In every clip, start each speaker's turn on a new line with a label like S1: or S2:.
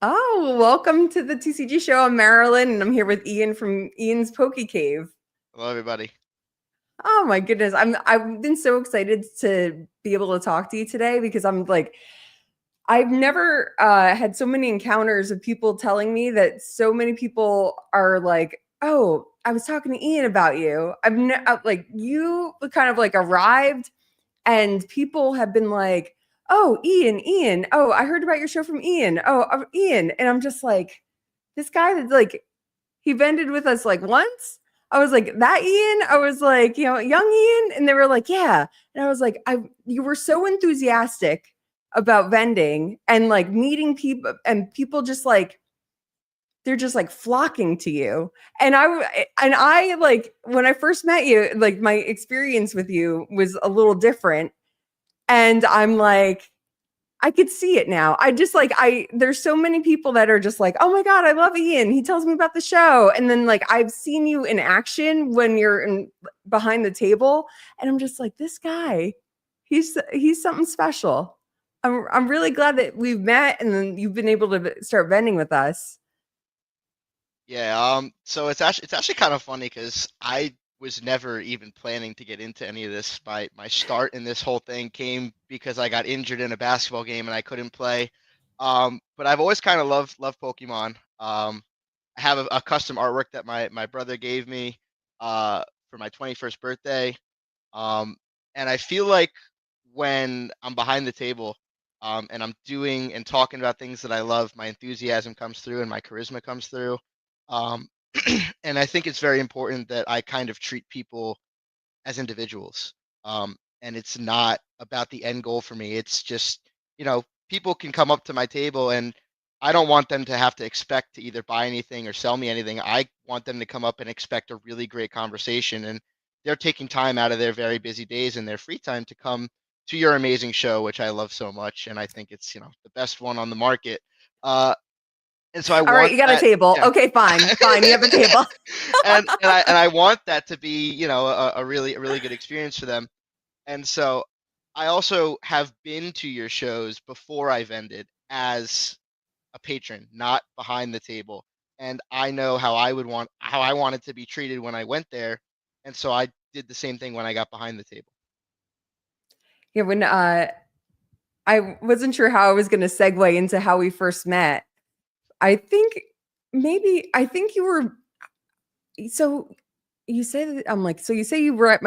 S1: Oh, welcome to the TCG show. I'm Marilyn, and I'm here with Ian from Ian's Poke Cave.
S2: Hello, everybody.
S1: Oh my goodness, I've been so excited to be able to talk to you today because I'm like, I've never had so many encounters of people telling me that so many people are like, "Oh, I was talking to Ian about you." Like you kind of like arrived, and people have been like, "Oh, Ian, oh, I heard about your show from Ian. Oh, Ian," and I'm just like, this guy that's like he vended with us like once. I was like, that Ian? I was like, young Ian. And they were like, yeah. And I was like, you were so enthusiastic about vending and like meeting people and people just like they're just like flocking to you. And I like when I first met you, like my experience with you was a little different. And I'm like, I could see it now. I just like there's so many people that are just like, "Oh my god, I love Ian. He tells me about the show." And then like I've seen you in action when you're behind the table, and I'm just like, "This guy, he's something special." I'm really glad that we've met and then you've been able to start vending with us.
S2: Yeah, so it's actually kind of funny because I was never even planning to get into any of this. My start in this whole thing came because I got injured in a basketball game and I couldn't play. But I've always kind of loved Pokemon. I have a custom artwork that my brother gave me for my 21st birthday. Um, and I feel like when I'm behind the table, and I'm doing and talking about things that I love, my enthusiasm comes through and my charisma comes through. Um, and I think it's very important that I kind of treat people as individuals. And it's not about the end goal for me. It's just, people can come up to my table and I don't want them to have to expect to either buy anything or sell me anything. I want them to come up and expect a really great conversation. And they're taking time out of their very busy days and their free time to come to your amazing show, which I love so much. And I think it's, the best one on the market. Uh, and so I
S1: All right,
S2: want
S1: you got a
S2: that.
S1: table.
S2: Yeah.
S1: Okay, fine. You have a table.
S2: and I want that to be, a really good experience for them. And so I also have been to your shows before I vended as a patron, not behind the table. And I know how I wanted to be treated when I went there. And so I did the same thing when I got behind the table.
S1: Yeah, when I wasn't sure how I was going to segue into how we first met. I think I think you were so you say that I'm like, so you say you were at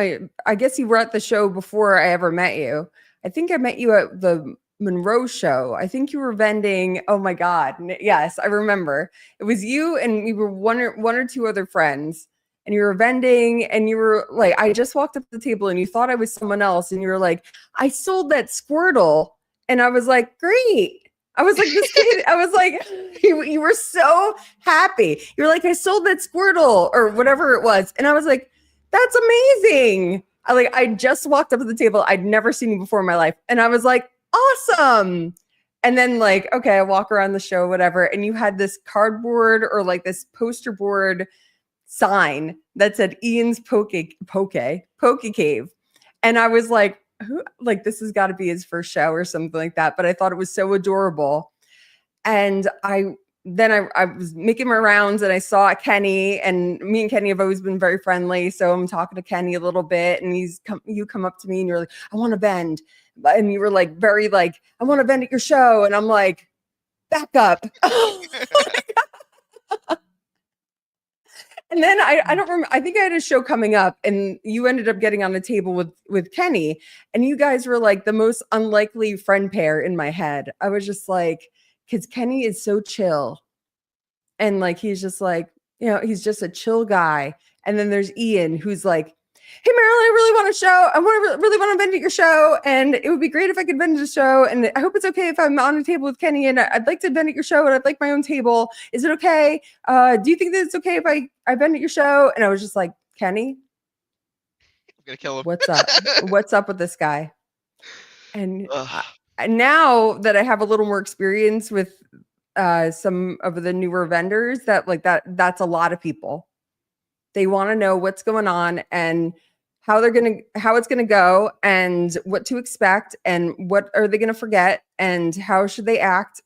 S1: I guess you were at the show before I ever met you. I think I met you at the Monroe show. I think you were vending. Oh my God. Yes, I remember. It was you and we were one or two other friends and you were vending and you were like, I just walked up to the table and you thought I was someone else and you were like, I sold that Squirtle. And I was like, great. I was like, this kid, I was like, you were so happy. You're like, I sold that Squirtle or whatever it was. And I was like, that's amazing. I just walked up to the table. I'd never seen you before in my life. And I was like, awesome. And then like, okay, I walk around the show, whatever. And you had this cardboard or like this poster board sign that said Ian's Poke Cave. And I was like, who like this has got to be his first show or something like that. But I thought it was so adorable. And I was making my rounds and I saw Kenny, and me and Kenny have always been very friendly. So I'm talking to Kenny a little bit and you come up to me and you're like, I want to bend. And you were like, very like, I want to bend at your show. And I'm like, back up. And then I don't remember. I think I had a show coming up, and you ended up getting on a table with Kenny, and you guys were like the most unlikely friend pair in my head. I was just like, because Kenny is so chill, and like he's just like he's just a chill guy. And then there's Ian, who's like, hey Marilyn, I really want a show. I want to really want to vend at your show, and it would be great if I could vend at a show. And I hope it's okay if I'm on a table with Kenny, and I'd like to vend at your show, and I'd like my own table. Is it okay? Do you think that it's okay if I vend at your show? And I was just like, Kenny,
S2: I'm gonna kill him.
S1: what's up? What's up with this guy? And now that I have a little more experience with some of the newer vendors, that's a lot of people. They want to know what's going on and how it's gonna go and what to expect and what are they gonna forget and how should they act.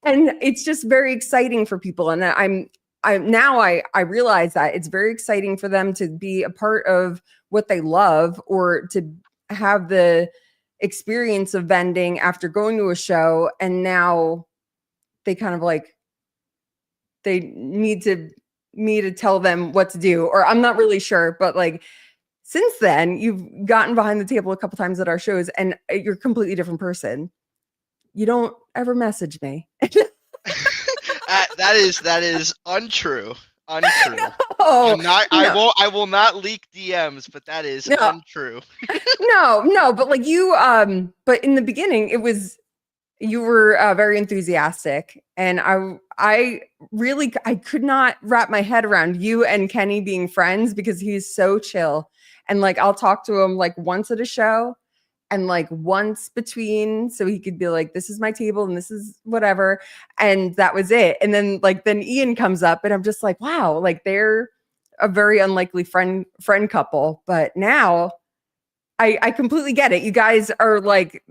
S1: and it's just very exciting for people. And I realize that it's very exciting for them to be a part of what they love, or to have the experience of vending after going to a show, and now they kind of like, they need to me to tell them what to do, or I'm not really sure, but like, since then you've gotten behind the table a couple times at our shows, and you're a completely different person. You don't ever message me.
S2: That is untrue. Untrue.
S1: No,
S2: I'm not. I
S1: no,
S2: won't. I will not leak DMs, but that is
S1: no,
S2: untrue.
S1: no, but like you, but in the beginning it was, you were very enthusiastic, and I really, I could not wrap my head around you and Kenny being friends, because he's so chill, and like I'll talk to him like once at a show, and like once between, so he could be like, this is my table and this is whatever, and that was it. And then like, then Ian comes up, and I'm just like, wow, like they're a very unlikely friend couple. But now I completely get it. You guys are like,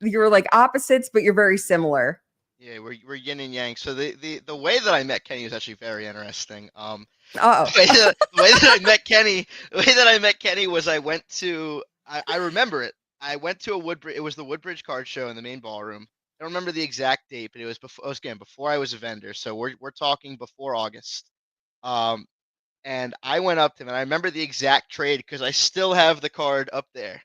S1: you're like opposites, but you're very similar.
S2: Yeah, we're yin and yang. So the way that I met Kenny was actually very interesting.
S1: Oh,
S2: The way that I met Kenny, the way that I met Kenny was I went to, I remember it. I went to a Woodbridge. It was the Woodbridge card show in the main ballroom. I don't remember the exact date, but it was before. It was, again, before I was a vendor. So we're talking before August. Um, and I went up to him, and I remember the exact trade because I still have the card up there.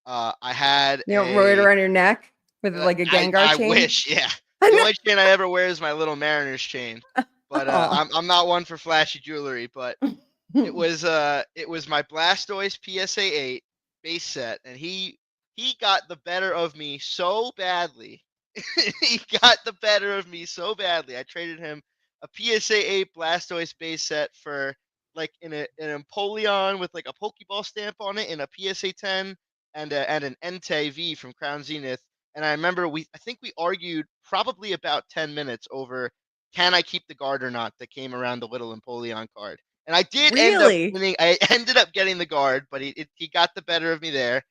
S2: I had
S1: you don't wear it
S2: a.
S1: around your neck with like a Gengar
S2: I
S1: chain?
S2: wish, yeah. The only chain I ever wear is my little Mariner's chain. But
S1: Oh.
S2: I'm not one for flashy jewelry. But it was my Blastoise PSA 8 base set, and he got the better of me so badly. He got the better of me so badly. I traded him a PSA 8 Blastoise base set for like an Empoleon with like a Pokeball stamp on it, and a PSA 10 and an Entei V from Crown Zenith. And I remember I think we argued probably about 10 minutes over, can I keep the guard or not, that came around the little Empoleon card. And I did end up
S1: Really?
S2: winning. I ended up getting the guard, but he got the better of me there.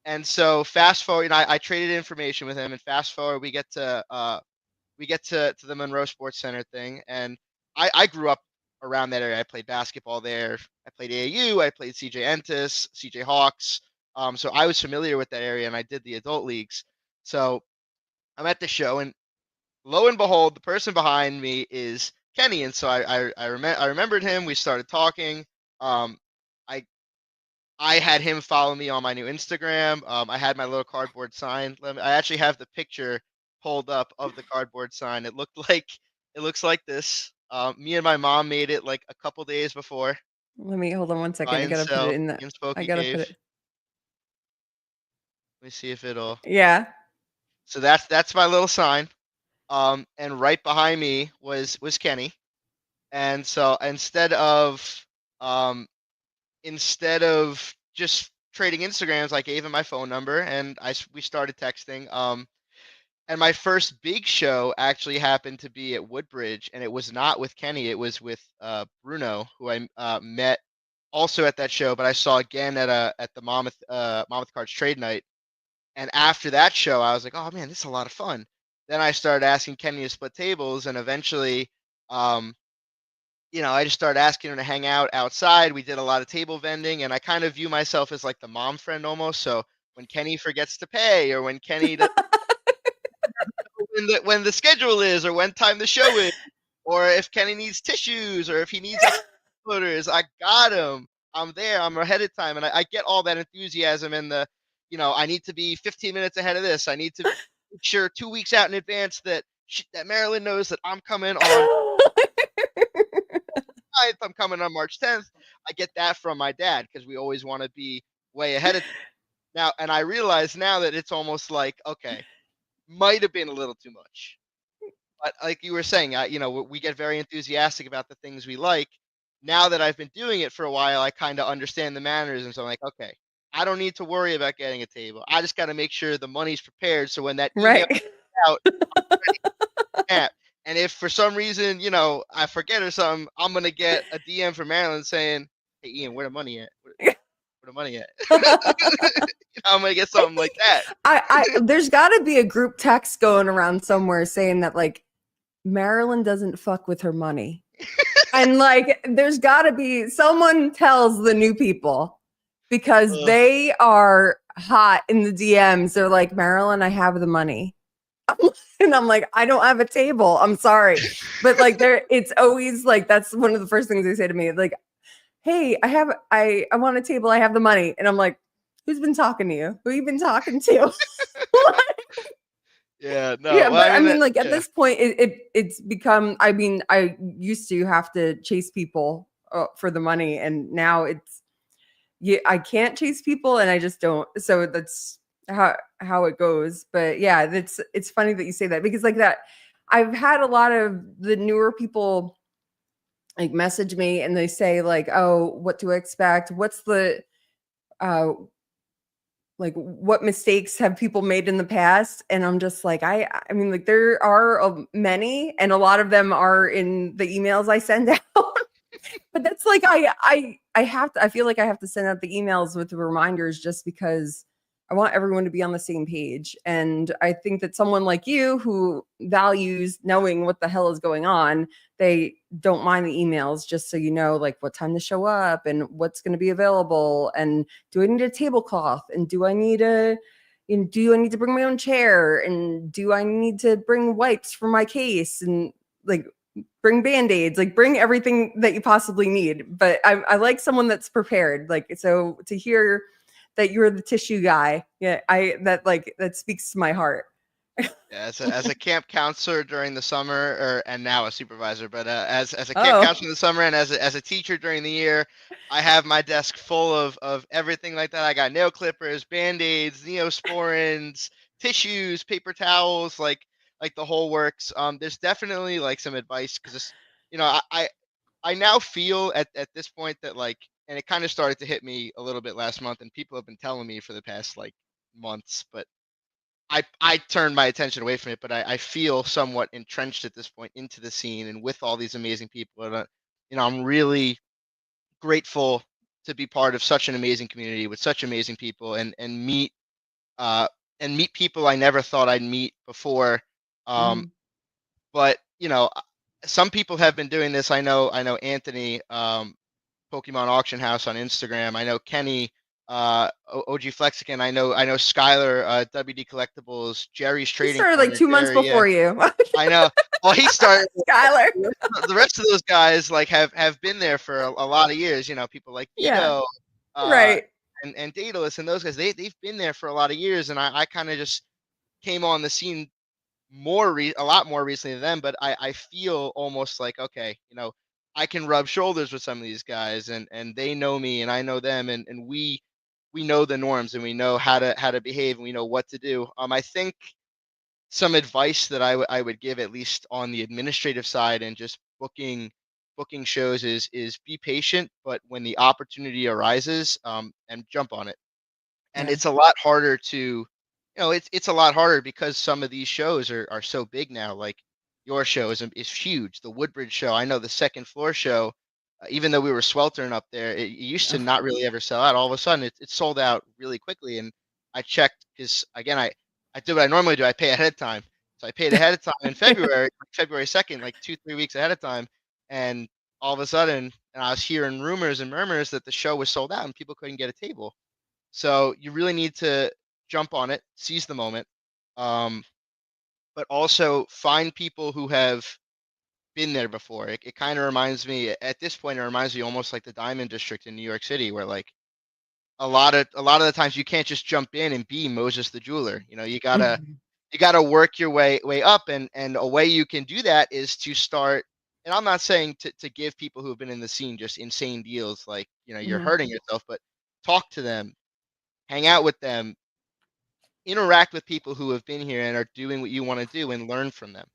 S2: And so fast forward, I traded information with him, and fast forward, we get to the Monroe Sports Center thing, and I grew up around that area. I played basketball there. I played AAU. I played CJ Entis, CJ Hawks. So I was familiar with that area, and I did the adult leagues. So I'm at the show, and lo and behold, the person behind me is Kenny, and so I remembered him. We started talking. Um, I I had him follow me on my new Instagram. I had my little cardboard sign. I actually have the picture pulled up of the cardboard sign. It looks like this. Me and my mom made it like a couple days before.
S1: Let me hold on one second.
S2: Buy
S1: I
S2: and
S1: gotta put it
S2: sell
S1: in the.
S2: in
S1: I
S2: Spokey
S1: gotta put
S2: Cave.
S1: it.
S2: Let me see if it'll.
S1: Yeah.
S2: So that's my little sign. And right behind me was Kenny. And so um instead of just trading Instagrams, I gave him my phone number, and we started texting. And my first big show actually happened to be at Woodbridge, and it was not with Kenny. It was with Bruno, who I met also at that show, but I saw again at the Monmouth Cards Trade Night. And after that show, I was like, oh man, this is a lot of fun. Then I started asking Kenny to split tables, and eventually, um, I just started asking her to hang out outside. We did a lot of table vending, and I kind of view myself as like the mom friend almost. So when Kenny forgets to pay, or when Kenny doesn't know when the schedule is, or when time the show is, or if Kenny needs tissues, or if he needs footers, I got him. I'm there. I'm ahead of time, and I get all that enthusiasm and I need to be 15 minutes ahead of this. I need to make sure 2 weeks out in advance that Marilyn knows that I'm coming on 9th, I'm coming on March 10th. I get that from my dad because we always want to be way ahead of now. And I realize now that it's almost like, okay, might have been a little too much. But like you were saying, we get very enthusiastic about the things we like. Now that I've been doing it for a while, I kind of understand the mannerisms. I'm like, okay, I don't need to worry about getting a table. I just got to make sure the money's prepared. So when that email
S1: Right.
S2: out, snap. And if for some reason, I forget or something, I'm gonna get a DM from Marilyn saying, "Hey Ian, where the money at? Where the money at? I'm gonna get something like that.
S1: I there's got to be a group text going around somewhere saying that like Marilyn doesn't fuck with her money. And like there's got to be someone tells the new people because
S2: Ugh.
S1: they are hot in the DMs. They're like, Marilyn, I have the money. And I'm like, I don't have a table. I'm sorry. But like it's always like that's one of the first things they say to me. Like, hey, I want a table, I have the money. And I'm like, who's been talking to you? Who you been talking to?
S2: Yeah, no.
S1: Yeah,
S2: Well,
S1: but
S2: I
S1: I
S2: mean,
S1: mean, like at
S2: yeah,
S1: this point, it's become. I mean, I used to have to chase people for the money, and now it's yeah, I can't chase people, and I just don't. So that's how it goes. But yeah, it's funny that you say that because like that, I've had a lot of the newer people like message me and they say like, oh, what to expect? What's the uh like what mistakes have people made in the past, and I'm just like I mean like there are many and a lot of them are in the emails I send out. But that's like I have to I feel like I have to send out the emails with the reminders just because I want everyone to be on the same page. And I think that someone like you who values knowing what the hell is going on, they don't mind the emails just so you know like what time to show up and what's going to be available and do I need a tablecloth and do I need a do I need to bring my own chair and do I need to bring wipes for my case and like bring band-aids, like bring everything that you possibly need. But I like someone that's prepared. Like so to hear that you're the tissue guy, yeah, I that like that speaks to my heart.
S2: yeah. As a camp counselor during the summer, and now a supervisor, but as a camp
S1: Oh,
S2: counselor in the summer and as a teacher during the year, I have my desk full of everything like that. I got nail clippers, band-aids, neosporins, tissues, paper towels, like the whole works. There's definitely like some advice because you know, I now feel at this point that like, and it kind of started to hit me a little bit last month, and people have been telling me for the past like months, but I turned my attention away from it. But I feel somewhat entrenched at this point into the scene and with all these amazing people, and I'm really grateful to be part of such an amazing community with such amazing people uh and meet people I never thought I'd meet before. Um,
S1: mhm.
S2: but some people have been doing this. I know Anthony, Pokemon Auction House on Instagram. I know Kenny, OG Flexican. I know Skylar, WD Collectibles, Jerry's
S1: He
S2: Trading
S1: started like
S2: Corner.
S1: 2 months
S2: Jerry, yeah,
S1: before you.
S2: I know. Well, he started.
S1: Skylar.
S2: The rest of those guys like have been there for a lot of years. People like
S1: Yeah,
S2: Vito, uh,
S1: right.
S2: and Daedalus and those guys. They've been there for a lot of years, and I kind of just came on the scene a lot more recently than them, but I feel almost like, okay, I can rub shoulders with some of these guys, and they know me and I know them, and we know the norms and we know how to behave and we know what to do. I think some advice that I would give, at least on the administrative side and just booking shows, is be patient, but when the opportunity arises, and jump on it. And
S1: Yeah.
S2: it's a lot harder it's a lot harder because some of these shows are so big now. Like your show is huge. The Woodbridge show, I know the second floor show, even though we were sweltering up there, it used to
S1: Ugh.
S2: not really ever sell out. All of a sudden, it sold out really quickly. And I checked because again, I do what I normally do. I pay ahead of time. So I paid ahead of time in February, February 2nd, like 2-3 weeks ahead of time, and all of a sudden, and I was hearing rumors and murmurs that the show was sold out and people couldn't get a table. So you really need to jump on it, seize the moment, um, but also find people who have been there before. It kind of reminds me, at this point, it reminds me almost like the Diamond District in New York City, where like a lot of the times you can't just jump in and be Moses the jeweler. You gotta work your way up, and a way you can do that is to start. And I'm not saying to give people who have been in the scene just insane deals, like you're
S1: Mhm.
S2: hurting yourself, but talk to them, hang out with them, interact with people who have been here and are doing what you want to do and learn from them.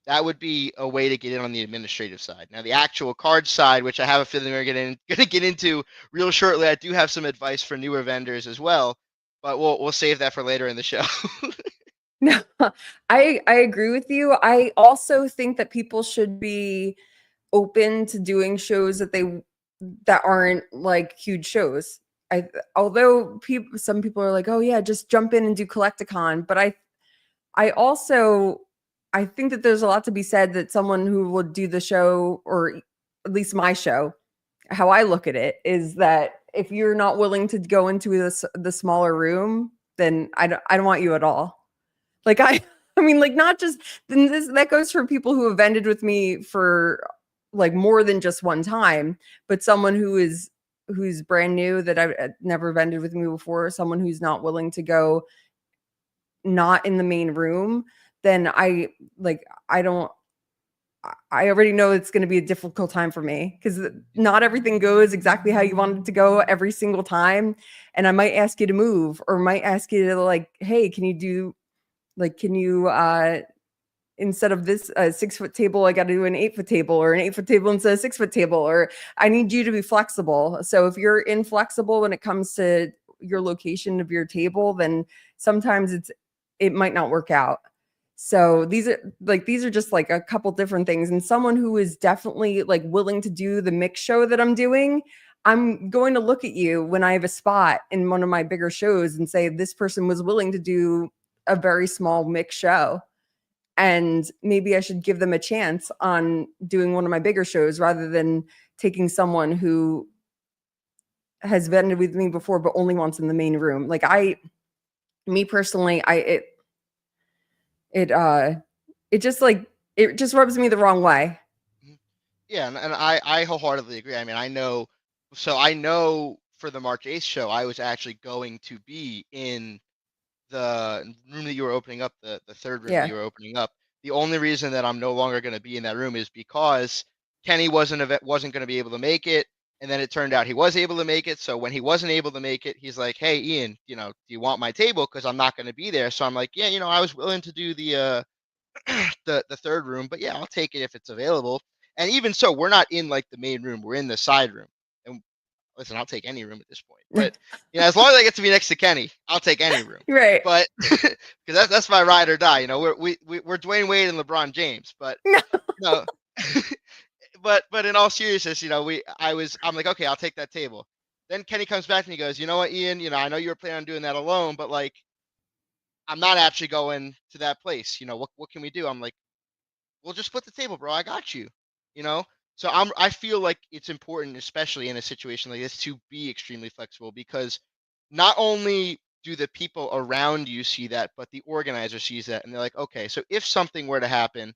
S2: That would be a way to get in on the administrative side. Now, the actual card side, which I have a feeling we're going to get into real shortly, I do have some advice for newer vendors as well, but we'll save that for later in the show.
S1: No, I agree with you. I also think that people should be open to doing shows that aren't like huge shows. although some people are like, oh yeah, just jump in and do Collecticon, but I also I think that there's a lot to be said that someone who will do the show, or at least my show, how I look at it is that if you're not willing to go into the smaller room, then I don't want you at all. Like I mean, like, not just then this that goes for people who have vended with me for like more than just one time, but someone who's brand new that I've never vended with me before, someone who's not willing to go not in the main room, then I don't I already know it's going to be a difficult time for me because not everything goes exactly how you want it to go every single time. And I might ask you to move, or might ask you to, like, hey, can you do, like, can you, instead of this 6-foot table, I got to do an 8-foot table, or an 8-foot table instead of 6-foot table, or I need you to be flexible. So if you're inflexible when it comes to your location of your table, then sometimes it might not work out. So these are just like a couple different things. And someone who is definitely like willing to do the mix show that I'm doing, I'm going to look at you when I have a spot in one of my bigger shows and say, this person was willing to do a very small mix show, and maybe I should give them a chance on doing one of my bigger shows rather than taking someone who has vended with me before but only wants in the main room. Like, me personally, it just, like, it just rubs me the wrong way.
S2: Mhm. Yeah, and I wholeheartedly agree. I mean, I know for the March 8th show, I was actually going to be in the room that you were opening up, the third room that
S1: Yeah,
S2: you were opening up. The only reason that I'm no longer going to be in that room is because Kenny wasn't going to be able to make it, and then it turned out he was able to make it. So when he wasn't able to make it, he's like, "Hey, Ian, do you want my table? Because I'm not going to be there." So I'm like, "Yeah, I was willing to do the third room, but yeah, I'll take it if it's available." And even so, we're not in like the main room; we're in the side room. And listen, I'll take any room at this point. But as long as I get to be next to Kenny, I'll take any room.
S1: right.
S2: But because that's my ride or die. We're Dwayne Wade and LeBron James. But no, but in all seriousness, I'm like, okay, I'll take that table. Then Kenny comes back and he goes, you know what, Ian, I know you were planning on doing that alone, but like, I'm not actually going to that place. What can we do? I'm like, we'll just split the table, bro. I got you. You know. So I feel like it's important, especially in a situation like this, to be extremely flexible, because not only do the people around you see that, but the organizer sees that, and they're like, okay, so if something were to happen,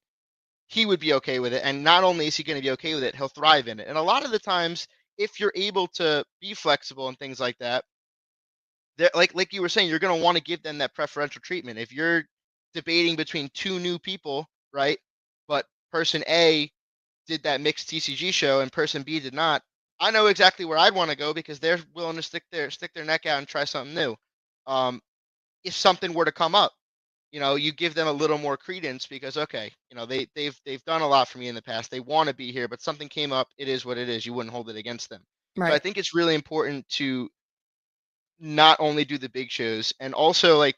S2: he would be okay with it, and not only is he going to be okay with it, he'll thrive in it. And a lot of the times, if you're able to be flexible and things like that, like you were saying, you're going to want to give them that preferential treatment. If you're debating between two new people, right? But person A did that mixed TCG show and person B did not, I know exactly where I'd want to go because they're willing to stick their neck out and try something new. Um, if something were to come up, you give them a little more credence because, okay, they've done a lot for me in the past. They want to be here, but something came up. It is what it is. You wouldn't hold it against them. So I
S1: Right.
S2: think it's really important to not only do the big shows, and also, like,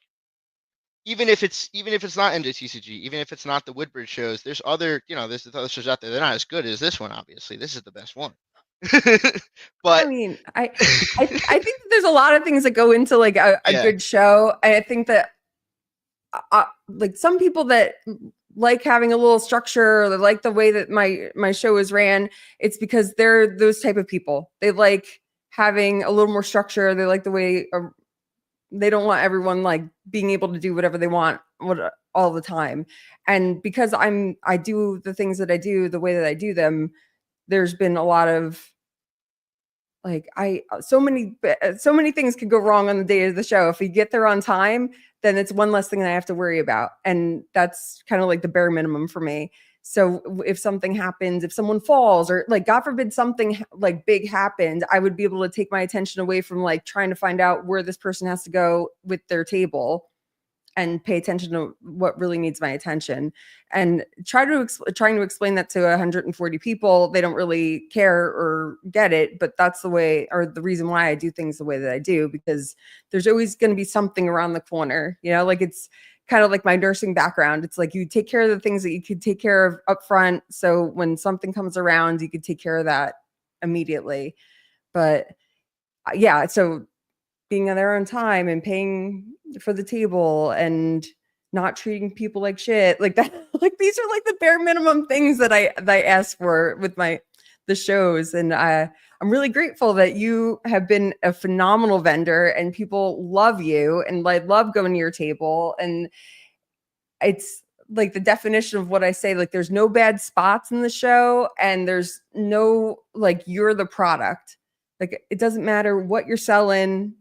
S2: even if it's not NJTCG, even if it's not the Woodbridge shows, there's other shows out there. They're not as good as this one. Obviously, this is the best one.
S1: I
S2: But
S1: mean, I think that there's a lot of things that go into like a
S2: yeah,
S1: good show. I think that like some people that like having a little structure, or they like the way that my show is ran, it's because they're those type of people. They like having a little more structure. They like the way they don't want everyone like being able to do whatever they want all the time. And because I do the things that I do the way that I do them, there's been a lot of like so many things could go wrong on the day of the show. If we get there on time, then it's one less thing that I have to worry about, and that's kind of like the bare minimum for me. So if something happens, if someone falls, or like God forbid something like big happened, I would be able to take my attention away from like trying to find out where this person has to go with their table, and pay attention to what really needs my attention, and trying to explain that to 140 people. They don't really care or get it, but that's the way, or the reason why I do things the way that I do, because there's always going to be something around the corner, like it's kind of like my nursing background. It's like you take care of the things that you could take care of up front, so when something comes around, you could take care of that immediately. But yeah, so being there on time and paying for the table and not treating people like shit, like that, like these are like the bare minimum things that I ask for with the shows. And I'm really grateful that you have been a phenomenal vendor and people love you and like love going to your table. And it's like the definition of what I say, like there's no bad spots in the show and there's no like you're the product. Like it doesn't matter what you're selling.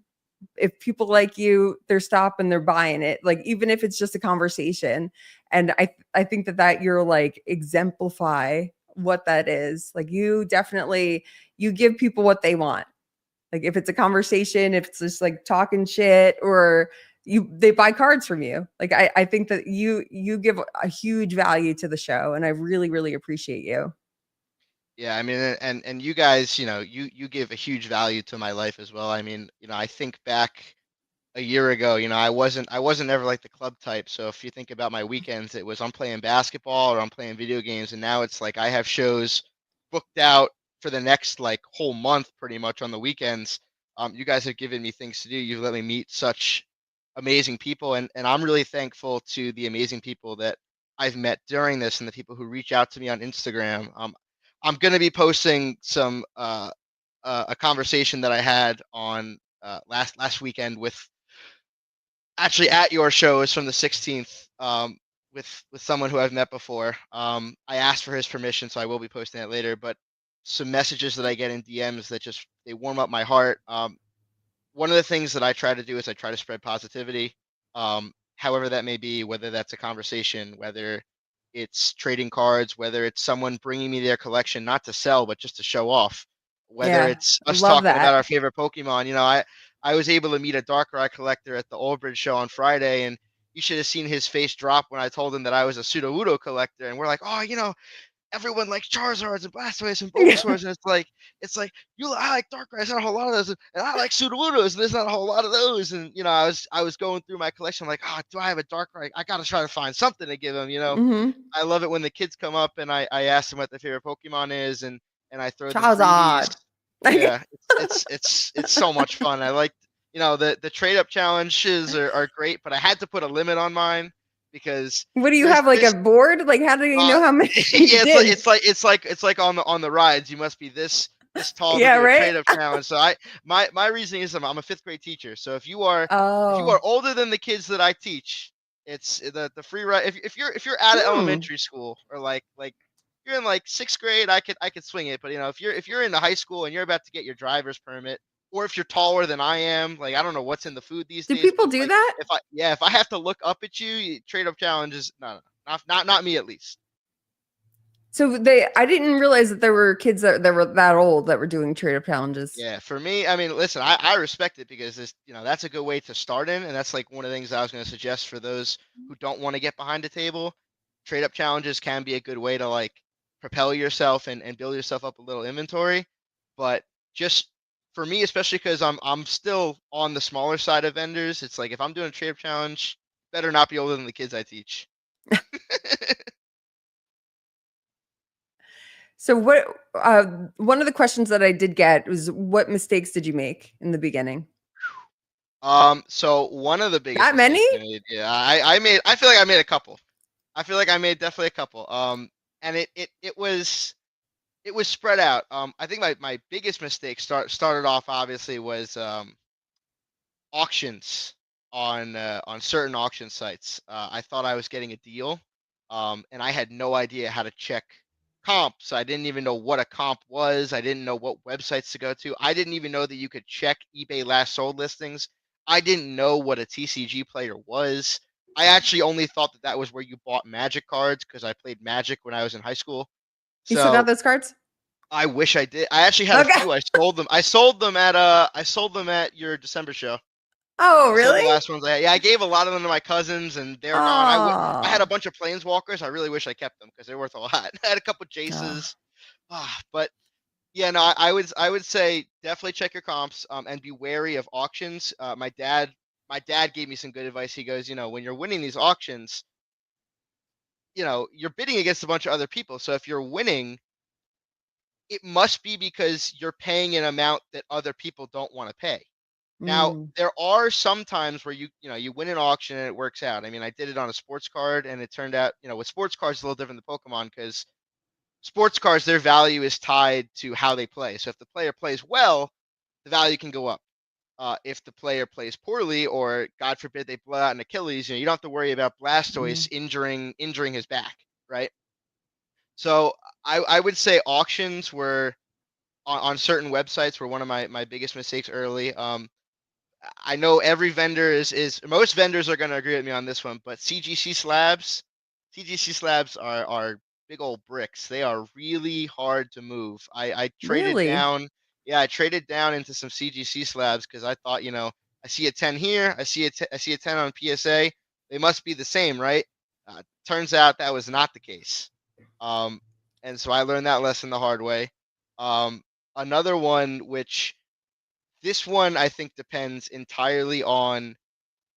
S1: If people like you, they're stopping, they're buying it. Like even if it's just a conversation. And I think that you're like exemplify what that is. Like you definitely you give people what they want. Like if it's a conversation, if it's just like talking shit or they buy cards from you. Like I think that you give a huge value to the show and I really, really appreciate you.
S2: Yeah, I mean, and you guys, you give a huge value to my life as well. I mean, I think back a year ago, I wasn't ever like the club type. So if you think about my weekends, it was I'm playing basketball or I'm playing video games, and now it's like I have shows booked out for the next like whole month pretty much on the weekends. You guys have given me things to do. You've let me meet such amazing people, and I'm really thankful to the amazing people that I've met during this and the people who reach out to me on Instagram. I'm gonna be posting some a conversation that I had on last weekend with actually at your show is from the 16th with someone who I've met before. I asked for his permission, so I will be posting it later. But some messages that I get in DMs that just they warm up my heart. One of the things that I try to do is I try to spread positivity, however that may be, whether that's a conversation, whether it's trading cards, whether it's someone bringing me their collection, not to sell, but just to show off, whether
S1: Yeah.
S2: it's
S1: I
S2: us
S1: love
S2: talking about our
S1: that.
S2: favorite Pokemon. I was able to meet a Darkrai collector at the Old Bridge show on Friday, and you should have seen his face drop when I told him that I was a Sudowoodo collector. And we're like, oh, everyone likes Charizards and Blastoise and Bulbasaurs, and it's like I like Darkrai. There's not a whole lot of those, and I like Sudowoodos, and there's not a whole lot of those. And I was going through my collection, I'm like, oh, do I have a Darkrai? I gotta try to find something to give him.
S1: Mm-hmm.
S2: I love it when the kids come up and I ask them what their favorite Pokemon is, and I throw the freebies.
S1: Charizard.
S2: Yeah, it's so much fun. I like the trade up challenges are great, but I had to put a limit on mine because
S1: What do you
S2: there's
S1: have, like a
S2: this
S1: board? Like how do you
S2: uh,
S1: know how many
S2: yeah,
S1: digs?
S2: it's like on the rides. You must be this tall to
S1: Yeah,
S2: do a
S1: right?
S2: trade up challenge. So my reasoning is I'm a fifth grade teacher. So if you are
S1: Oh.
S2: older than the kids that I teach, it's the free ride. If you're out of
S1: Hmm.
S2: elementary school or like you're in like sixth grade, I could swing it. But if you're in the high school and you're about to get your driver's permit, or if you're taller than I am, like I don't know what's in the food these
S1: Do
S2: days, but
S1: people
S2: if
S1: do
S2: I
S1: that?
S2: if I yeah if I have to look up at you, trade up challenges, no, not me at least.
S1: So I didn't realize that there were kids that were that old that were doing trade up challenges.
S2: Yeah, for me, I mean, listen, I respect it because that's a good way to start in, and that's like one of the things I was going to suggest for those who don't want to get behind the table. Trade up challenges can be a good way to like propel yourself and build yourself up a little inventory. But just for me, especially because I'm still on the smaller side of vendors, it's like if I'm doing a trade up challenge, better not be older than the kids I teach.
S1: So what one of the questions that I did get was what mistakes did you make in the beginning?
S2: So one of the biggest
S1: That many?
S2: mistakes I made, yeah, I feel like I made a couple. I feel like I made definitely a couple. And it was spread out. I think my biggest mistake started off obviously was auctions on certain auction sites. I thought I was getting a deal, and I had no idea how to check comps. I didn't even know what a comp was. I didn't know what websites to go to. I didn't even know that you could check eBay last sold listings. I didn't know what a TCG player was. I actually only thought that that was where you bought Magic cards because I played Magic when I was in high school.
S1: You still got
S2: So
S1: those cards?
S2: I wish I did. I actually had a
S1: Okay.
S2: few. I sold them at your December show.
S1: Oh,
S2: I sold the
S1: really?
S2: last ones. Yeah, I gave a lot of them to my cousins, and they're gone. I had a
S1: Oh.
S2: bunch of planeswalkers. I really wish I kept them because they're worth a lot. I had a couple
S1: Oh.
S2: Jaces. But yeah, no, I would say definitely check your comps, and be wary of auctions. My dad gave me some good advice. He goes, when you're winning these auctions, you're bidding against a bunch of other people. So if you're winning, it must be because you're paying an amount that other people don't want to pay. Now,
S1: Mm,
S2: there are some times where you win an auction and it works out. I mean, I did it on a sports card and it turned out, with sports cards, it's a little different than Pokemon because sports cards, their value is tied to how they play. So if the player plays well, the value can go up. If the player plays poorly, or God forbid they blow out an Achilles, you don't have to worry about
S1: mm,
S2: Blastoise injuring his back, right? So I would say auctions were on certain websites were one of my biggest mistakes early. I know every vendor is most vendors are going to agree with me on this one, but CGC slabs are big old bricks. They are really hard to move. I traded
S1: really?
S2: down, yeah, I traded down into some CGC slabs because I thought, I see a 10 here, I see a 10 on PSA. They must be the same, right? Turns out that was not the case. Um, and so I learned that lesson the hard way. Um, Another one which this one I think depends entirely on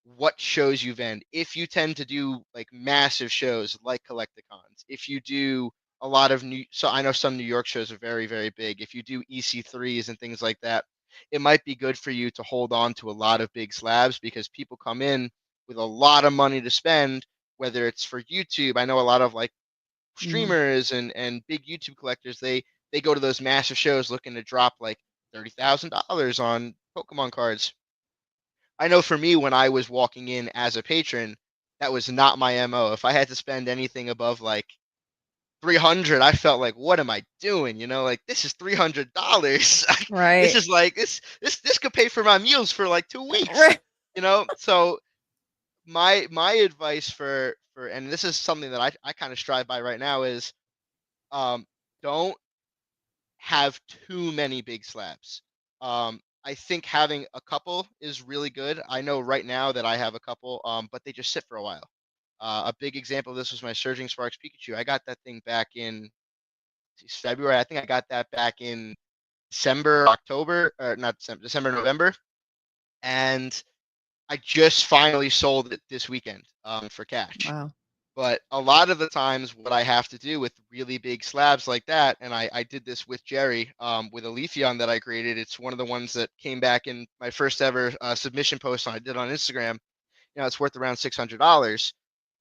S2: what shows you vend. If you tend to do like massive shows like Collecticons, if you do a lot of so I know some New York shows are very, very big. If you do EC3s and things like that, it might be good for you to hold on to a lot of big slabs because people come in with a lot of money to spend, whether it's for YouTube. I know a lot of like
S1: Mm,
S2: streamers and big YouTube collectors, they go to those massive shows looking to drop like $30,000 on Pokemon cards. I know for me when I was walking in as a patron, that was not my MO. If I had to spend anything above like 300, I felt like what am I doing? Like this is $300. This
S1: right.
S2: is like this could pay for my meals for like 2 weeks.
S1: Right.
S2: So my advice for and this is something that I kind of strive by right now is um don't have too many big slabs. I think having a couple is really good. I know right now that I have a couple, but they just sit for a while. A big example of this was my Surging Sparks Pikachu. I got that thing back in February. I think I got that back in December, October, or not December, December, November, and I just finally sold it this weekend for cash.
S1: Wow.
S2: But a lot of the times, what I have to do with really big slabs like that, and I did this with Jerry, with a Leafeon that I created. It's one of the ones that came back in my first ever submission post I did on Instagram. It's worth around $600.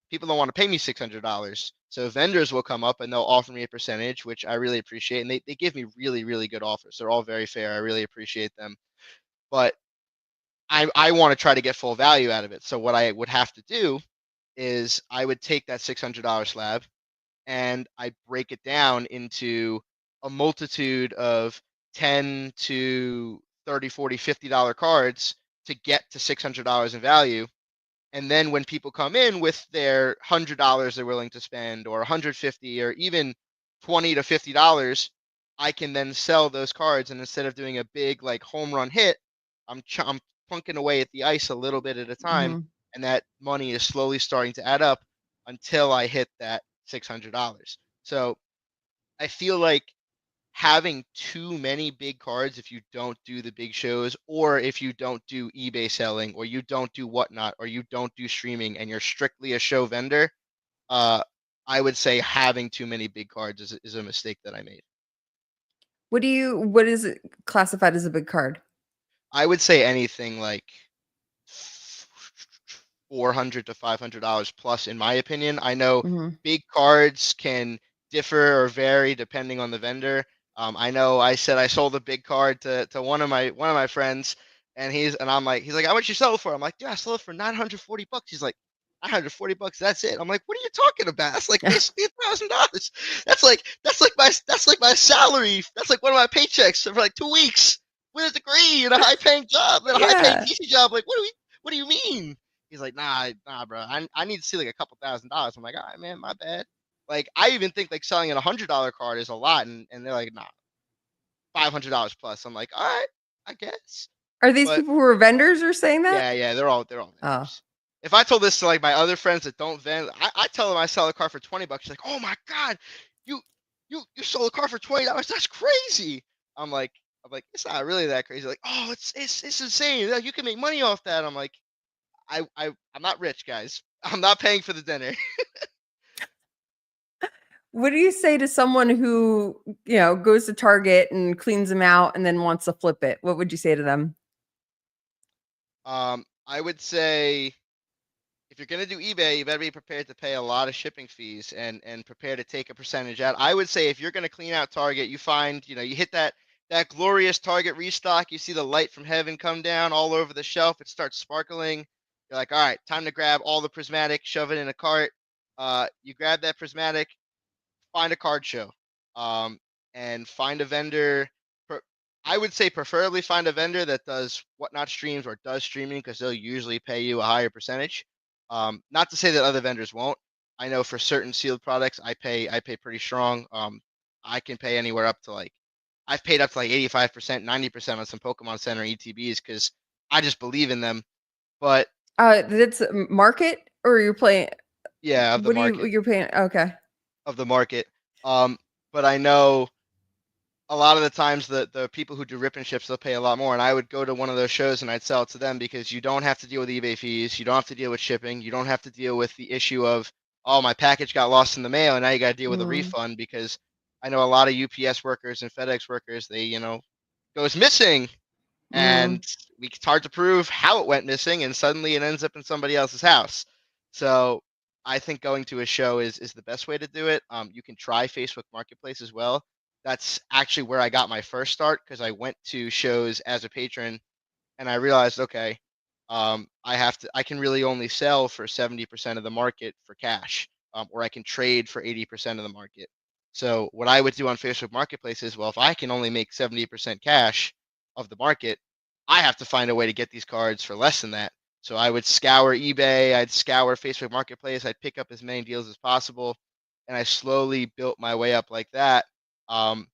S2: People don't want to pay me $600. So vendors will come up and they'll offer me a percentage, which I really appreciate. And they give me really, really good offers. They're all very fair. I really appreciate them. But I want to try to get full value out of it. So what I would have to do is I would take that $600 slab and I break it down into a multitude of 10 to 30, 40, $50 cards to get to $600 in value. And then when people come in with their $100 they're willing to spend, or 150, or even 20 to $50, I can then sell those cards. And instead of doing a big like home run hit, I'm plunking away at the ice a little bit at a time,
S1: Mhm.
S2: and that money is slowly starting to add up until I hit that $600. So I feel like having too many big cards, if you don't do the big shows, or if you don't do eBay selling, or you don't do whatnot, or you don't do streaming and you're strictly a show vendor, uh I would say having too many big cards is a mistake that I made.
S1: What is it classified as a big card?
S2: I would say anything like 400 to $500 plus, in my opinion. I know
S1: Mhm.
S2: big cards can differ or vary depending on the vendor. I know I said I sold a big card to one of my friends, and he's like, how much you sell it for? I'm like, dude, I sold it for $940. He's like, $940, that's it. I'm like, what are you talking about? That's like basically $1,000. That's like my salary. That's like one of my paychecks for like 2 weeks with a degree and a high paying job and a high paying
S1: Yeah.
S2: TC job. Like, what do you mean? He's like, nah, bro. I need to see like a couple $1,000s. I'm like, all right, man, my bad. Like, I even think like selling a $100 card is a lot, and they're like, nah, $500 plus. I'm like, all right, I guess.
S1: Are these
S2: But
S1: people who are vendors are saying that?
S2: yeah, they're all
S1: Oh.
S2: vendors. If I told this to like my other friends that don't vend, I tell them I sell a car for $20. She's like, oh my god, you you sold a car for $20? That's crazy. I'm like, it's not really that crazy. Like, oh, it's insane. Like, you can make money off that. I'm like, I'm not rich, guys. I'm not paying for the dinner.
S1: What do you say to someone who, goes to Target and cleans them out and then wants to flip it? What would you say to them?
S2: I would say if you're gonna do eBay, you better be prepared to pay a lot of shipping fees and prepare to take a percentage out. I would say if you're gonna clean out Target, you find, you hit that glorious Target restock, you see the light from heaven come down all over the shelf, it starts sparkling. You're like, all right, time to grab all the prismatic, shove it in a cart. You grab that prismatic, find a card show, um, and find a vendor. Per- I would say preferably find a vendor that does whatnot streams or does streaming because they'll usually pay you a higher percentage. Not to say that other vendors won't. I know for certain sealed products, I pay pretty strong. I can pay anywhere up to like I've paid up to like 85%, 90% on some Pokemon Center ETBs because I just believe in them. But
S1: That's market or you're playing
S2: yeah,
S1: what do you're paying? Okay.
S2: of the market. Um, but I know a lot of the times the people who do rip and ships they'll pay a lot more, and I would go to one of those shows and I'd sell it to them because you don't have to deal with eBay fees, you don't have to deal with shipping, you don't have to deal with the issue of, oh, my package got lost in the mail and now you got to deal with a
S1: Mm,
S2: refund because I know a lot of UPS workers and FedEx workers, they goes missing,
S1: mm.
S2: and it's hard to prove how it went missing, and suddenly it ends up in somebody else's house. So I think going to a show is the best way to do it. You can try Facebook Marketplace as well. That's actually where I got my first start because I went to shows as a patron and I realized, okay, I can really only sell for 70% of the market for cash, or I can trade for 80% of the market. So what I would do on Facebook Marketplace is, well, if I can only make 70% cash of the market, I have to find a way to get these cards for less than that. So I would scour eBay, I'd scour Facebook Marketplace, I'd pick up as many deals as possible, and I slowly built my way up like that. Um,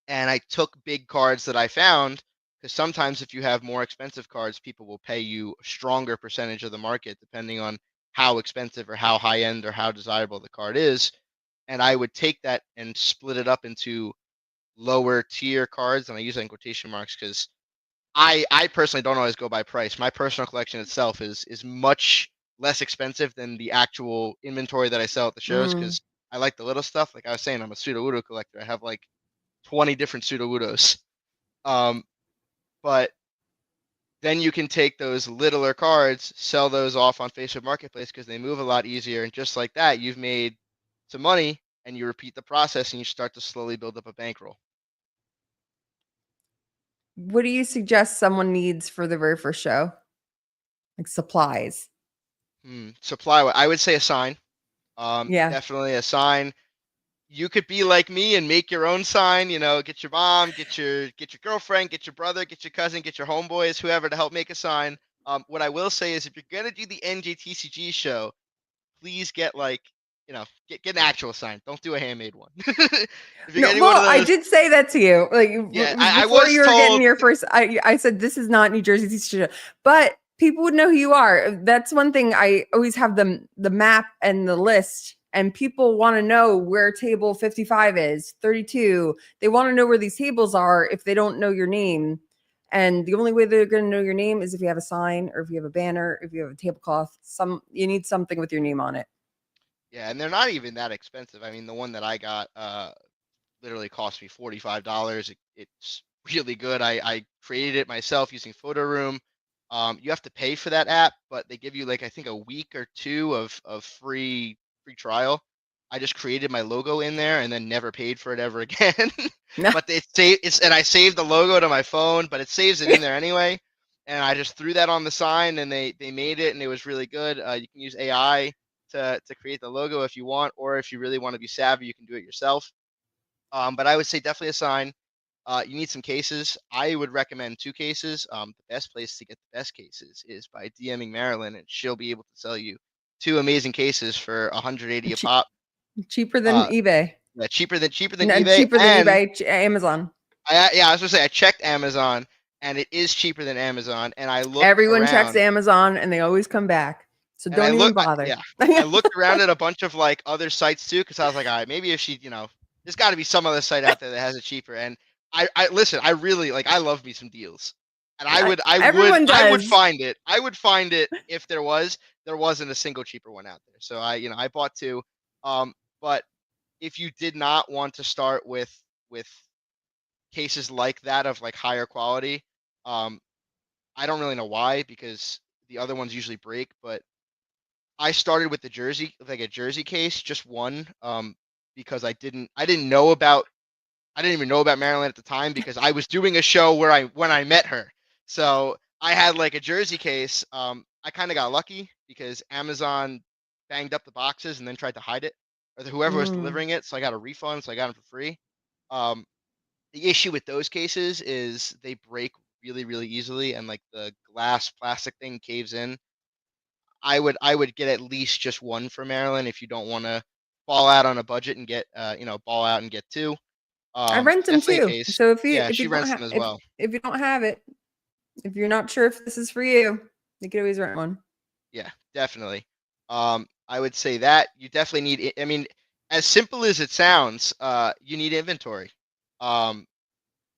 S2: and I took big cards that I found because sometimes if you have more expensive cards, people will pay you a stronger percentage of the market depending on how expensive or how high end or how desirable the card is. And I would take that and split it up into lower tier cards, and I use that in quotation marks because I personally don't always go by price. My personal collection itself is much less expensive than the actual inventory that I sell at the shows
S1: Mm.
S2: because I like the little stuff. Like I was saying, I'm a pseudo Udo collector. I have like 20 different pseudo Udos. Um, but then you can take those littler cards, sell those off on Facebook Marketplace because they move a lot easier. And just like that, you've made some money and you repeat the process and you start to slowly build up a bankroll.
S1: What do you suggest someone needs for the very first show? Like supplies.
S2: Supply, I would say a sign.
S1: Yeah.
S2: Definitely a sign. You could be like me and make your own sign. Get your mom, get your girlfriend, get your brother, get your cousin, get your homeboys, whoever to help make a sign. What I will say is, if you're gonna do the NJ TCG show, please get like, get an actual sign. Don't do a handmade one. If you're
S1: No,
S2: getting one of
S1: well, I
S2: those,
S1: did say that to you. Like
S2: yeah,
S1: it was
S2: I
S1: before
S2: was
S1: you were getting
S2: told,
S1: your first. I said this is not New Jersey teacher, but people would know who you are. That's one thing. I always have the map and the list, and people want to know where table 55 is, 32. They want to know where these tables are if they don't know your name. And the only way they're going to know your name is if you have a sign or if you have a banner, if you have a tablecloth. You need something with your name on it.
S2: yeah, and they're not even that expensive. I mean, the one that I got, literally cost me $45. It's really good. I created it myself using Photo Room. You have to pay for that app, but they give you like I think a week or two of free trial. I just created my logo in there and then never paid for it ever again.
S1: No.
S2: But and I saved the logo to my phone, but it saves it in there anyway. And I just threw that on the sign, and they made it, and it was really good. You can use AI to create the logo if you want, or if you really want to be savvy, you can do it yourself. But I would say definitely a sign. You need some cases. I would recommend two cases. The best place to get the best cases is by DMing Marilyn, and she'll be able to sell you two amazing cases for 180 a
S1: Che-
S2: pop.
S1: cheaper than
S2: Uh,
S1: eBay.
S2: yeah, cheaper than
S1: No,
S2: eBay.
S1: cheaper than
S2: And
S1: eBay, Amazon.
S2: I was gonna say I checked Amazon, and it is cheaper than Amazon. And I looked
S1: Everyone checks
S2: around,
S1: Amazon and they always come back. So
S2: and
S1: don't even bother.
S2: yeah, I looked around at a bunch of like other sites too, because I was like, all right, maybe if she, there's got to be some other site out there that has it cheaper. And I listen, I really like, I love me some deals, and
S1: Everyone
S2: I would
S1: does.
S2: find it. I would find it if there wasn't a single cheaper one out there. So I bought two. But if you did not want to start with cases like that of like higher quality, um, I don't really know why because the other ones usually break, but I started with the jersey, like a jersey case, just one, because I didn't know about I didn't even know about Marilyn at the time because I was doing a show where when I met her. So I had like a jersey case. I kind of got lucky because Amazon banged up the boxes and then tried to hide it, or whoever was
S1: Mm.
S2: delivering it. So I got a refund, so I got them for free. Um, the issue with those cases is they break really, really easily, and like the glass plastic thing caves in. I would get at least just one for Maryland if you don't want to ball out on a budget and get ball out and get two.
S1: I rent them
S2: Definitely a
S1: too.
S2: case.
S1: So
S2: Yeah,
S1: if you
S2: she
S1: don't
S2: rents
S1: have
S2: them as well.
S1: if you don't have it, if you're not sure if this is for you, you could always rent one.
S2: Yeah, definitely. I would say that you definitely need. I mean, as simple as it sounds, you need inventory. Um,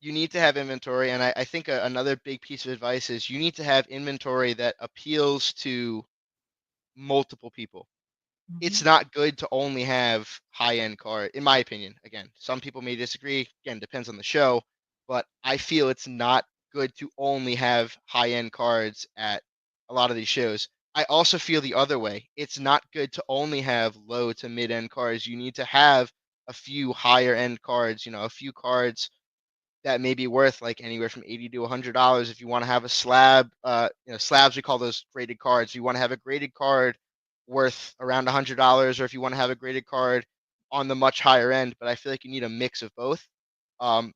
S2: you need to have inventory, and I think another big piece of advice is you need to have inventory that appeals to multiple people. It's
S1: Mhm.
S2: not good to only have high end card, in my opinion. Again, some people may disagree. Again, depends on the show, but I feel it's not good to only have high end cards at a lot of these shows. I also feel the other way. It's not good to only have low to mid end cards. You need to have a few higher end cards, a few cards that may be worth like anywhere from $80 to $100 if you want to have a slab. Slabs, we call those graded cards. You want to have a graded card worth around $100, or if you want to have a graded card on the much higher end. But I feel like you need a mix of both. Um,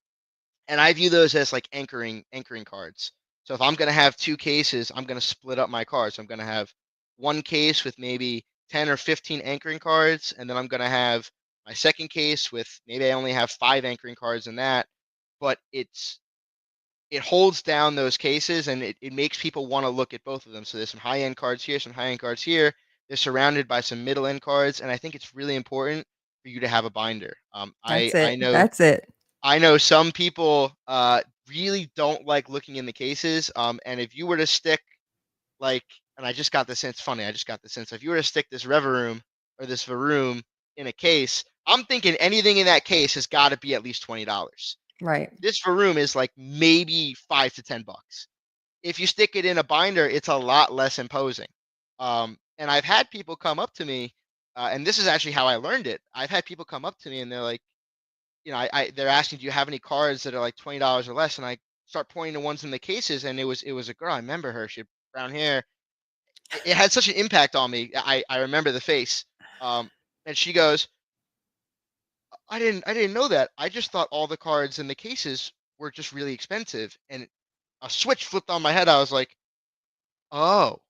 S2: and I view those as like anchoring cards. So if I'm gonna have two cases, I'm gonna split up my cards. I'm gonna have one case with maybe 10 or 15 anchoring cards, and then I'm gonna have my second case with maybe I only have five anchoring cards in that, but it holds down those cases and it makes people want to look at both of them. So there's some high end cards here, some high end cards here. They're surrounded by some middle end cards, and I think it's really important for you to have a binder.
S1: That's
S2: I
S1: it.
S2: know
S1: That's it.
S2: I know some people really don't like looking in the cases. And if you were to stick like, and I just got this. It's funny. I just got this sense. If you were to stick this Reverum or this Varoom in a case, I'm thinking anything in that case has got to be at least $20.
S1: Right.
S2: This Varoom is like maybe $5 to $10. If you stick it in a binder, it's a lot less imposing. And I've had people come up to me, and this is actually how I learned it. I've had people come up to me and they're like, they're asking, do you have any cards that are like $20 or less? And I start pointing to ones in the cases, and it was a girl. I remember her. She had brown hair. It had such an impact on me. I remember the face. And she goes, I didn't know that. I just thought all the cards in the cases were just really expensive. And a switch flipped on my head. I was like, oh.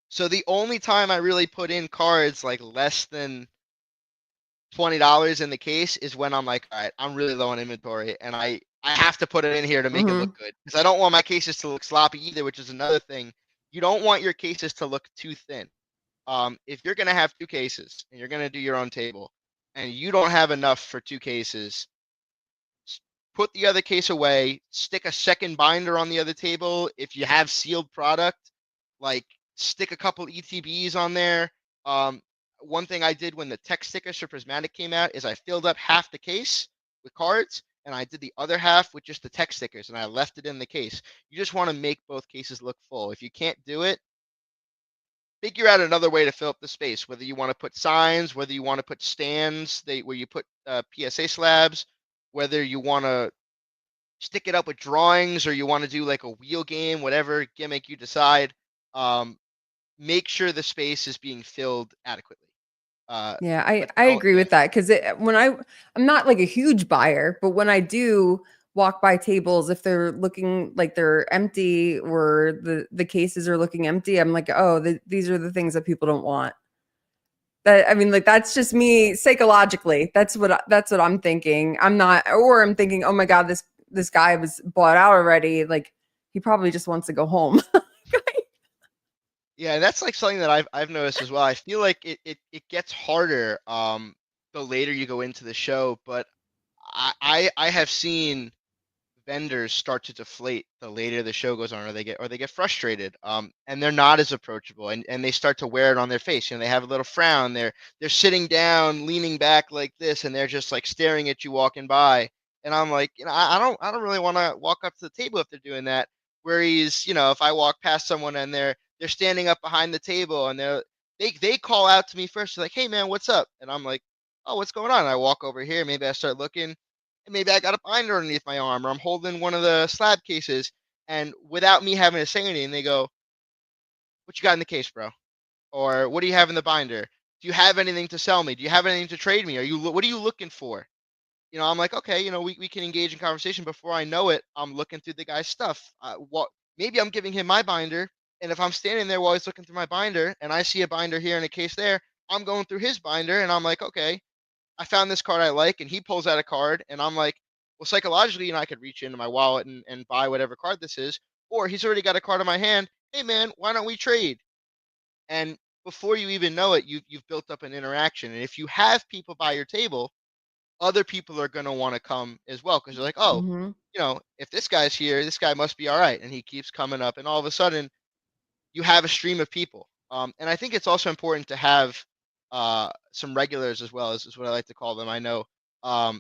S2: So the only time I really put in cards like less than $20 in the case is when I'm like, all right, I'm really low on inventory, and I have to put it in here to make it look
S1: Hmm.
S2: good because I don't want my cases to look sloppy either, which is another thing. You don't want your cases to look too thin. If you're gonna have two cases and you're gonna do your own table, and you don't have enough for two cases, put the other case away, stick a second binder on the other table. If you have sealed product, like stick a couple ETBs on there. Um, One thing I did when the tech stickers for Prismatic came out is I filled up half the case with cards and I did the other half with just the tech stickers and I left it in the case. You just want to make both cases look full. If you can't do it, figure out another way to fill up the space, whether you want to put signs, whether you want to put stands where you put PSA slabs, whether you want to stick it up with drawings or you want to do like a wheel game, whatever gimmick you decide. Um, make sure the space is being filled adequately.
S1: Yeah, I
S2: But
S1: I
S2: don't,
S1: agree
S2: yeah,
S1: with that because I'm not like a huge buyer, but when I do walk by tables, if they're looking like they're empty or the cases are looking empty, I'm like, oh, these are the things that people don't want. That I mean, like that's just me psychologically. That's what I'm thinking. I'm not, or I'm thinking, oh my god, this guy was bought out already. Like he probably just wants to go home.
S2: yeah, and that's like something that I've noticed as well. I feel like it gets harder the later you go into the show, but I have seen vendors start to deflate the later the show goes on, or they get frustrated, and they're not as approachable, and they start to wear it on their face. They have a little frown. They're sitting down, leaning back like this, and they're just like staring at you walking by. And I'm like, I don't really want to walk up to the table if they're doing that. Whereas, if I walk past someone and they're standing up behind the table and they call out to me first, they're like, hey man, what's up? And I'm like, oh, what's going on? And I walk over here, maybe I start looking, and maybe I got a binder underneath my arm, or I'm holding one of the slab cases, and without me having to say anything, they go, "What you got in the case, bro?" Or "What do you have in the binder? Do you have anything to sell me? Do you have anything to trade me? What are you looking for?" I'm like, okay, we can engage in conversation. Before I know it, I'm looking through the guy's stuff. What Maybe I'm giving him my binder, and if I'm standing there while he's looking through my binder, and I see a binder here and a case there, I'm going through his binder, and I'm like, okay, I found this card I like, and he pulls out a card, and I'm like, well, psychologically, I could reach into my wallet and buy whatever card this is, or he's already got a card in my hand. Hey, man, why don't we trade? And before you even know it, you've built up an interaction. And if you have people by your table, other people are going to want to come as well because you're like, oh,
S1: Mhm.
S2: if this guy's here, this guy must be all right. And he keeps coming up, and all of a sudden, you have a stream of people. And I think it's also important to have some regulars as well, is what I like to call them. I know I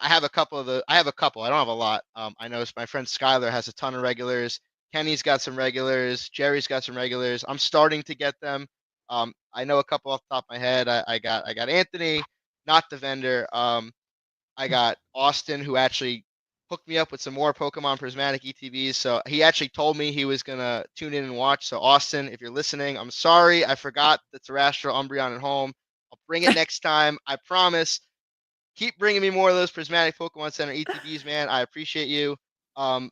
S2: have a couple I have a couple. I don't have a lot. I know my friend Skylar has a ton of regulars. Kenny's got some regulars. Jerry's got some regulars. I'm starting to get them. I know a couple off the top of my head. I got Anthony, not the vendor. I got Austin, who actually hooked me up with some more Pokemon Prismatic ETBs. So he actually told me he was gonna tune in and watch. So Austin, if you're listening, I'm sorry I forgot the Terrestrial Umbreon at home. I'll bring it next time. I promise. Keep bringing me more of those Prismatic Pokemon Center ETBs, man. I appreciate you. Um,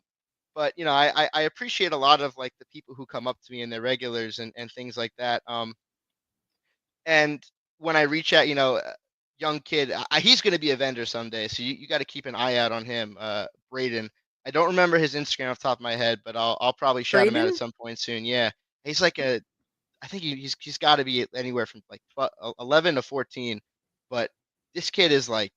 S2: but I appreciate a lot of like the people who come up to me and their regulars and things like that. And when I reach out, young kid, he's going to be a vendor someday. So you got to keep an eye out on him, Braden. I don't remember his Instagram off the top of my head, but I'll probably shout him out at
S1: Braden?
S2: some point soon. Yeah, he's like I think he's got to be anywhere from like 11 to 14, but this kid is like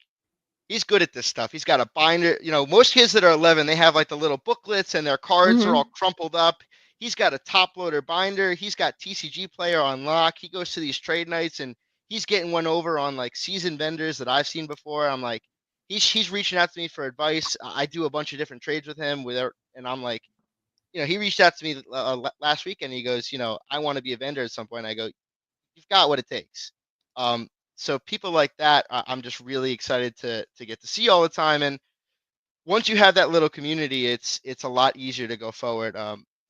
S2: he's good at this stuff. He's got a binder. Most kids that are 11, they have like the little booklets and their cards are all
S1: Mhm.
S2: crumpled up. He's got a top loader binder. He's got TCG player on lock. He goes to these trade nights and he's getting one over on like seasoned vendors that I've seen before. I'm like, he's reaching out to me for advice. I do a bunch of different trades with him and I'm like, he reached out to me last week and he goes, I want to be a vendor at some point. I go, you've got what it takes. Um, so people like that, I'm just really excited to get to see all the time. And once you have that little community, it's a lot easier to go forward.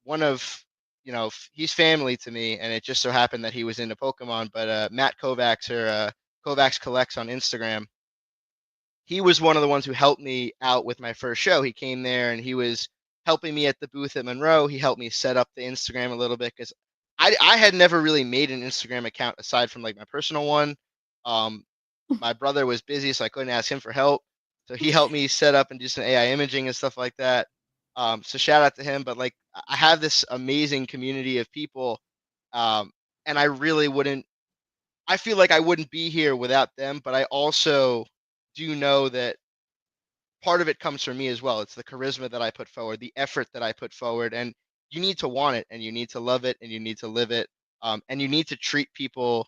S2: One of he's family to me, and it just so happened that he was into Pokemon. But Matt Kovacs or Kovacs Collects on Instagram, he was one of the ones who helped me out with my first show. He came there and he was helping me at the booth at Monroe. He helped me set up the Instagram a little bit because I had never really made an Instagram account aside from like my personal one. Um, my brother was busy, so I couldn't ask him for help. So he helped me set up and do some AI imaging and stuff like that. So shout out to him. But like I have this amazing community of people, um, and I really wouldn't I feel like I wouldn't be here without them, but I also do know that part of it comes from me as well. It's the charisma that I put forward, the effort that I put forward, and you need to want it, and you need to love it, and you need to live it, and you need to treat people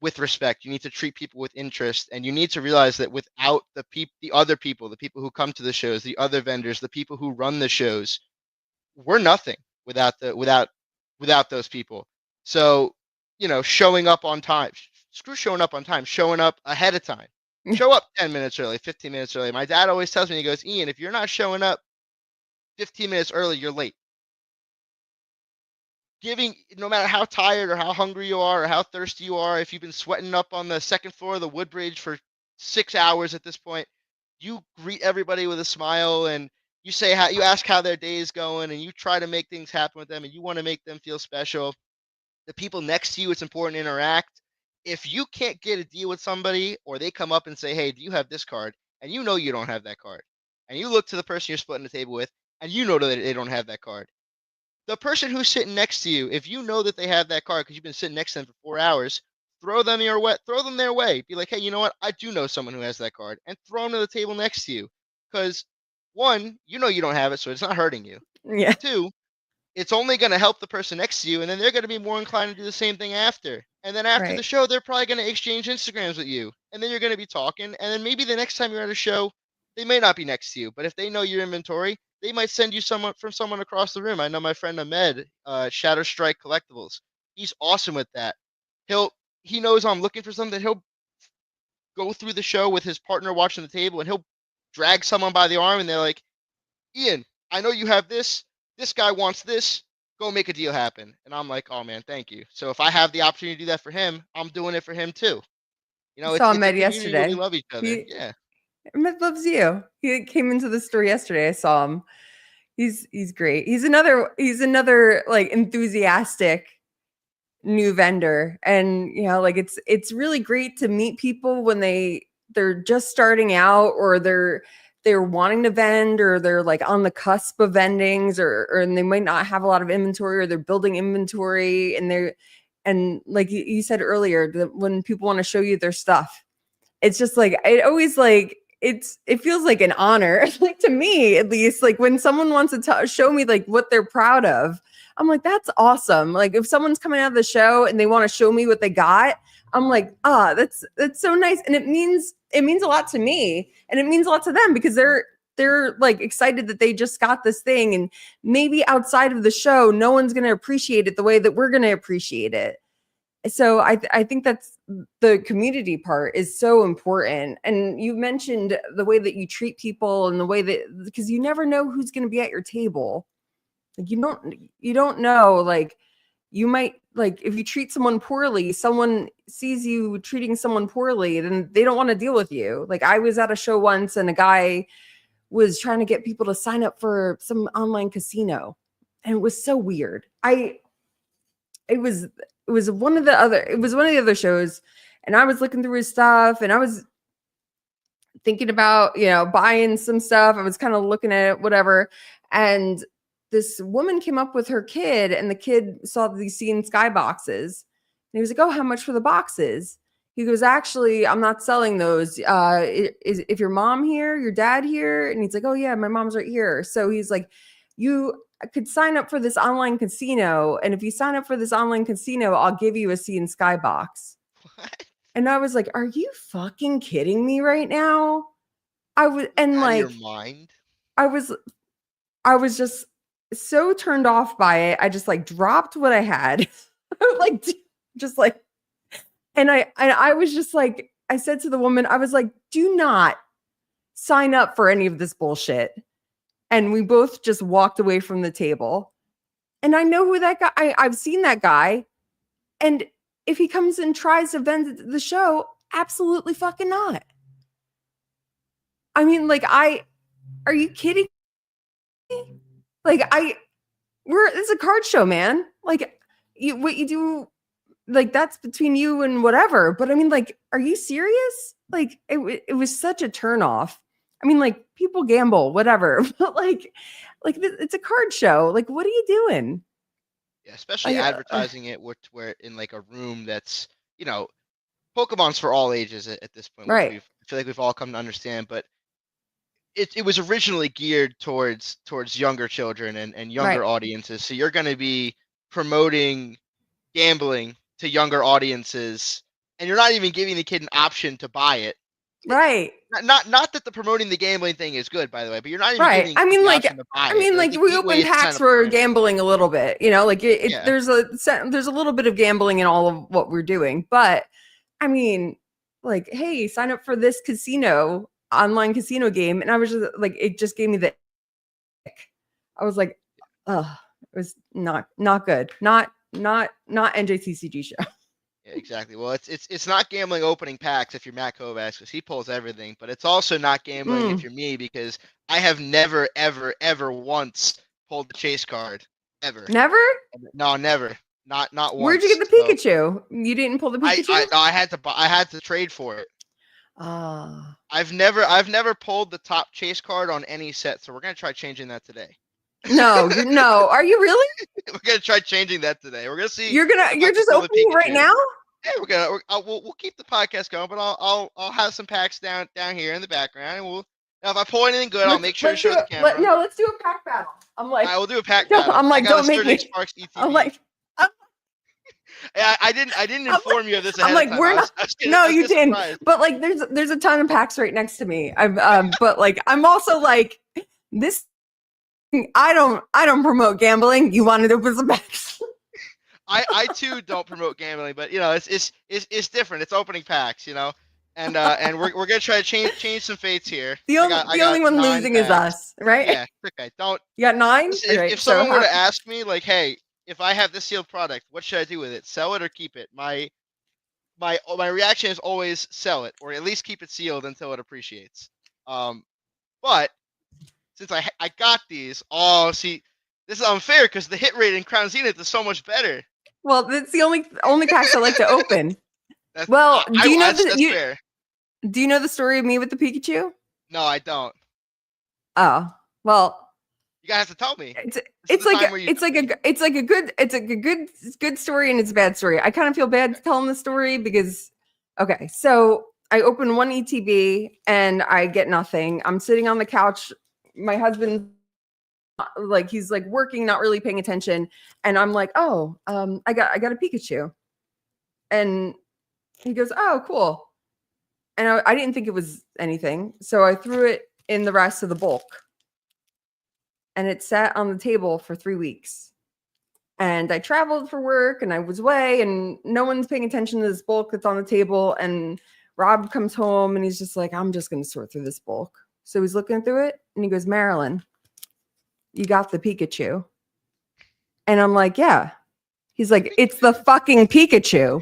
S2: with respect. You need to treat people with interest, and you need to realize that without the other people, the people who come to the shows, the other vendors, the people who run the shows, we're nothing without those people. So, showing up on time. Screw showing up on time, showing up ahead of time. Show up 10 minutes early, 15 minutes early. My dad always tells me, he goes, Ian, if you're not showing up 15 minutes early, you're late. No matter how tired or how hungry you are or how thirsty you are, if you've been sweating up on the second floor of the Woodbridge for 6 hours at this point, you greet everybody with a smile and you ask how their day is going and you try to make things happen with them and you want to make them feel special. The people next to you, it's important to interact. If you can't get a deal with somebody or they come up and say, hey, do you have this card? And you don't have that card. And you look to the person you're splitting the table with and you know that they don't have that card. The person who's sitting next to you, if you know that they have that card because you've been sitting next to them for 4 hours, throw them their way. Be like, hey, you know what? I do know someone who has that card, and throw them to the table next to you. Because one, you know you don't have it, so it's not hurting you.
S1: Yeah.
S2: Two, it's only going to help the person next to you, and then they're going to be more inclined to do the same thing after. And then after the
S1: Right.
S2: show, they're probably going to exchange Instagrams with you, and then you're going to be talking. And then maybe the next time you're at a show, they may not be next to you, but if they know your inventory, they might send you someone across the room. I know my friend Ahmed, Shadow Strike Collectibles. He's awesome with that. He knows I'm looking for something. He'll go through the show with his partner watching the table, and he'll drag someone by the arm, and they're like, Ian, I know you have this. This guy wants this. Go make a deal happen. And I'm like, oh man, thank you. So if I have the opportunity to do that for him, I'm doing it for him too.
S1: I
S2: It's
S1: saw
S2: it's a
S1: Ahmed
S2: community where we
S1: yesterday.
S2: love each other.
S1: He
S2: Yeah.
S1: Ahmed loves you. He came into the store yesterday. I saw him. He's great. He's another like enthusiastic new vendor, and like it's really great to meet people when they're just starting out, or they're wanting to vend, or they're like on the cusp of vendings, or and they might not have a lot of inventory, or they're building inventory, and like you said earlier, that when people want to show you their stuff, it's just like it always like it feels like an honor, like to me at least, like when someone wants to show me like what they're proud of. I'm like, that's awesome. Like if someone's coming out of the show and they want to show me what they got, I'm like, that's so nice. And it means a lot to me, and it means a lot to them, because they're like excited that they just got this thing, and maybe outside of the show no one's going to appreciate it the way that we're going to appreciate it. So I think that's the community part is so important. And you mentioned the way that you treat people, and the way that, because you never know who's going to be at your table. Like you don't know, like you might, like if you treat someone poorly, someone sees you treating someone poorly, then they don't want to deal with you. Like I was at a show once, and a guy was trying to get people to sign up for some online casino, and it was so weird. It was one of the other shows, and I was looking through his stuff, and I was thinking about buying some stuff. I was kind of looking at it, whatever, and this woman came up with her kid, and the kid saw these Sea and Sky boxes, and he was like, "Oh, how much for the boxes?" He goes, "Actually, I'm not selling those. Is if your mom here, your dad here?" And he's like, "Oh yeah, my mom's right here." So he's like, "You could sign up for this online casino, and if you sign up for this online casino, I'll give you a Sea and Sky box."
S2: What?
S1: And I was like, "Are you fucking kidding me right now?" I was, and
S2: Out of your
S1: like,
S2: mind?
S1: I was, I was just so turned off by it. I just like dropped what I had, like, just like, and I was just like, I said to the woman, I was like, "Do not sign up for any of this bullshit." And we both just walked away from the table. And I know who that guy. I've seen that guy. And if he comes and tries to vend the show, absolutely fucking not. I mean, like, are you kidding me? Like, it's a card show, man. Like, what you do, like, that's between you and whatever. But I mean, like, are you serious? Like, it was such a turn off. I mean, like, people gamble, whatever, but like it's a card show. Like, what are you doing?
S2: Yeah, especially
S1: I,
S2: advertising it where in like a room that's, you know, Pokemon's for all ages at this point, which
S1: right,
S2: I feel like we've all come to understand, but it was originally geared towards younger children and
S1: right,
S2: younger audiences. So you're going to be promoting gambling to younger audiences, and you're not even giving the kid an option to buy it.
S1: right.
S2: Not that the promoting the gambling thing is good, by the way, but you're not even
S1: Right.
S2: giving
S1: I
S2: kids
S1: mean,
S2: the
S1: like,
S2: option to buy it. Like the
S1: we
S2: gateway
S1: opened
S2: is to sign
S1: hacks
S2: up for
S1: for
S2: it.
S1: gambling a little bit, like
S2: Yeah,
S1: there's a little bit of gambling in all of what we're doing. But I mean, like, hey, sign up for this online casino game. And I was just like, it just gave me the ick. I was like, oh, it was not good. Not NJTCG show.
S2: yeah, exactly. Well, it's not gambling opening packs if you're Matt Kovacs because he pulls everything, but it's also not gambling if
S1: Mm,
S2: you're me because I have never ever once pulled the chase card ever.
S1: never?
S2: No, never. Not
S1: Where'd you
S2: once.
S1: get the
S2: So
S1: Pikachu? You didn't pull the Pikachu?
S2: I had to buy, I had to trade for it.
S1: Ah.
S2: I've never pulled the top chase card on any set, so we're gonna try changing that today.
S1: No. Are you really?
S2: We're gonna try changing that today. We're gonna see if I
S1: You're
S2: can
S1: just
S2: pull the
S1: opening right
S2: Pikachu.
S1: now?
S2: Yeah, we'll keep the podcast going, but I'll have some packs down here in the background, and Now, if I pull anything good, I'll
S1: Let's
S2: make sure to
S1: let's do
S2: show the
S1: it.
S2: camera.
S1: Let's do a pack battle. I'm like,
S2: I will do a pack
S1: don't,
S2: battle.
S1: I'm
S2: I
S1: like,
S2: got a
S1: don't make
S2: Sterling
S1: me.
S2: Sparks
S1: I'm
S2: ETB.
S1: like, I'm,
S2: I didn't
S1: I'm
S2: inform you of this
S1: I'm
S2: ahead of
S1: like,
S2: time.
S1: we're not.
S2: I
S1: No,
S2: was
S1: you
S2: getting
S1: didn't.
S2: surprised.
S1: But like, there's a ton of packs right next to me. But like, I'm also like, this. I don't promote gambling. You wanted to open some packs.
S2: I too don't promote gambling, but it's different. It's opening packs, and we're gonna try to change some fates here. I
S1: The only
S2: got
S1: one
S2: 9
S1: losing is
S2: packs.
S1: us, right?
S2: Yeah, okay. Don't
S1: You got nine.
S2: listen,
S1: All
S2: if
S1: right. So
S2: someone were
S1: how?
S2: to ask me like, hey, if I have this sealed product, what should I do with it? Sell it or keep it? My reaction is always sell it, or at least keep it sealed until it appreciates. Um, but since I got these, oh, see, this is unfair because the hit rate in Crown Zenith is so much better.
S1: Well, that's the only packs I like to open.
S2: That's
S1: Well,
S2: that's fair.
S1: do you know the story of me with the Pikachu?
S2: No, I don't.
S1: Oh, well,
S2: You guys have to tell me.
S1: it's
S2: This is the time where you tell me.
S1: it's like a good story and it's a bad story. I kind of feel bad telling the story because okay, so I open one ETB and I get nothing. I'm sitting on the couch. My husband like he's like working, not really paying attention, and I'm like, oh, I got a Pikachu, and he goes, oh, cool, and I didn't think it was anything, so I threw it in the rest of the bulk, and it sat on the table for 3 weeks. And I traveled for work and I was away and no one's paying attention to this bulk that's on the table. And Rob comes home and he's just like, I'm just going to sort through this bulk. So he's looking through it and he goes, Marilyn, you got the Pikachu. And I'm like, yeah. He's like, it's the fucking Pikachu.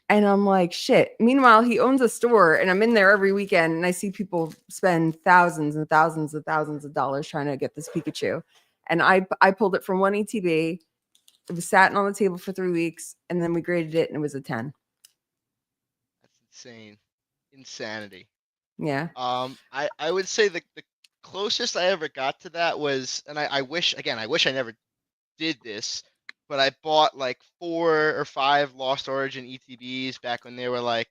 S1: And I'm like, shit. Meanwhile, he owns a store and I'm in there every weekend and I see people spend thousands and thousands and thousands of dollars trying to get this Pikachu. And I pulled it from one ETB. It was sat on the table for 3 weeks and then we graded it and it was a 10.
S2: That's insane. Insanity.
S1: Yeah.
S2: I would say the closest I ever got to that was, and I wish I never did this, but I bought like 4 or 5 Lost Origin ETBs back when they were like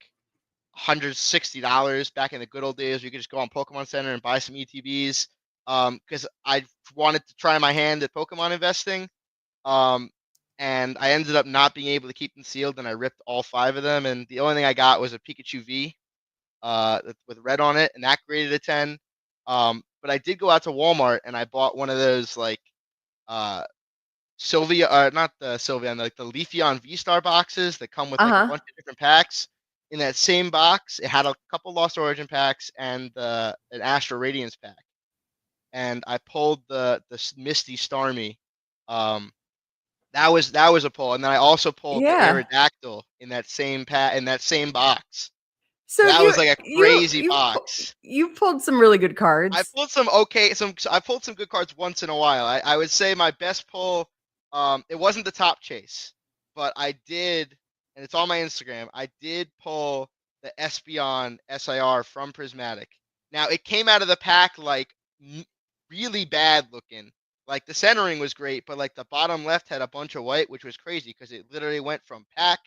S2: $160 back in the good old days. You could just go on Pokemon Center and buy some ETBs. Because I wanted to try my hand at Pokemon investing. And I ended up not being able to keep them sealed, and I ripped all 5 of them. And the only thing I got was a Pikachu V, with red on it, and that graded a 10. But I did go out to Walmart and I bought one of those like uh Sylvia, not the Sylveon, like the Leafeon V-Star boxes that come with like a
S1: Uh-huh.
S2: bunch of different packs. In that same box, it had a couple Lost Origin packs and an Astro Radiance pack. And I pulled the Misty Starmie. That was a pull, and then I also pulled the
S1: Yeah.
S2: Aerodactyl in that same box.
S1: So
S2: So that was like a crazy box.
S1: you pulled some really good
S2: I
S1: cards.
S2: pulled I pulled some good cards once in a while. I would say my best pull, it wasn't the top chase, but I did, and it's on my Instagram. I did pull the Espeon SIR from Prismatic. Now it came out of the pack like really bad looking. Like the centering was great, but like the bottom left had a bunch of white, which was crazy because it literally went from pack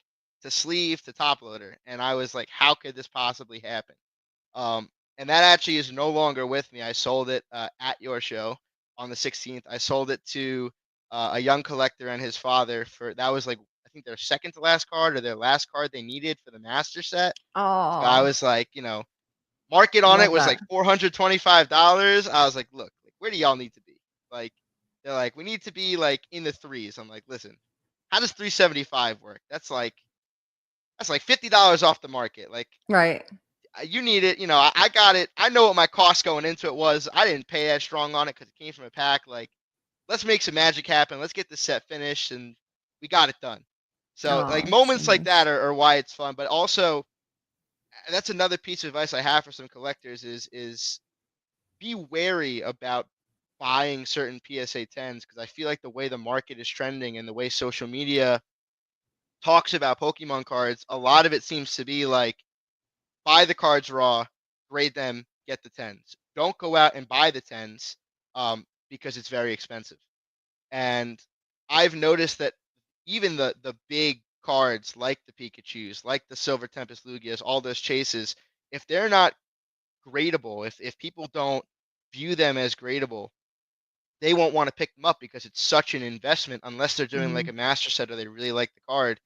S2: to sleeve to top loader, and I was like, how could this possibly happen? Um, and that actually is no longer with me. I sold it at your show on the 16th. I sold it to a young collector and his father for that was like I think their second to last card or their last card they needed for the master set. So I
S1: Oh,
S2: was like, market on it
S1: love
S2: was like
S1: that.
S2: $425. I was like, look, where do y'all need to be? Like, they're like, we need to be like in the threes. I'm like, listen, how does 375 work? That's like $50 off the market. Like,
S1: Right.
S2: you need it. I got it. I know what my cost going into it was. I didn't pay that strong on it because it came from a pack. Like, let's make some magic happen. Let's get this set finished, and we got it done. So, like,
S1: Oh, so
S2: moments like
S1: nice.
S2: that are why it's fun. But also, that's another piece of advice I have for some collectors is be wary about buying certain PSA 10s because I feel like the way the market is trending and the way social media talks about Pokemon cards, a lot of it seems to be like buy the cards raw, grade them, get the 10s. Don't go out and buy the 10s because it's very expensive. And I've noticed that even the big cards like the Pikachu's, like the Silver Tempest Lugias, all those chases, if they're not gradable, if people don't view them as gradable, they won't want to pick them up because it's such an investment unless they're doing like
S1: Mhm.
S2: a master set or they really like the card.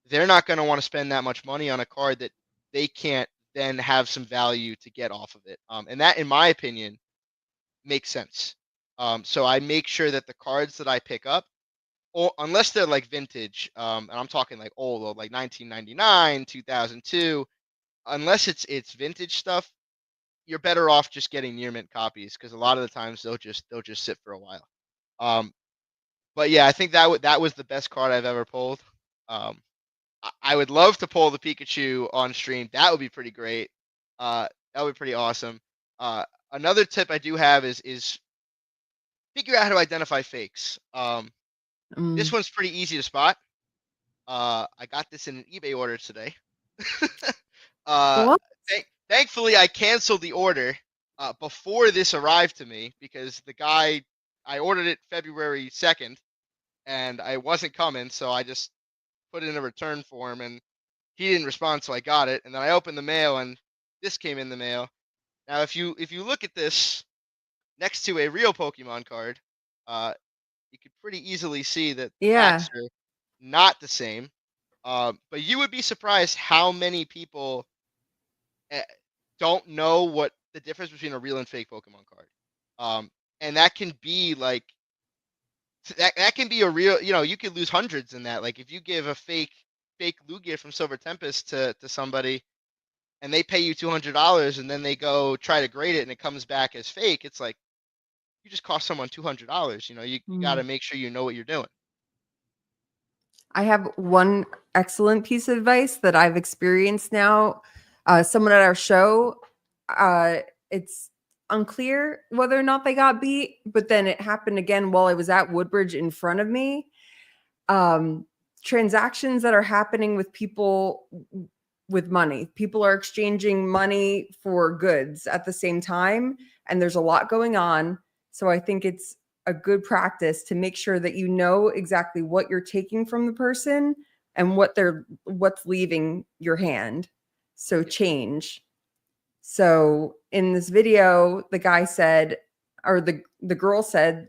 S2: They're not going to want to spend that much money on a card that they can't then have some value to get off of it. And that, in my opinion, makes sense. So I make sure that the cards that I pick up, or unless they're like vintage, and I'm talking like old, like 1999, 2002, unless it's vintage stuff, you're better off just getting near mint copies because a lot of the times they'll just sit for a while. Um, but yeah, I think that was the best card I've ever pulled. Um, I would love to pull the Pikachu on stream. That would be pretty great. That would be pretty awesome. Another tip I do have is figure out how to identify fakes. This
S1: Mm.
S2: one's pretty easy to spot. I got this in an eBay order today. uh,
S1: What?
S2: thankfully, I canceled the order before this arrived to me because the guy I ordered it February 2nd and I wasn't coming, so I just put in a return form and he didn't respond, so I got it. And then I opened the mail and this came in the mail. Now, if you look at this next to a real Pokemon card, uh, you could pretty easily see that the
S1: Yeah.
S2: backs are not the same. But you would be surprised how many people eh, don't know what the difference between a real and fake Pokemon card. And that can be like that can be a real. You could lose hundreds in that. Like if you give a fake Lugia from Silver Tempest to somebody and they pay you $200 and then they go try to grade it and it comes back as fake, it's like you just cost someone $200. You got to
S1: Mm.
S2: make sure you know what you're doing.
S1: I have one excellent piece of advice that I've experienced now. Someone at our show, uh, it's unclear whether or not they got beat, but then it happened again while I was at Woodbridge in front of me. um, Transactions that are happening with people with money. People are exchanging money for goods at the same time, and there's a lot going on. So I think it's a good practice to make sure that you know exactly what you're taking from the person and what's leaving your hand. So
S2: Yeah.
S1: change. So in this video, the guy said, or the girl said,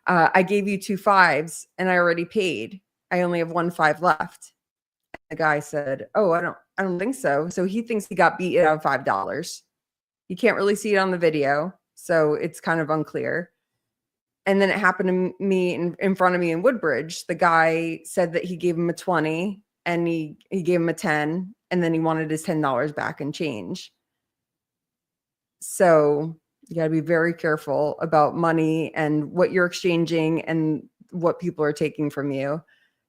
S1: I gave you 2 5s and I already paid. I only have 1 5 left. The guy said, oh, I don't think so. So he thinks he got beat out of $5. You can't really see it on the video, so it's kind of unclear. And then it happened to me in front of me in Woodbridge. The guy said that he gave him a 20 and he gave him a 10 and then he wanted his $10 back and change. So you got to be very careful about money and what you're exchanging and what people are taking from you.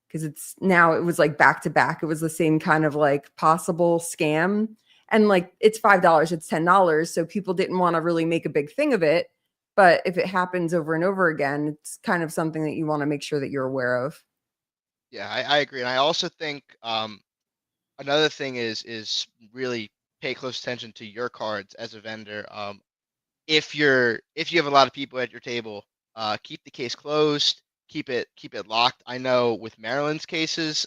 S1: Because it was like back to back. It was the same kind of like possible scam. And like it's $5, it's $10. So people didn't want to really make a big thing of it. But if it happens over and over again, it's kind of something that you want to make sure that you're aware of.
S2: Yeah, I agree, and I also think another thing is really pay close attention to your cards as a vendor. If you have a lot of people at your table, keep the case closed, keep it locked. I know with Maryland's cases,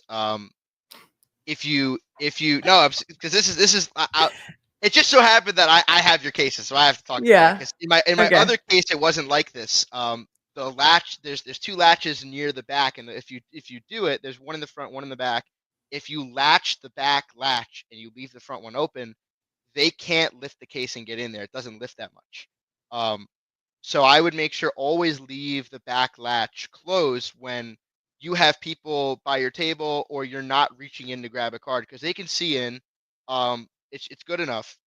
S2: if you no, because this is it just so happened that I have your cases, so I have to talk about it.
S1: Yeah.
S2: Because in my
S1: Okay.
S2: other case, it wasn't like this. The latch there's two latches near the back, and if you do it, there's one in the front, one in the back. If you latch the back latch and you leave the front one open, they can't lift the case and get in there. It doesn't lift that much. Um, so I would make sure always leave the back latch closed when you have people by your table or you're not reaching in to grab a card because they can see in. It's good enough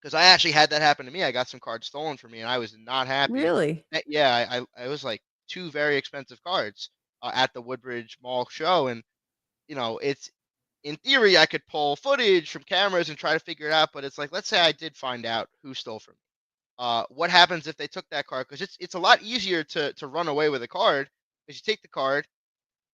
S2: because I actually had that happen to me. I got some cards stolen from me and I was not happy.
S1: Really?
S2: Yeah, I was like two very expensive cards at the Woodbridge Mall show, and it's in theory I could pull footage from cameras and try to figure it out, but it's like let's say I did find out who stole from me. What happens if they took that card? Because it's a lot easier to run away with a card because you take the card.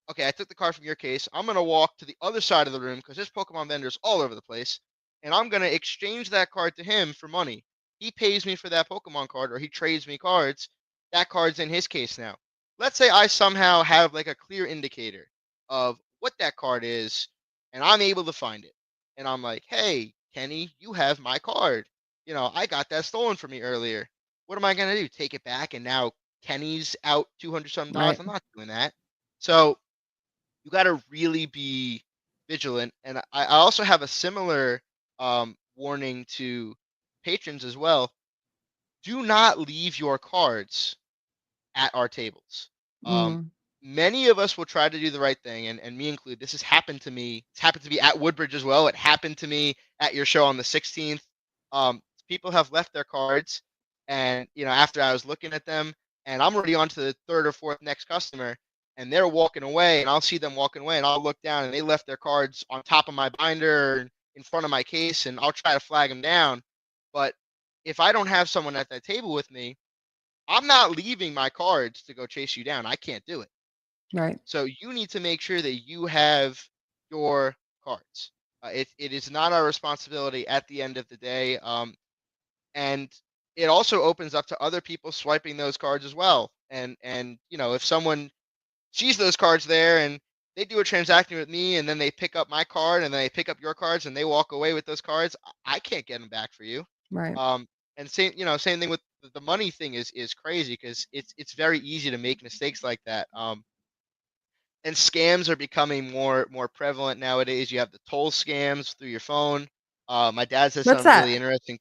S2: Okay, I took the card from your case. I'm gonna walk to the other side of the room because there's Pokemon vendors all over the place, and I'm gonna exchange that card to him for money. He pays me for that Pokemon card, or he trades me cards. That card's in his case now. Let's say I somehow have like a clear indicator of what that card is, and I'm able to find it. And I'm like, hey, Kenny, you have my card. I got that stolen from me earlier. What am I gonna do? Take it back and now Kenny's out 200 something dollars?
S1: Right.
S2: I'm not doing that. So you got to really be vigilant. And I also have a similar warning to patrons as well. Do not leave your cards at our tables. Um,
S1: Mm,
S2: Many of us will try to do the right thing, and me included. This has happened to me. It's happened to me at Woodbridge as well. It happened to me at your show on the 16th. People have left their cards, and after I was looking at them, and I'm already on to the third or fourth next customer, and they're walking away, and I'll see them walking away, and I'll look down, and they left their cards on top of my binder or in front of my case, and I'll try to flag them down. But if I don't have someone at that table with me, I'm not leaving my cards to go chase you down. I can't do it.
S1: right.
S2: So you need to make sure that you have your cards. It is not our responsibility at the end of the day. And it also opens up to other people swiping those cards as well. And if someone sees those cards there and they do a transaction with me and then they pick up my card and then they pick up your cards and they walk away with those cards, I can't get them back for you.
S1: Right.
S2: Um, and same thing with the money thing is crazy because it's very easy to make mistakes like that. And scams are becoming more prevalent nowadays. You have the toll scams through your phone. My dad said
S1: What's
S2: something really
S1: that?
S2: interesting.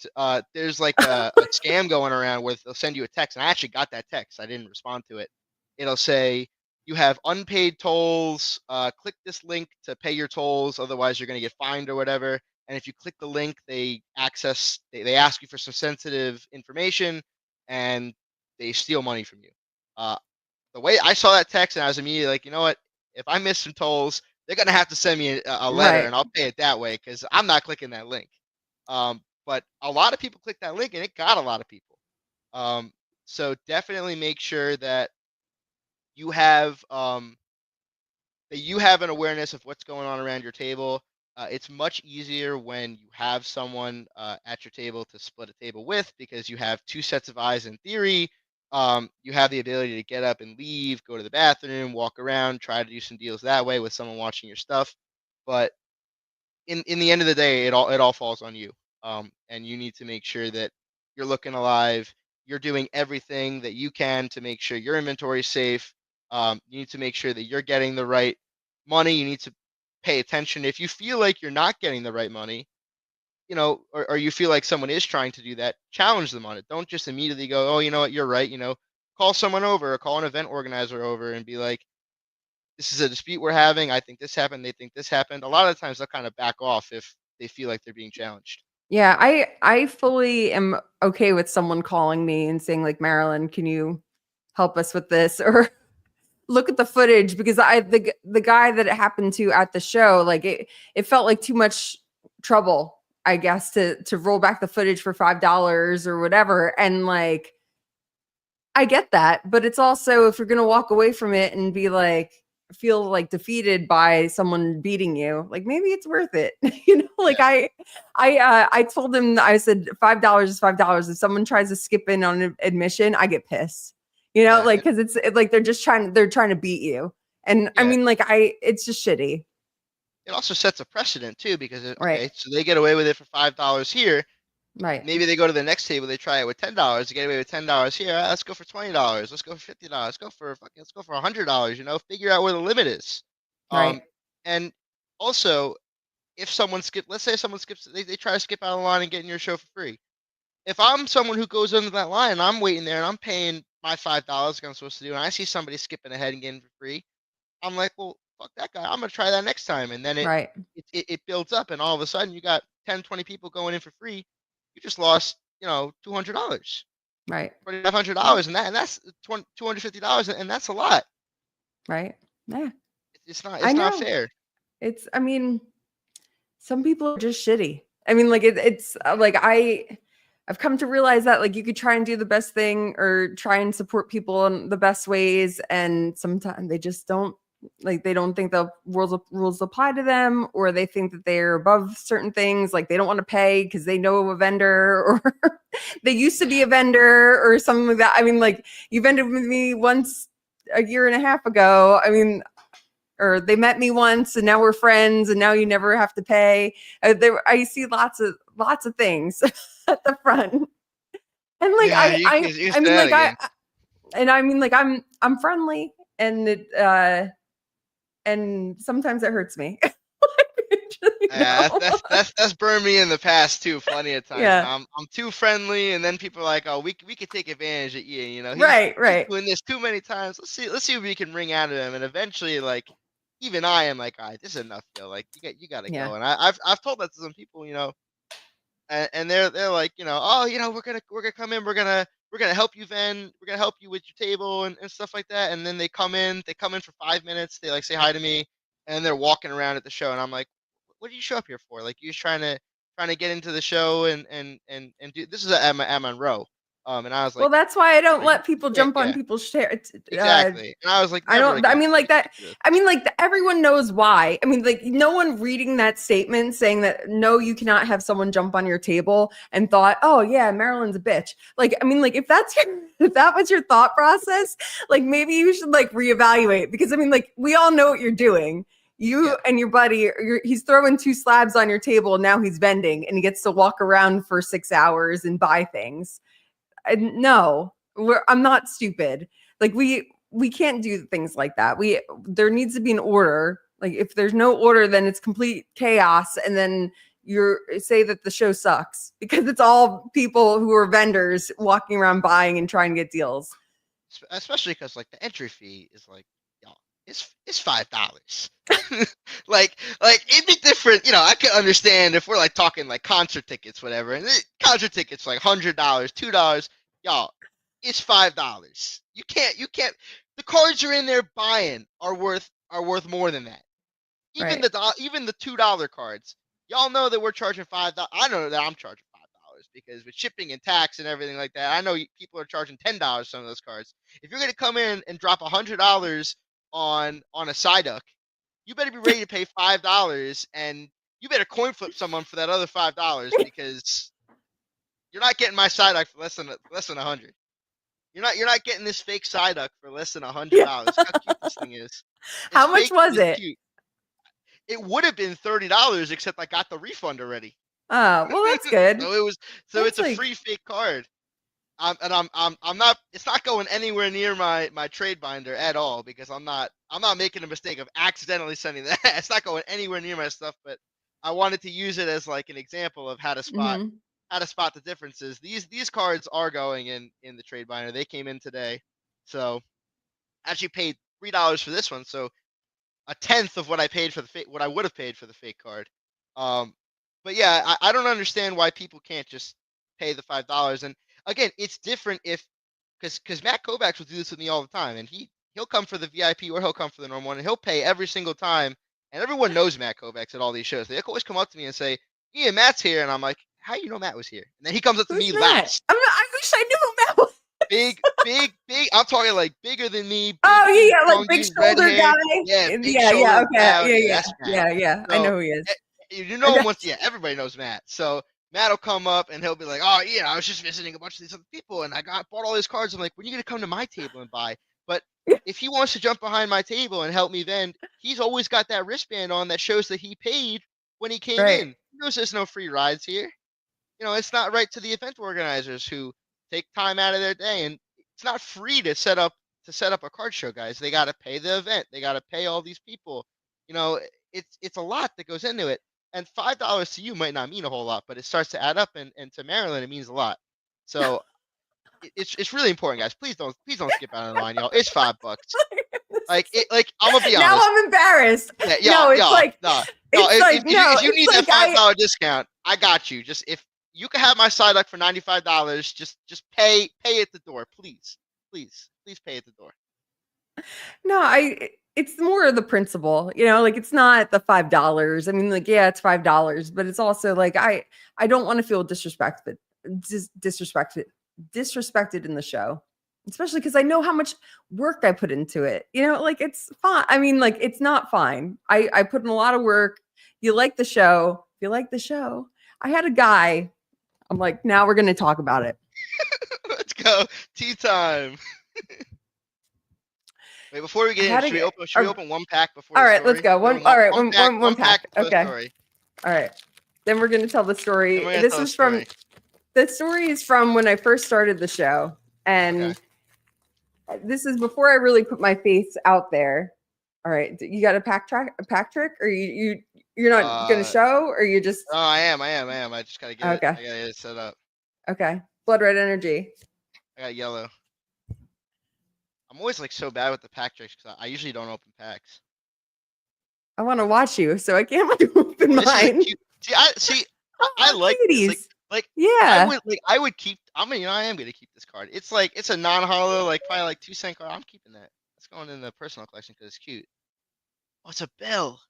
S2: There's like a scam going around where they'll send you a text, and I actually got that text. I didn't respond to it. It'll say you have unpaid tolls. Click this link to pay your tolls, otherwise you're going to get fined or whatever. And if you click the link, they ask you for some sensitive information, and they steal money from you. Uh, the way I saw that text, and I was immediately like, you know what? If I miss some tolls, they're gonna have to send me a letter,
S1: Right.
S2: and I'll pay it that way because I'm not clicking that link. But a lot of people click that link, and it got a lot of people. Um, so definitely make sure you have um, that you have an awareness of what's going on around your table. It's much easier when you have someone at your table to split a table with because you have two sets of eyes in theory. You have the ability to get up and leave, go to the bathroom, walk around, try to do some deals that way with someone watching your stuff. But in the end of the day, it all falls on you. And you need to make sure that you're looking alive. You're doing everything that you can to make sure your inventory is safe. You need to make sure that you're getting the right money. You need to pay attention. If you feel like you're not getting the right money, or you feel like someone is trying to do that, challenge them on it. Don't just immediately go, oh, you know what, you're right. Call someone over or call an event organizer over and be like, this is a dispute we're having. I think this happened. They think this happened. A lot of the times they'll kind of back off if they feel like they're being challenged.
S1: Yeah, I fully am okay with someone calling me and saying like, "Marilyn, can you help us with this?" Or look at the footage because the guy that it happened to at the show, like it felt like too much trouble, I guess, to roll back the footage for $5 or whatever. And like I get that, but it's also if you're gonna walk away from it and be like feel like defeated by someone beating you, like maybe it's worth it. Like
S2: Yeah,
S1: I told him, I said $5 is $5. If someone tries to skip in on admission, I get pissed.
S2: yeah,
S1: Like because like they're trying to beat you. And I
S2: yeah.
S1: mean, like it's just shitty.
S2: It also sets a precedent too because
S1: Right.
S2: okay, so they get away with it for $5 here.
S1: Right.
S2: Maybe they go to the next table, they try it with $10. They get away with $10 here. Let's go for $20. Let's go for $50. Let's go for $100. Figure out where the limit is.
S1: Right.
S2: Um, and also, if let's say someone skips, they try to skip out of the line and get in your show for free. If I'm someone who goes under that line and I'm waiting there and I'm paying my $5 like I'm supposed to do, and I see somebody skipping ahead and getting for free, I'm like, well, fuck that guy. I'm gonna try that next time, and then it
S1: Right.
S2: it, it, it builds up, and all of a sudden you got 10, 20 people going in for free. You just lost, $200,
S1: Right.
S2: $2,500, and that's $250, and that's a lot.
S1: Right. Yeah.
S2: It's not
S1: I
S2: it's not
S1: know.
S2: fair.
S1: I mean, some people are just shitty. I mean, like it's like I've come to realize that like you could try and do the best thing or try and support people in the best ways, and sometimes they just don't like they don't think the rules apply to them, or they think that they're above certain things, like they don't want to pay because they know a vendor or they used to be
S2: Yeah,
S1: a vendor or something like that. I mean, like you vended with me once a year and a half ago. I mean, or they met me once and now we're friends and now you never have to pay. I see lots of things. at the front. And like
S2: Yeah, you
S1: I mean
S2: say that
S1: like
S2: again.
S1: I mean like I'm friendly and and sometimes it hurts me. You
S2: Yeah,
S1: know?
S2: that's burned me in the past too, plenty of times.
S1: Yeah.
S2: I'm too friendly, and then people are like, oh, we could take advantage of Ian.
S1: Right,
S2: He's
S1: right.
S2: doing this too many times. Let's see if we can wring out of him. And eventually, like, even I am like, all right, this is enough, yo. Like, you gotta
S1: Yeah.
S2: go. And I've told that to some people, and they're like, oh, we're gonna come in, we're gonna help you, Ven, we're gonna help you with your table and stuff like that. And then they come in for 5 minutes, they like say hi to me, and they're walking around at the show, and I'm like, what did you show up here for? Like, you just trying to get into the show and do this is at Monroe, and I was
S1: Well,
S2: like,
S1: that's why I don't
S2: you
S1: let people
S2: can't,
S1: jump on
S2: yeah,
S1: people's share.
S2: exactly. And I was like,
S1: I
S2: never
S1: don't. I
S2: again.
S1: mean,
S2: You
S1: like that.
S2: can't do this.
S1: I mean, like everyone knows why. I mean, like no one reading that statement saying that no, you cannot have someone jump on your table and thought, oh yeah, Marilyn's a bitch. Like, I mean, like if if that was your thought process, like maybe you should like reevaluate because I mean, like we all know what you're doing. You
S2: Yeah.
S1: and your buddy, he's throwing 2 slabs on your table. And now he's vending, and he gets to walk around for 6 hours and buy things. No, I'm not stupid. Like we can't do things like that. There needs to be an order. Like if there's no order, then it's complete chaos, and then you're say that the show sucks because it's all people who are vendors walking around buying and trying to get deals.
S2: Especially because like the entry fee is like, y'all, it's $5. like it'd be different. I could understand if we're like talking like concert tickets, whatever, and concert tickets like $100, $2. Y'all, it's $5. You can't. The cards you're in there buying are worth more than that. Even
S1: Right.
S2: the $2 cards. Y'all know that we're charging $5. I know that I'm charging $5 because with shipping and tax and everything like that, I know people are charging $10 some of those cards. If you're gonna come in and drop $100 on a Psyduck, you better be ready to pay $5, and you better coin flip someone for that other $5 because you're not getting my Psyduck for less than 100. You're not getting this fake Psyduck for less than
S1: Yeah.
S2: $100. Look how cute this thing is. It's
S1: How much
S2: fake, but
S1: was
S2: it's
S1: it?
S2: cute. It would have been $30, except I got the refund already.
S1: Well, that's good.
S2: So
S1: That's
S2: it's a
S1: like
S2: free fake card. I'm not. It's not going anywhere near my trade binder at all because I'm not making a mistake of accidentally sending that. It's not going anywhere near my stuff. But I wanted to use it as like an example of
S1: mhm.
S2: how to spot the differences. These cards are going in the trade binder. They came in today, so I actually paid $3 for this one. So a tenth of what I paid for the what I would have paid for the fake card. Um, but yeah, I don't understand why people can't just pay the $5. And again, it's different if because Matt Kovacs will do this with me all the time, and he'll come for the VIP or he'll come for the normal one, and he'll pay every single time. And everyone knows Matt Kovacs at all these shows. They always come up to me and say, "Yeah, Matt's here," and I'm like, "How you know Matt was here?" And then he comes up to
S1: Who's
S2: me
S1: that?
S2: last.
S1: I wish I knew Matt was.
S2: Big, big, big. I'm talking like bigger than me. Big
S1: Oh
S2: dude,
S1: yeah, like
S2: strong
S1: big
S2: dude, red
S1: shoulder
S2: hair.
S1: guy.
S2: Yeah, big
S1: Yeah, yeah,
S2: shoulders,
S1: okay.
S2: loud.
S1: Yeah,
S2: Yeah,
S1: yeah.
S2: that's Matt.
S1: Yeah, yeah. I
S2: So
S1: know who he is.
S2: you know him
S1: Okay.
S2: once. Yeah, everybody knows Matt. So Matt will come up and he'll be like, "Oh yeah, I was just visiting a bunch of these other people, and I bought all these cards." I'm like, "When are you gonna come to my table and buy?" But if he wants to jump behind my table and help me vend, he's always got that wristband on that shows that he paid when he came
S1: Right.
S2: in. He knows there's no free rides here. It's not right to the event organizers who take time out of their day, and it's not free to set up a card show, guys. They got to pay the event. They got to pay all these people. You know, it's a lot that goes into it. And $5 to you might not mean a whole lot, but it starts to add up, and to Maryland it means a lot. So it's really important, guys. Please don't skip out on the line, y'all. It's $5. Like I'm gonna be
S1: Now
S2: honest.
S1: I'm embarrassed.
S2: Yeah,
S1: No, it's
S2: y'all,
S1: like
S2: no, no.
S1: it's like no,
S2: If you
S1: it's
S2: need that
S1: like
S2: $5 discount, I got you. Just if you can have my side duck for $95, just pay at the door, please, please pay at the door.
S1: no, it's more of the principle, like it's not the $5. I mean, like, yeah, it's $5, but it's also like I don't want to feel disrespected in the show. Especially because I know how much work I put into it. Like it's fine. I mean, like it's not fine. I put in a lot of work. You like the show. If you like the show. I had a guy. I'm like, now we're gonna talk about it.
S2: Let's go tea time. Wait, before we
S1: I
S2: get in,
S1: had
S2: should
S1: a.
S2: we open one pack before
S1: All
S2: the
S1: right, let's
S2: story?
S1: go.
S2: We open
S1: All right,
S2: one pack,
S1: one
S2: one pack
S1: pack.
S2: before the
S1: Okay.
S2: story.
S1: All right. Then we're gonna tell the
S2: Then
S1: story.
S2: we're gonna
S1: This
S2: tell the
S1: is from
S2: story.
S1: The story is from when I first started the show,
S2: Okay.
S1: and this is before I really put my face out there. All right, you got a pack trick, or you're not gonna
S2: Uh,
S1: show, or you just
S2: oh, I am. I just gotta get it.
S1: okay,
S2: I gotta get it set up.
S1: okay. Blood red energy.
S2: I got yellow. I'm always like so bad with the pack tricks because I usually don't open packs.
S1: I want to watch you, so I can't let you open
S2: Oh, this is a
S1: mine.
S2: cute. See. I
S1: Oh,
S2: like this.
S1: cuties.
S2: Like
S1: Yeah.
S2: I would keep. I am gonna keep this card. It's like it's a non-hollow, like probably like 2 cent card. I'm keeping that. It's going in the personal collection because it's cute. Oh, it's a bell.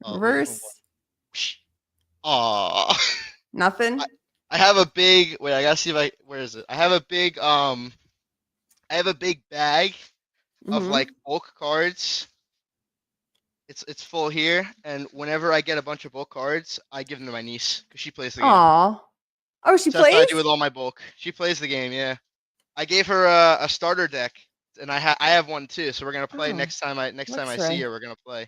S2: Oh, we even
S1: Reverse.
S2: Oh, I,
S1: Nothing.
S2: I have a big. Wait, I gotta see if I. Where is it? I have a big. I have a big bag of like
S1: Mm-hmm.
S2: bulk cards. It's full here, and whenever I get a bunch of bulk cards, I give them to my niece because she plays the game.
S1: Aw. Oh, she
S2: So that's what I do
S1: plays?
S2: with all my bulk. She plays the game, yeah. I gave her a starter deck, and I have one too. So we're gonna play
S1: Oh,
S2: next time I see
S1: Luxray.
S2: her. We're gonna play.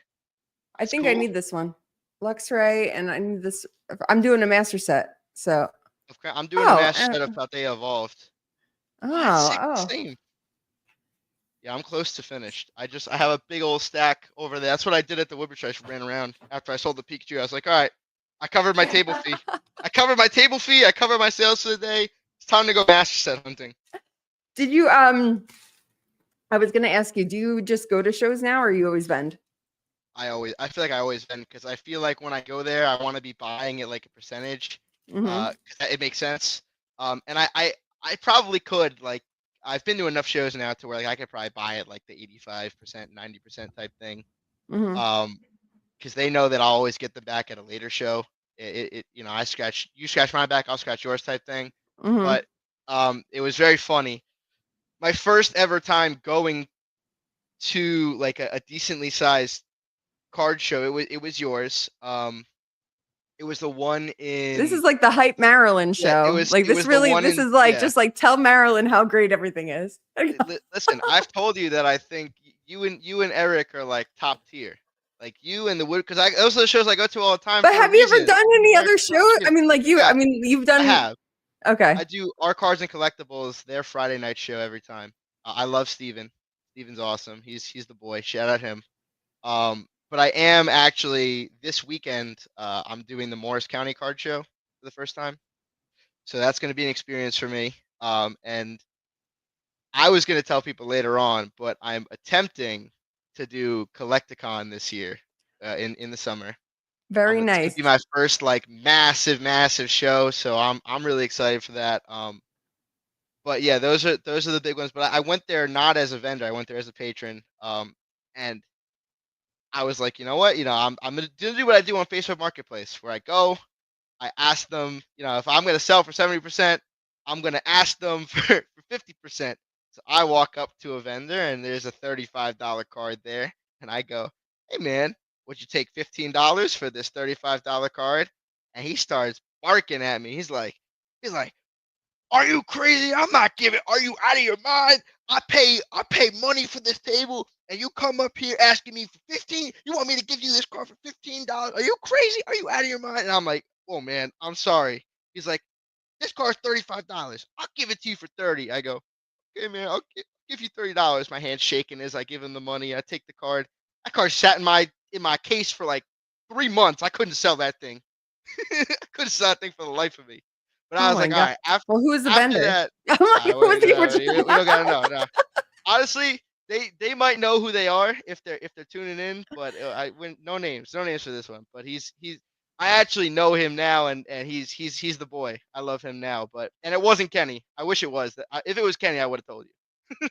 S1: I
S2: It's
S1: think I
S2: cool.
S1: need this one. Luxray, and I need this. I'm doing a master set. So,
S2: I'm doing a
S1: oh,
S2: match set of how they evolved. Oh, it's
S1: oh,
S2: the
S1: oh.
S2: same. Yeah, I'm close to finished. I have a big old stack over there. That's what I did at the Woodbridge. I ran around after I sold the Pikachu. I was like, all right, I covered my table fee. I covered my table fee. I covered my sales for the day. It's time to go master set hunting.
S1: Did you I was gonna ask you, do you just go to shows now or you always vend?
S2: I feel like I always vend because I feel like when I go there, I want to be buying it like a percentage,
S1: Mm-hmm.
S2: 'cause it makes sense. And I probably could like I've been to enough shows now to where like I could probably buy it like the 85%, 90% type thing.
S1: Mm-hmm.
S2: Um, because they know that I'll always get them back at a later show. You scratch my back, I'll scratch yours type thing.
S1: Mm-hmm.
S2: But it was very funny. My first ever time going to like a decently sized card show. It was yours. It was the one
S1: This is
S2: in
S1: like the hype Marilyn
S2: yeah.
S1: show. Like
S2: It
S1: this
S2: was the
S1: really,
S2: one
S1: this
S2: in
S1: is like
S2: yeah.
S1: just like tell Marilyn how great everything is.
S2: Listen, I've told you that I think you and Eric are like top tier. Like you and the Wood, because I those are the shows I go to all the time
S1: But
S2: for a
S1: have you ever
S2: reason.
S1: done any
S2: They're
S1: other show?
S2: top tier.
S1: I mean, like
S2: Yeah,
S1: I mean, you've
S2: I
S1: done
S2: have.
S1: okay.
S2: I do our cards and collectibles. Their Friday night show every time. I love Steven. Steven's awesome. He's the boy. Shout out him. But I am actually this weekend. I'm doing the Morris County Card Show for the first time, so that's going to be an experience for me. And I was going to tell people later on, but I'm attempting to do Collecticon this year, in the summer.
S1: Very
S2: It's going to be
S1: nice.
S2: my first like massive show, so I'm really excited for that. But yeah, those are the big ones. But I went there not as a vendor. I went there as a patron. And I was like, you know what? I'm gonna do what I do on Facebook Marketplace, where I go, I ask them, if I'm gonna sell for 70%, I'm gonna ask them for 50%. So I walk up to a vendor and there's a $35 card there, and I go, hey man, would you take $15 for this $35 card? And he starts barking at me. He's like, are you crazy? I'm not giving. Are you out of your mind? I pay money for this table, and you come up here asking me for 15. You want me to give you this card for $15? Are you crazy? Are you out of your mind? And I'm like, oh man, I'm sorry. He's like, this card's $35. I'll give it to you for 30. I go, okay, man, give you $30. My hand's shaking as I give him the money. I take the card. That card sat in my case for like 3 months. I couldn't sell that thing. I couldn't sell that thing for the life of me. But I
S1: Oh
S2: was
S1: my
S2: like, all
S1: god.
S2: right,
S1: Well, who is the
S2: after
S1: vendor?
S2: that,
S1: I'm
S2: nah,
S1: like,
S2: well,
S1: what's he which
S2: we don't gotta know. No. Honestly, they might know who they are if they're tuning in, but no names, for this one. But he's I actually know him now, and he's the boy. I love him now, and it wasn't Kenny. I wish it was. If it was Kenny, I would have told you.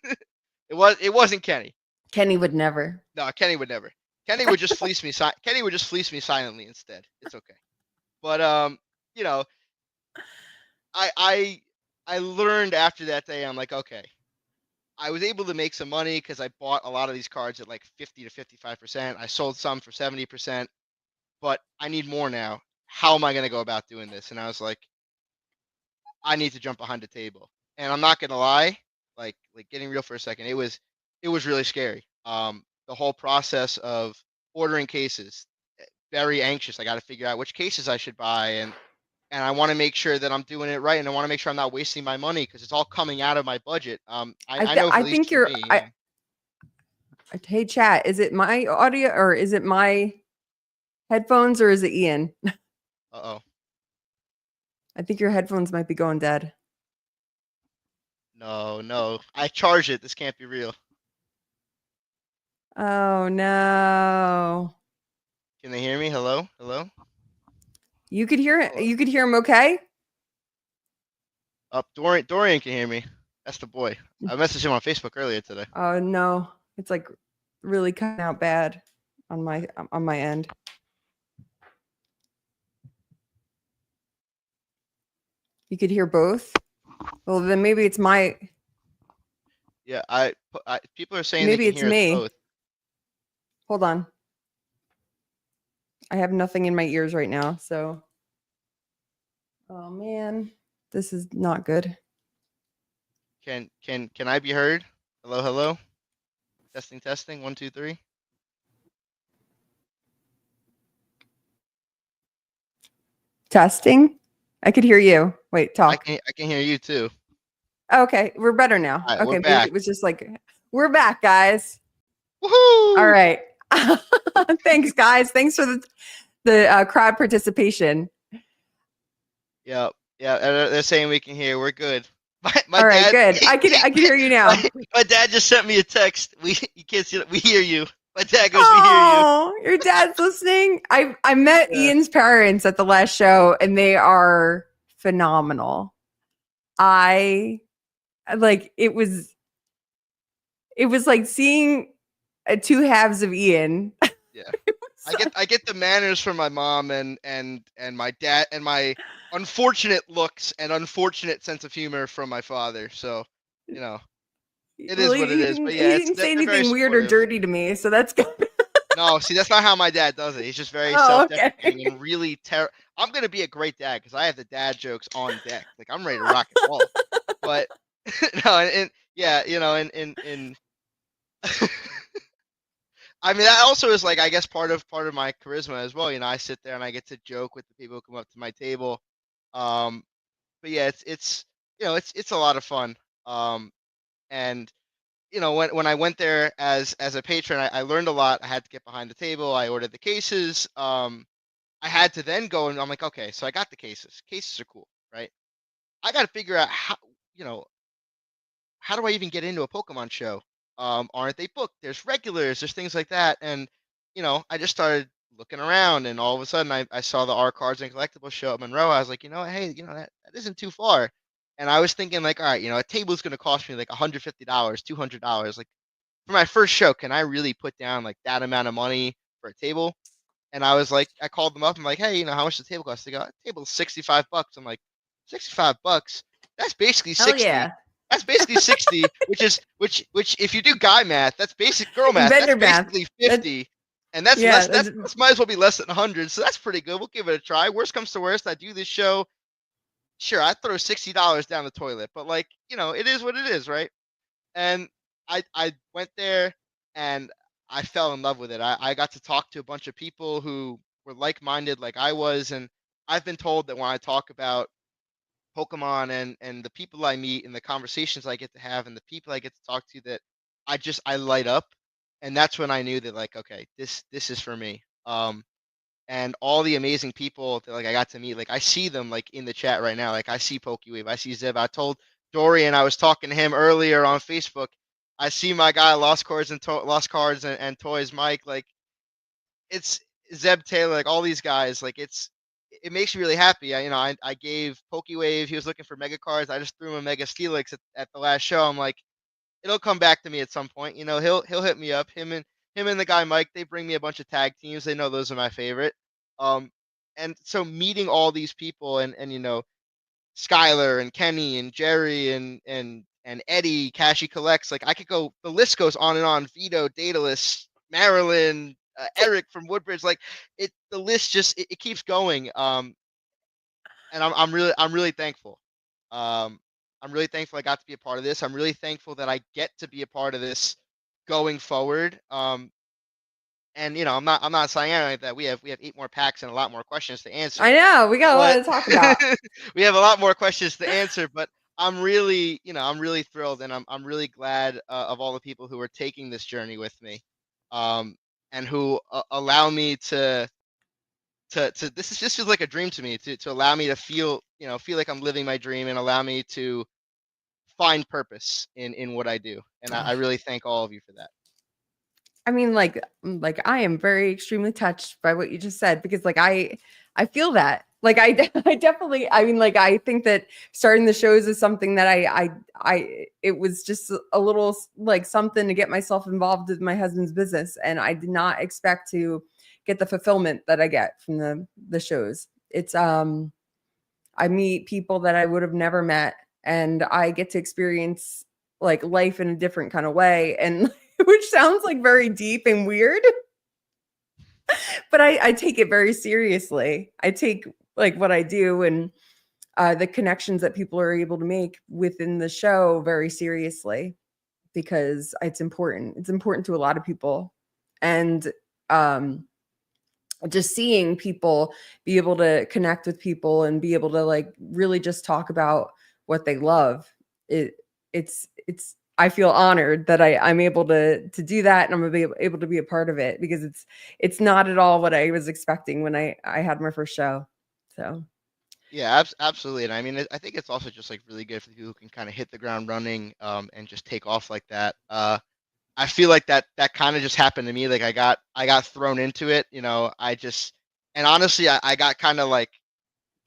S2: It wasn't Kenny.
S1: Kenny would never.
S2: No, Kenny would never. Kenny would just fleece me. Kenny would just fleece me silently instead. It's okay. But you know, I I I learned after that day. I'm like, okay, I was able to make some money because I bought a lot of these cards at like 50 to 55%. I sold some for 70%, but I need more now. How am I going to go about doing this? And I was like, I need to jump behind the table. And I'm not going to lie, like getting real for a second, it was really scary. The whole process of ordering cases, very anxious. I got to figure out which cases I should buy, and I want to make sure that I'm doing it right, and I want to make sure I'm not wasting my money because it's all coming out of my budget. I know, at
S1: I
S2: least
S1: think
S2: for
S1: you're
S2: me,
S1: I hey chat, is it my audio or is it my headphones or is it Ian?
S2: Uh-oh.
S1: I think your headphones might be going dead.
S2: No, no. I charge it. This can't be real.
S1: Oh no.
S2: Can they hear me? Hello? Hello?
S1: You could hear it.
S2: Hello?
S1: You could hear him okay?
S2: Up, Dorian can hear me. That's the boy. I messaged him on Facebook earlier today.
S1: Oh no. It's like really cutting out bad on my end. You could hear both? Well, then maybe it's my
S2: Yeah, people are saying they
S1: maybe
S2: can
S1: it's
S2: hear us
S1: me.
S2: both.
S1: Hold on. I have nothing in my ears right now, so oh man, this is not good.
S2: Can I be heard? Hello, hello? Testing, testing. 1, 2, 3.
S1: Testing? I could hear you. Wait, talk.
S2: I can hear you too.
S1: Okay, we're better now.
S2: All right, we're
S1: Okay, maybe
S2: back.
S1: it was just like we're back, guys. All
S2: Woohoo!
S1: right. Thanks, guys. Thanks for the crowd participation.
S2: Yep. Yeah, they're saying we can hear. We're good. My
S1: All right,
S2: dad
S1: good. I can hear you now.
S2: my dad just sent me a text. You can't see it. We hear you. My dad goes, "We hear you."
S1: Oh, your dad's listening. I met
S2: Yeah.
S1: Ian's parents at the last show, and they are phenomenal. I like it was like seeing two halves of Ian.
S2: Yeah. I get the manners from my mom and my dad and my unfortunate looks and unfortunate sense of humor from my father. So, you know, it
S1: Well,
S2: is what it is. But yeah,
S1: he didn't say
S2: they're very
S1: anything weird or
S2: supportive.
S1: dirty to me, so that's good.
S2: No, see, that's not how my dad does it. He's just very
S1: Oh, okay.
S2: self-deprecating and really I'm gonna be a great dad because I have the dad jokes on deck. Like I'm ready to rock and roll. But no, and yeah, and I mean that also is like I guess part of my charisma as well. I sit there and I get to joke with the people who come up to my table. Um, but yeah, it's it's a lot of fun. And when I went there as a patron, I learned a lot. I had to get behind the table. I ordered the cases. I had to then go and I'm like, okay, so I got the cases. Cases are cool, right? I got to figure out you know, how do I even get into a Pokemon show? Aren't they booked? There's regulars, there's things like that. And, I just started looking around and all of a sudden I saw the R cards and collectibles show at Monroe. I was like, hey, that isn't too far. And I was thinking like, all right, a table's going to cost me like $150, $200. Like for my first show, can I really put down like that amount of money for a table? And I was like, I called them up. I'm like, hey, how much the table costs? They go, table's $65. I'm like, $65? That's basically
S1: Hell
S2: 60.
S1: yeah.
S2: That's basically 60, which if you do guy math, that's basic girl math. That's
S1: Vendor math.
S2: basically
S1: That
S2: 50. And that's
S1: yeah,
S2: less that's might as well be less than 100. So that's pretty good. We'll give it a try. Worst comes to worst, I do this show. Sure, I throw $60 down the toilet, but like, it is what it is, right? And I went there and I fell in love with it. I got to talk to a bunch of people who were like-minded like I was, and I've been told that when I talk about Pokemon and the people I meet and the conversations I get to have and the people I get to talk to that I light up. And that's when I knew that like, okay, this is for me. And all the amazing people that like I got to meet, like I see them like in the chat right now. Like I see Pokewave, I see Zeb. I told Dorian I was talking to him earlier on Facebook. I see my guy Lost Cards and Toys Mike. Like it's Zeb Taylor, like all these guys. Like it makes me really happy. I gave Pokewave. He was looking for Mega Cards. I just threw him a Mega Steelix at the last show. I'm like, it'll come back to me at some point. He'll hit me up. Him and the guy Mike, they bring me a bunch of tag teams. They know those are my favorite. Um, and so meeting all these people and Skylar and Kenny and Jerry and Eddie, Cashy collects. Like I could go. The list goes on and on. Vito, Daedalus, Marilyn, Eric from Woodbridge. Like the list just it keeps going. And I'm really thankful. Um, I'm really thankful I got to be a part of this. I'm really thankful that I get to be a part of this going forward. and I'm not saying anything like that. We have 8 more packs and a lot more questions to answer.
S1: I know we got a lot
S2: But
S1: to talk about.
S2: we have a lot more questions to answer. But I'm really thrilled, and I'm really glad of all the people who are taking this journey with me, um, and who allow me to this feels like a dream to me, to allow me to feel like I'm living my dream, and allow me to find purpose in what I do. And I really thank all of you for that.
S1: I mean, like I am very extremely touched by what you just said because I feel that. Like I definitely I mean like I think that starting the shows is something that I it was just a little like something to get myself involved with my husband's business, and I did not expect to get the fulfillment that I get from the shows. It's I meet people that I would have never met, and I get to experience like life in a different kind of way, and which sounds like very deep and weird, but I take it very seriously. I take like what I do and the connections that people are able to make within the show very seriously because it's important. It's important to a lot of people, and um, just seeing people be able to connect with people and be able to like really just talk about what they love. It's I feel honored that I'm able to do that, and I'm able to be a part of it because it's not at all what I was expecting when I had my first show. So
S2: Yeah, absolutely. And I mean, I think it's also just like really good for people who can kind of hit the ground running, and just take off like that. I feel like that kind of just happened to me. Like I got thrown into it. And honestly, I got kind of like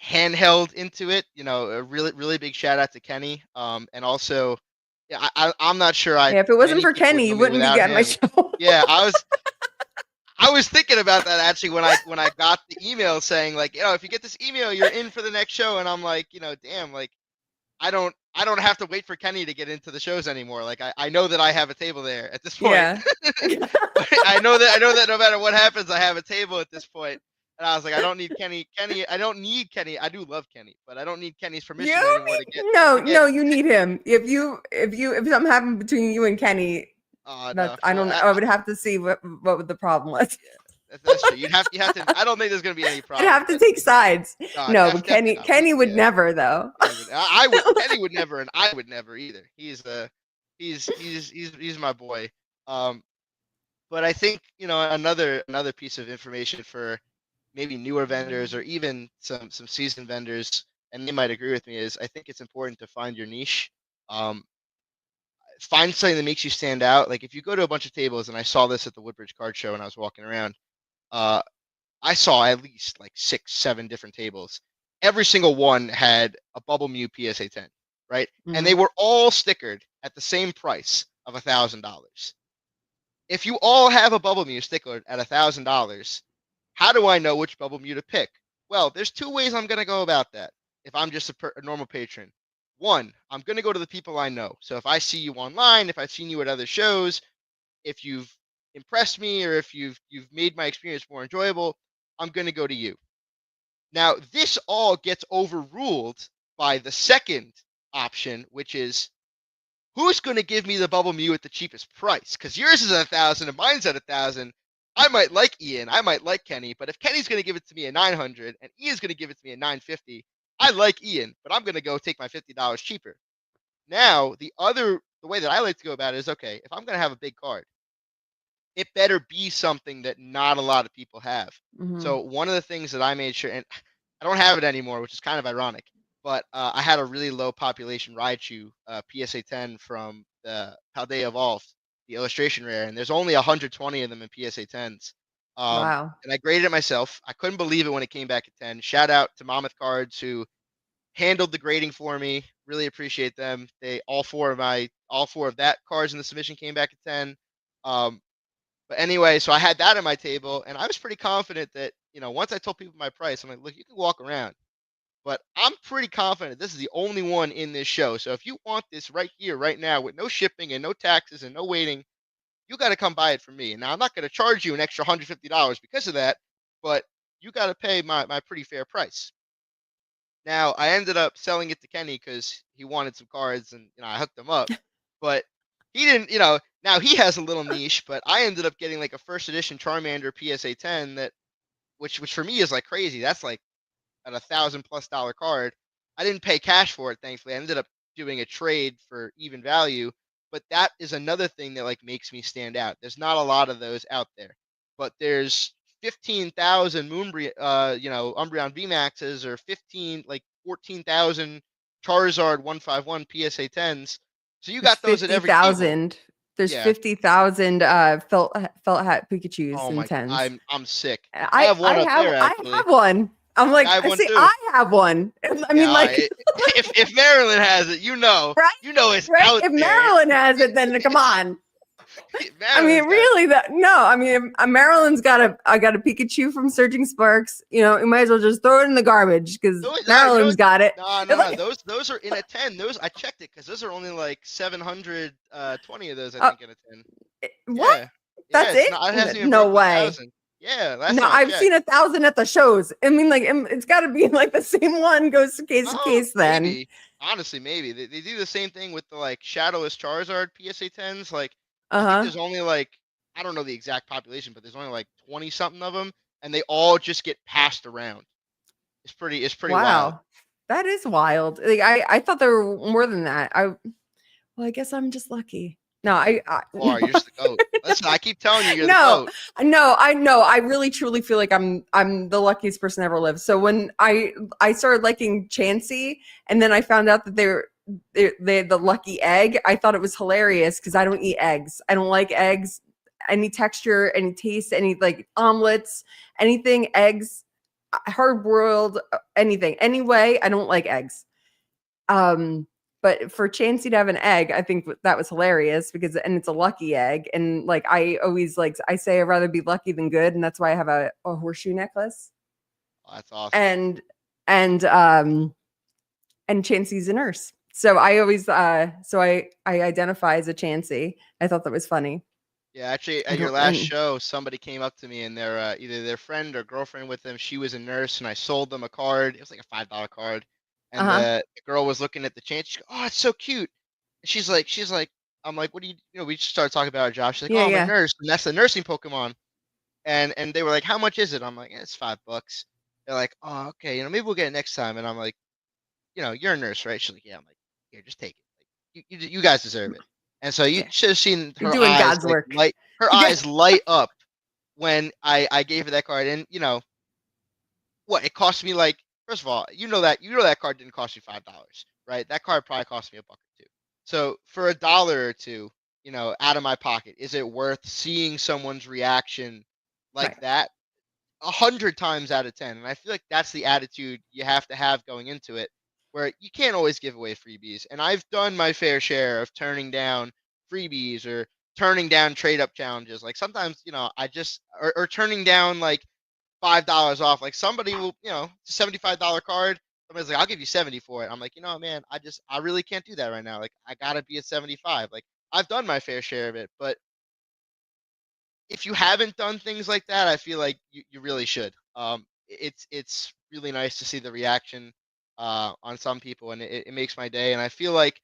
S2: handheld into it. A really really big shout out to Kenny. And also, yeah, I'm not sure I
S1: yeah, if it wasn't
S2: many
S1: for
S2: people would
S1: Kenny,
S2: know
S1: you
S2: me
S1: wouldn't be
S2: without
S1: getting my
S2: him.
S1: show.
S2: Yeah, I was thinking about that actually when I got the email saying, like, if you get this email, you're in for the next show. And I'm like, damn, like I don't have to wait for Kenny to get into the shows anymore. Like I know that I have a table there at this point.
S1: Yeah.
S2: I know that no matter what happens, I have a table at this point. And I was like, I don't need Kenny. I don't need Kenny. I do love Kenny, but I don't need Kenny's permission
S1: You
S2: anymore to get
S1: no,
S2: to get.
S1: no, you need him. If something happened between you and Kenny,
S2: Oh no.
S1: that's I
S2: So
S1: don't I would have to see what the problem was.
S2: yeah, that's true. You have to. I don't think there's gonna be any
S1: I'd
S2: problem.
S1: have to take sides.
S2: No,
S1: No, but
S2: definitely
S1: Kenny
S2: not.
S1: Kenny would
S2: Yeah,
S1: never though.
S2: I would. Kenny would never, and I would never either. He's my boy. Um, But I think, another piece of information for maybe newer vendors or even some seasoned vendors, and they might agree with me, is I think it's important to find your niche. Um, find something that makes you stand out. Like if you go to a bunch of tables, and I saw this at the Woodbridge Card Show when I was walking around, uh, I saw at least like 6, 7 different tables. Every single one had a Bubble Mew PSA 10, right? And they
S1: Mhm.
S2: were all stickered at the same price of $1,000. If you all have a Bubble Mew sticker at $1,000, how do I know which Bubble Mew to pick? Well, there's 2 ways I'm going to go about that if I'm just a normal patron. One, I'm going to go to the people I know. So if I see you online, if I've seen you at other shows, if you've impressed me, or if you've made my experience more enjoyable, I'm going to go to you. Now, this all gets overruled by the second option, which is, who's going to give me the Bubble Mew at the cheapest price? Because yours is at 1,000 and mine's at 1,000. I might like Ian, I might like Kenny, but if Kenny's going to give it to me at 900 and Ian's going to give it to me at 950, I like Ian, but I'm going to go take my $50 cheaper. Now, the way that I like to go about it is, okay, if I'm going to have a big card, it better be something that not a lot of people have.
S1: Mhm.
S2: So one of the things that I made sure, and I don't have it anymore, which is kind of ironic, but I had a really low population Raichu PSA 10 from the Paldea Evolved, the illustration rare, and there's only 120 of them in PSA 10s.
S1: Wow.
S2: And I graded it myself. I couldn't believe it when it came back at 10. Shout out to Mammoth Cards, who handled the grading for me. Really appreciate them. They all four of that cards in the submission came back at 10. Um, but anyway, so I had that on my table, and I was pretty confident that, once I told people my price, I'm like, look, you can walk around, but I'm pretty confident this is the only one in this show. So if you want this right here, right now, with no shipping and no taxes and no waiting, you got to come buy it from me. And now I'm not going to charge you an extra $150 because of that, but you got to pay my pretty fair price. Now I ended up selling it to Kenny because he wanted some cards, and I hooked him up. But he didn't, now he has a little niche, but I ended up getting like a first edition Charmander PSA 10 that, which for me is like crazy. That's like at $1,000+ card. I didn't pay cash for it, thankfully. I ended up doing a trade for even value, but that is another thing that like makes me stand out. There's not a lot of those out there, but there's 15,000 Umbreon VMAXs, or 14,000 Charizard 151 PSA 10s. So you
S1: There's
S2: got those at every table.
S1: 50,000. There's
S2: Yeah.
S1: 50,000 felt hat Pikachu's
S2: Oh
S1: in
S2: my,
S1: tens.
S2: I'm sick. I
S1: I
S2: have
S1: I
S2: one up
S1: have
S2: there
S1: I
S2: actually.
S1: have one. I'm like,
S2: I have
S1: I
S2: one
S1: say
S2: too.
S1: I have one. I
S2: Yeah,
S1: mean, like,
S2: if Maryland has it,
S1: right,
S2: it's
S1: right.
S2: out
S1: If
S2: there.
S1: Maryland has it, then come on. I mean,
S2: Maryland's got it.
S1: really, that no. I mean, Maryland's got a. I got a Pikachu from Searching Sparks. You might as well just throw it in the garbage because
S2: Those,
S1: Maryland's got it.
S2: no, no,
S1: It's
S2: no.
S1: like,
S2: Those are in a 10. Those I checked it because those are only like 720 of those, I
S1: uh,
S2: think, in a 10.
S1: what?
S2: Yeah, yeah.
S1: That's
S2: It's
S1: it?
S2: not. It hasn't even
S1: No
S2: broke the
S1: way.
S2: 1,000. Yeah, last
S1: No,
S2: time I
S1: I've
S2: checked.
S1: seen 1,000 at the shows. I mean, like, it's got to be like the same one goes to
S2: Oh,
S1: case. Then,
S2: maybe. Honestly, maybe they do the same thing with the like Shadowless Charizard PSA 10s. Like, I think
S1: uh
S2: there's only like, I don't know the exact population, but there's only like 20 something of them, and they all just get passed around. It's pretty wild.
S1: wow, that is wild. Like, I thought there were more than that. Well, I guess I'm just lucky. No, I
S2: Or you're just the goat. Listen, I keep telling you, you're the
S1: no,
S2: goat.
S1: no, I know. I really truly feel like I'm the luckiest person ever lived. So when I started liking Chansey, and then I found out that they had the lucky egg, I thought it was hilarious because I don't eat eggs. I don't like eggs, any texture, any taste, any like omelets, anything eggs, hard boiled, anything. Anyway, I don't like eggs. Um, but for Chansey to have an egg, I think that was hilarious and it's a lucky egg. And like I always like I say I'd rather be lucky than good, and that's why I have a horseshoe necklace.
S2: Oh, that's awesome.
S1: And and um and Chansey's a nurse. So I always I identify as a Chansey. I thought that was funny.
S2: Yeah, actually,
S1: I
S2: at your
S1: don't
S2: last
S1: and
S2: show, somebody came up to me and their either their friend or girlfriend with them. She was a nurse, and I sold them a card. It was like a $5 card, and
S1: uh-huh.
S2: the girl was looking at the chance. She goes, "Oh, it's so cute." And she's like, I'm like, "What do you?" We just started talking about our job. She's like,
S1: Yeah,
S2: "Oh, I'm a
S1: yeah.
S2: nurse, and that's the nursing Pokemon." And they were like, "How much is it?" I'm like, "It's $5." They're like, "Oh, okay, maybe we'll get it next time." And I'm like, "You're a nurse, right?" She's like, "Yeah." I'm like, "Here, just take it. Like, you guys deserve it." And so you
S1: Yeah.
S2: should have seen
S1: You're doing God's work.
S2: her
S1: Yeah.
S2: eyes light up when I gave her that card. And what it cost me, like, first of all, that card didn't cost me $5, right? That card probably cost me a buck or two. So for a dollar or two, out of my pocket, is it worth seeing someone's reaction like
S1: Right.
S2: that? 100 times out of 10. And I feel like that's the attitude you have to have going into it, where you can't always give away freebies. And I've done my fair share of turning down freebies or turning down trade up challenges. Like sometimes, I just, or turning down like $5 off. Like somebody will, it's a $75 card. Somebody's like, I'll give you 70 for it. I'm like, man, I really can't do that right now. Like I gotta be at 75. Like I've done my fair share of it, but if you haven't done things like that, I feel like you really should. It's really nice to see the reaction on some people, and it makes my day. And I feel like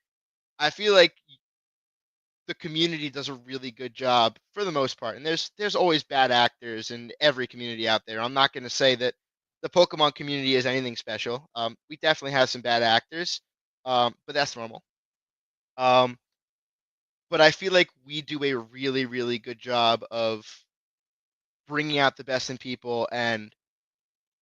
S2: the community does a really good job for the most part. And there's always bad actors in every community out there. I'm not going to say that the Pokemon community is anything special. We definitely have some bad actors, but that's normal. Um, but I feel like we do a really, really good job of bringing out the best in people and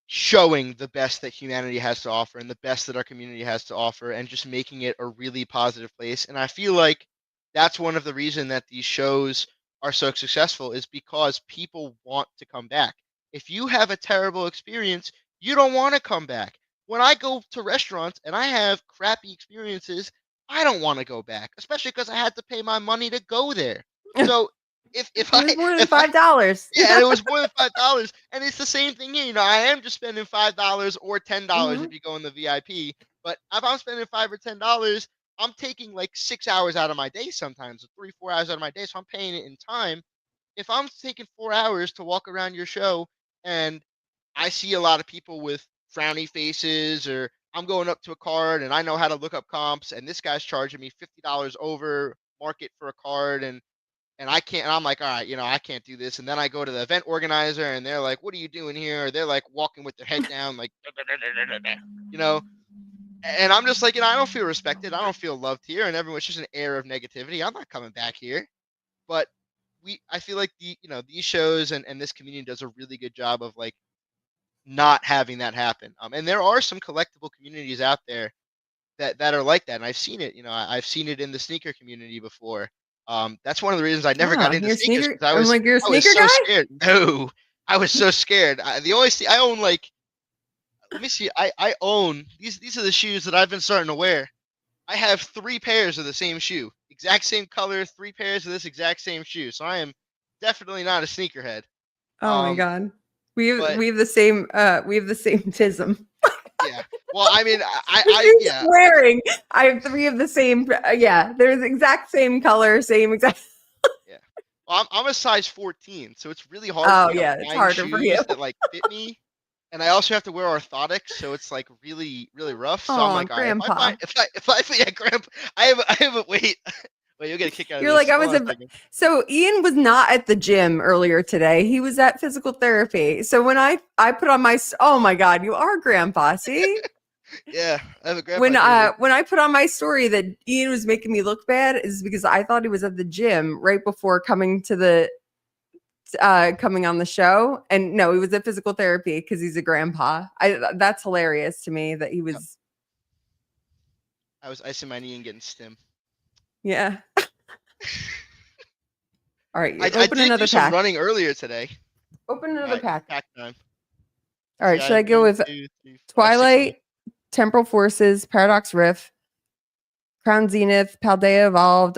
S2: showing the best that humanity has to offer and the best that our community has to offer, and just making it a really positive place. And I feel like that's one of the reason that these shows are so successful, is because people want to come back. If you have a terrible experience, you don't want to come back. When I go to restaurants and I have crappy experiences, I don't want to go back, especially because I had to pay my money to go there.
S1: It
S2: So if I
S1: was more than
S2: if I
S1: $5.
S2: yeah, and it was more than $5, and it's the same thing here. I am just spending $5 or $10 if
S1: Mhm.
S2: you go in the VIP. But if I'm spending $5 or $10, I'm taking like 6 hours out of my day sometimes, or 3, 4 hours out of my day. So I'm paying it in time. If I'm taking 4 hours to walk around your show, and I see a lot of people with frowny faces, or I'm going up to a card and I know how to look up comps, and this guy's charging me $50 over market for a card, and I can't. And I'm like, all right, I can't do this. And then I go to the event organizer, and they're like, what are you doing here? Or they're like walking with their head down, like, you know. And I'm just like, I don't feel respected. I don't feel loved here, and everyone's just an air of negativity. I'm not coming back here. But I feel like these shows and this community does a really good job of like not having that happen. And there are some collectible communities out there that are like that, and I've seen it. I've seen it in the sneaker community before. That's one of the reasons I never got into
S1: You're a
S2: sneakers,
S1: sneaker.
S2: because
S1: I'm like, you're a
S2: I was
S1: sneaker
S2: so
S1: guy?
S2: scared. No, I was so scared. I own like, let me see. I own these. These are the shoes that I've been starting to wear. I have 3 pairs of the same shoe, exact same color, 3 pairs of this exact same shoe. So I am definitely not a sneakerhead.
S1: Oh my god.
S2: But
S1: We have the same tism.
S2: yeah. Well, I mean,
S1: The shoes
S2: yeah.
S1: I'm wearing, I have 3 of the same. Yeah, they're the exact same color, same exact.
S2: Yeah. Well, I'm a size 14, so it's really hard for
S1: Oh
S2: me to
S1: yeah, it's
S2: find
S1: harder for you.
S2: shoes that like fit me. And I also have to wear orthotics, so it's like really, really rough. So I'm
S1: Oh,
S2: like, all right,
S1: grandpa.
S2: if I yeah, grandpa, I have a wait. Wait, you'll get a kick out of
S1: You're like,
S2: this.
S1: I
S2: Hold
S1: was
S2: on a
S1: a.
S2: second.
S1: So Ian was not at the gym earlier today. He was at physical therapy. So when I put on my, oh my god, you are grandpa. See.
S2: Yeah, I have a grandpa jersey.
S1: When I put on my story that Ian was making me look bad is because I thought he was at the gym right before coming to the coming on the show, and no, he was at physical therapy because he's a grandpa. That's hilarious to me that he was.
S2: I was icing my knee and getting stim.
S1: Yeah. All right,
S2: I
S1: open
S2: did
S1: another
S2: do some
S1: pack.
S2: running earlier today.
S1: Open another
S2: All right,
S1: pack.
S2: pack time.
S1: All right,
S2: See,
S1: should I go with
S2: 2, 3, 4, 6 of them.
S1: Twilight, Temporal Forces, Paradox Rift, Crown Zenith, Paldea Evolved,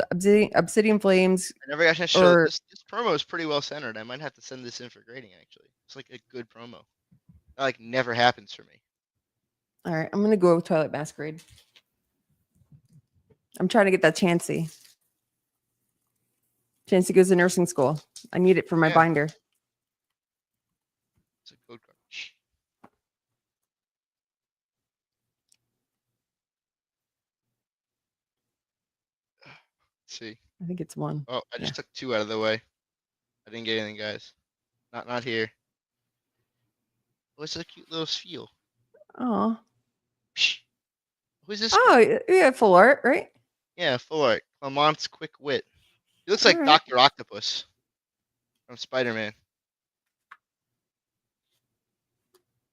S1: Obsidian Flames?
S2: I never got a chance to show this. This promo is pretty well centered. I might have to send this in for grading. Actually, it's like a good promo. That like never happens for me.
S1: All right, I'm gonna go with Twilight Masquerade. I'm trying to get that Chansey. Chansey goes to nursing school. I need it for my binder.
S2: It's a code card. Let's see.
S1: I think it's 1.
S2: Oh, I just took 2 out of the way. I didn't get anything, guys. Not here. What's a cute little seal?
S1: Oh.
S2: Who's this?
S1: Oh, yeah, full art, right?
S2: Yeah, full art. Clamont's Quick Wit. He looks like
S1: All right.
S2: Dr. Octopus from Spider-Man.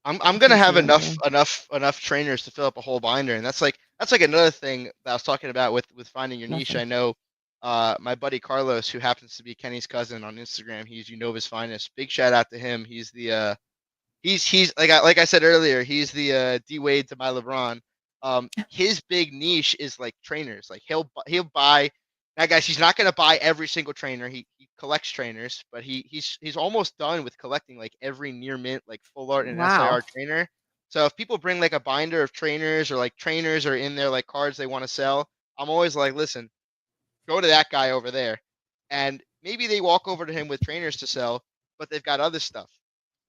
S2: I'm gonna have enough trainers to fill up a whole binder, and that's like another thing that I was talking about with finding your niche. I know my buddy Carlos, who happens to be Kenny's cousin on Instagram, he's Unova's finest. Big shout out to him. He's the he's like I said earlier, he's the D Wade to my LeBron. His big niche is like trainers. Like he'll buy. Now, guys, he's not gonna buy every single trainer. He collects trainers, but he's almost done with collecting like every near mint, like full art and SIR trainer. So if people bring like a binder of trainers, or like trainers are in there like cards they want to sell, I'm always like, listen, go to that guy over there, and maybe they walk over to him with trainers to sell, but they've got other stuff.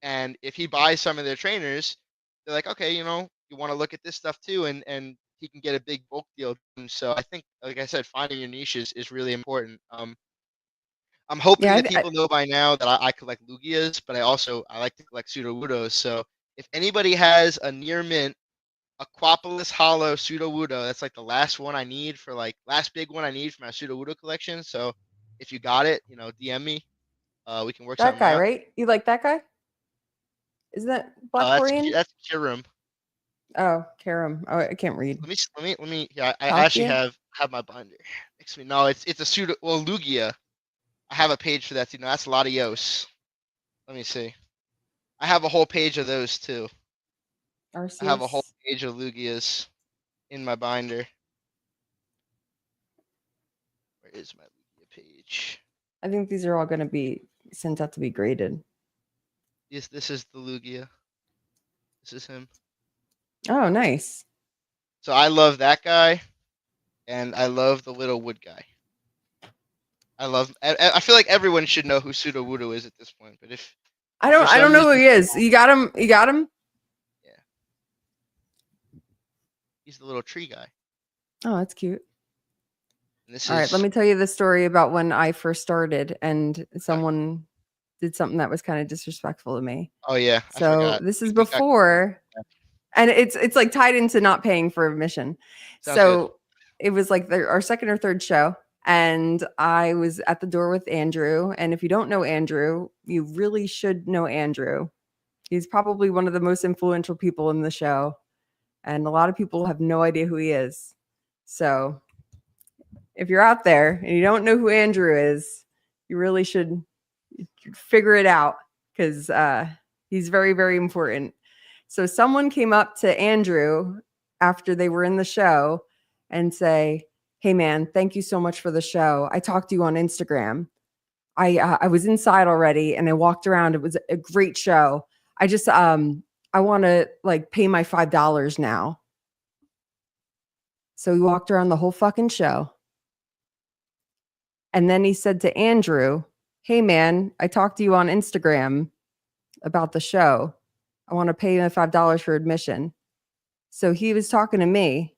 S2: And if he buys some of their trainers, they're like, okay, you want to look at this stuff too, and he can get a big bulk deal. So I think, like I said, finding your niche is really important. I'm hoping that people know by now that I collect Lugias, but I like to collect Sudowoodos. So if anybody has a near mint Aquapolis Hollow Sudowoodo, that's like the last one I need for last big one I need for my Sudowoodo collection. So if you got it, DM me. We can work
S1: that
S2: something
S1: guy,
S2: out.
S1: right? You like that guy? Isn't that Black Korean?
S2: That's Kirim.
S1: Oh, Karam. Oh, I can't read.
S2: Let me. Yeah, I actually have my binder next to me. No, it's a pseudo. Well, Lugia. I have a page for that too. No, that's Latios. Let me see. I have a whole page of those too.
S1: Arceus.
S2: I have a whole page of Lugias in my binder. Where is my Lugia page?
S1: I think these are all going to be sent out to be graded.
S2: Yes, this is the Lugia. This is him.
S1: Oh, nice.
S2: So I love that guy, and I love the little wood guy. I feel like everyone should know who Sudowoodo is at this point, but if
S1: I don't know who he is. You got him?
S2: Yeah. He's the little tree guy.
S1: Oh, that's cute.
S2: This
S1: All right, let
S2: is
S1: me tell you the story about when I first started and
S2: okay.
S1: someone did something that was kind of disrespectful to me.
S2: Oh yeah, I
S1: So
S2: forgot.
S1: this is
S2: We got
S1: before, and it's like tied into not paying for admission.
S2: sounds good.
S1: So it was like our second or third show, and I was at the door with Andrew. And if you don't know Andrew, you really should know Andrew. He's probably one of the most influential people in the show, and a lot of people have no idea who he is. So if you're out there and you don't know who Andrew is, you really should figure it out because he's very, very important. So someone came up to Andrew after they were in the show and say, "Hey man, thank you so much for the show. I talked to you on Instagram. I was inside already and I walked around. It was a great show. I just I want to like pay my $5 now." So he walked around the whole fucking show. And then he said to Andrew, "Hey man, I talked to you on Instagram about the show. I want to pay you $5 for admission." So he was talking to me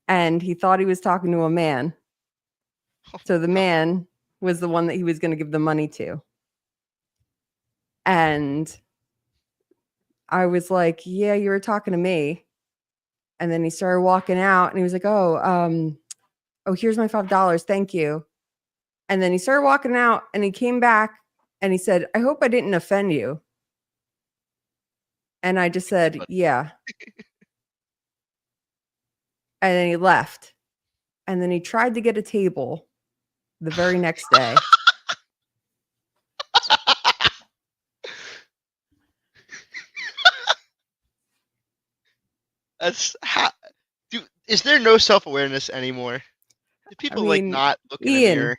S1: and he thought he was talking to a man.
S2: Oh
S1: So
S2: my
S1: the
S2: god.
S1: man was the one that he was going to give the money to. And I was like, "Yeah, you were talking to me." And then he started walking out and he was like, "Oh, here's my $5. Thank you." And then he started walking out and he came back and he said, "I hope I didn't offend you." And I just said,
S2: But
S1: "Yeah." And then he left. And then he tried to get a table the very next day.
S2: that's how. Dude, is there no self awareness anymore? Do
S1: I
S2: people like
S1: mean,
S2: not look in a
S1: Ian,
S2: mirror?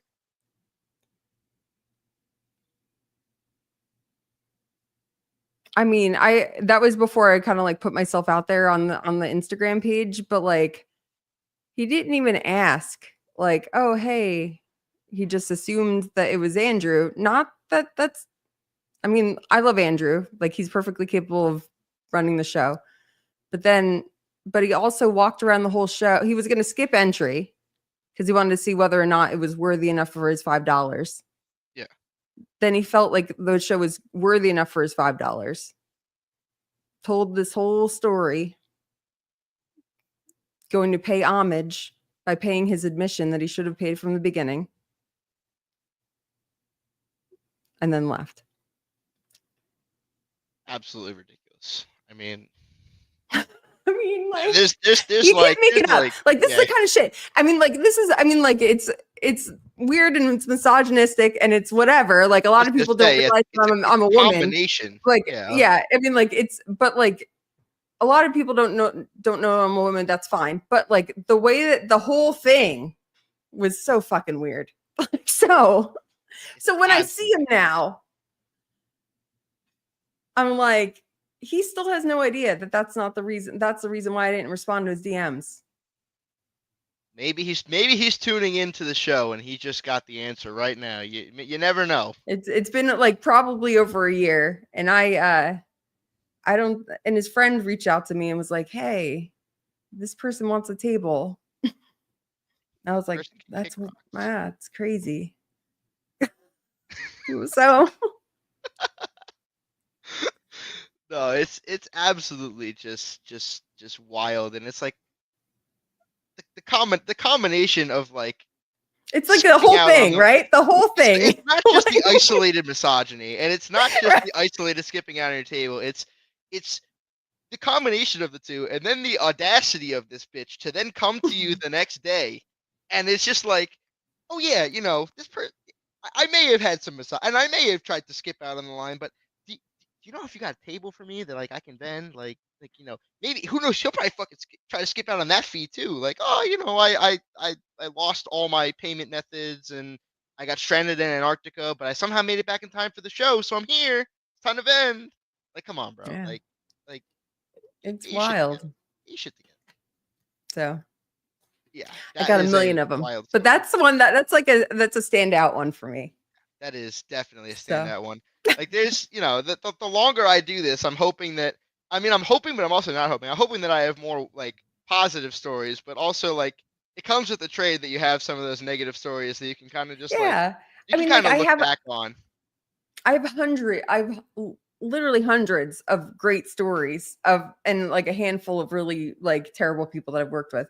S1: I mean, I that was before I kind of like put myself out there on the Instagram page, but like he didn't even ask like, "Oh, hey." He just assumed that it was Andrew. Not that that's I mean, I love Andrew. Like he's perfectly capable of running the show. But then but he also walked around the whole show. He was going to skip entry because he wanted to see whether or not it was worthy enough for his $5.
S2: Yeah,
S1: Then he felt like the show was worthy enough for his $5. Told this whole story, going to pay homage by paying his admission that he should have paid from the beginning, and then left.
S2: absolutely ridiculous. I mean,
S1: I mean, like,
S2: there's
S1: you can't
S2: like
S1: make
S2: there's
S1: it up.
S2: like
S1: Like, this is
S2: yeah,
S1: the kind of shit. I mean, like, this is, I mean, like, it's weird and it's misogynistic and it's whatever. Like, a
S2: I
S1: lot
S2: was
S1: of
S2: gonna
S1: people don't
S2: say
S1: realize that
S2: it's
S1: I'm a
S2: a
S1: woman.
S2: combination.
S1: Like,
S2: Yeah,
S1: yeah, I mean, like, but like, a lot of people don't know I'm a woman. That's fine. But like, the way that the whole thing was so fucking weird. so,
S2: it's
S1: so when I see
S2: absolutely
S1: him now, I'm like, he still has no idea that that's not the reason. That's the reason why I didn't respond to his DMs.
S2: maybe he's tuning into the show and he just got the answer right now. You never know.
S1: It's been like probably over a year, and I don't. And his friend reached out to me and was like, "Hey, this person wants a table." I was like,
S2: Person can kick
S1: "That's
S2: rocks.
S1: that's crazy." So
S2: No, it's absolutely just wild, and it's like the combination of like
S1: it's like the
S2: skipping
S1: whole
S2: out on
S1: thing,
S2: the
S1: right? The whole
S2: it's
S1: thing.
S2: not just the
S1: Like,
S2: isolated misogyny, and it's not just
S1: right?
S2: the isolated skipping out on your table. It's the combination of the two, and then the audacity of this bitch to then come to you the next day, and it's just like, oh yeah, this per. I may have had some massage, and I may have tried to skip out on the line, but do you know if you got a table for me that like I can bend, like maybe who knows? She'll probably fucking try to skip out on that fee too. Like, oh, I lost all my payment methods and I got stranded in Antarctica, but I somehow made it back in time for the show, so I'm here. It's time to bend. Like, come on, bro.
S1: Yeah,
S2: Like
S1: it's
S2: get your shit together.
S1: wild.
S2: Get your shit together.
S1: So
S2: Yeah,
S1: I
S2: that
S1: got a
S2: is a
S1: million of them,
S2: wild
S1: but
S2: story.
S1: that's the one that's a standout one for me.
S2: That is definitely a
S1: So
S2: standout one. Like there's, the longer I do this, I'm hoping that I'm hoping, but I'm also not hoping. I'm hoping that I have more like positive stories, but also like it comes with the trade that you have some of those negative stories that you can kind of just like
S1: Yeah.
S2: you
S1: I
S2: can
S1: mean, like
S2: kind of look back on.
S1: literally hundreds of great stories of, and like a handful of really like terrible people that I've worked with.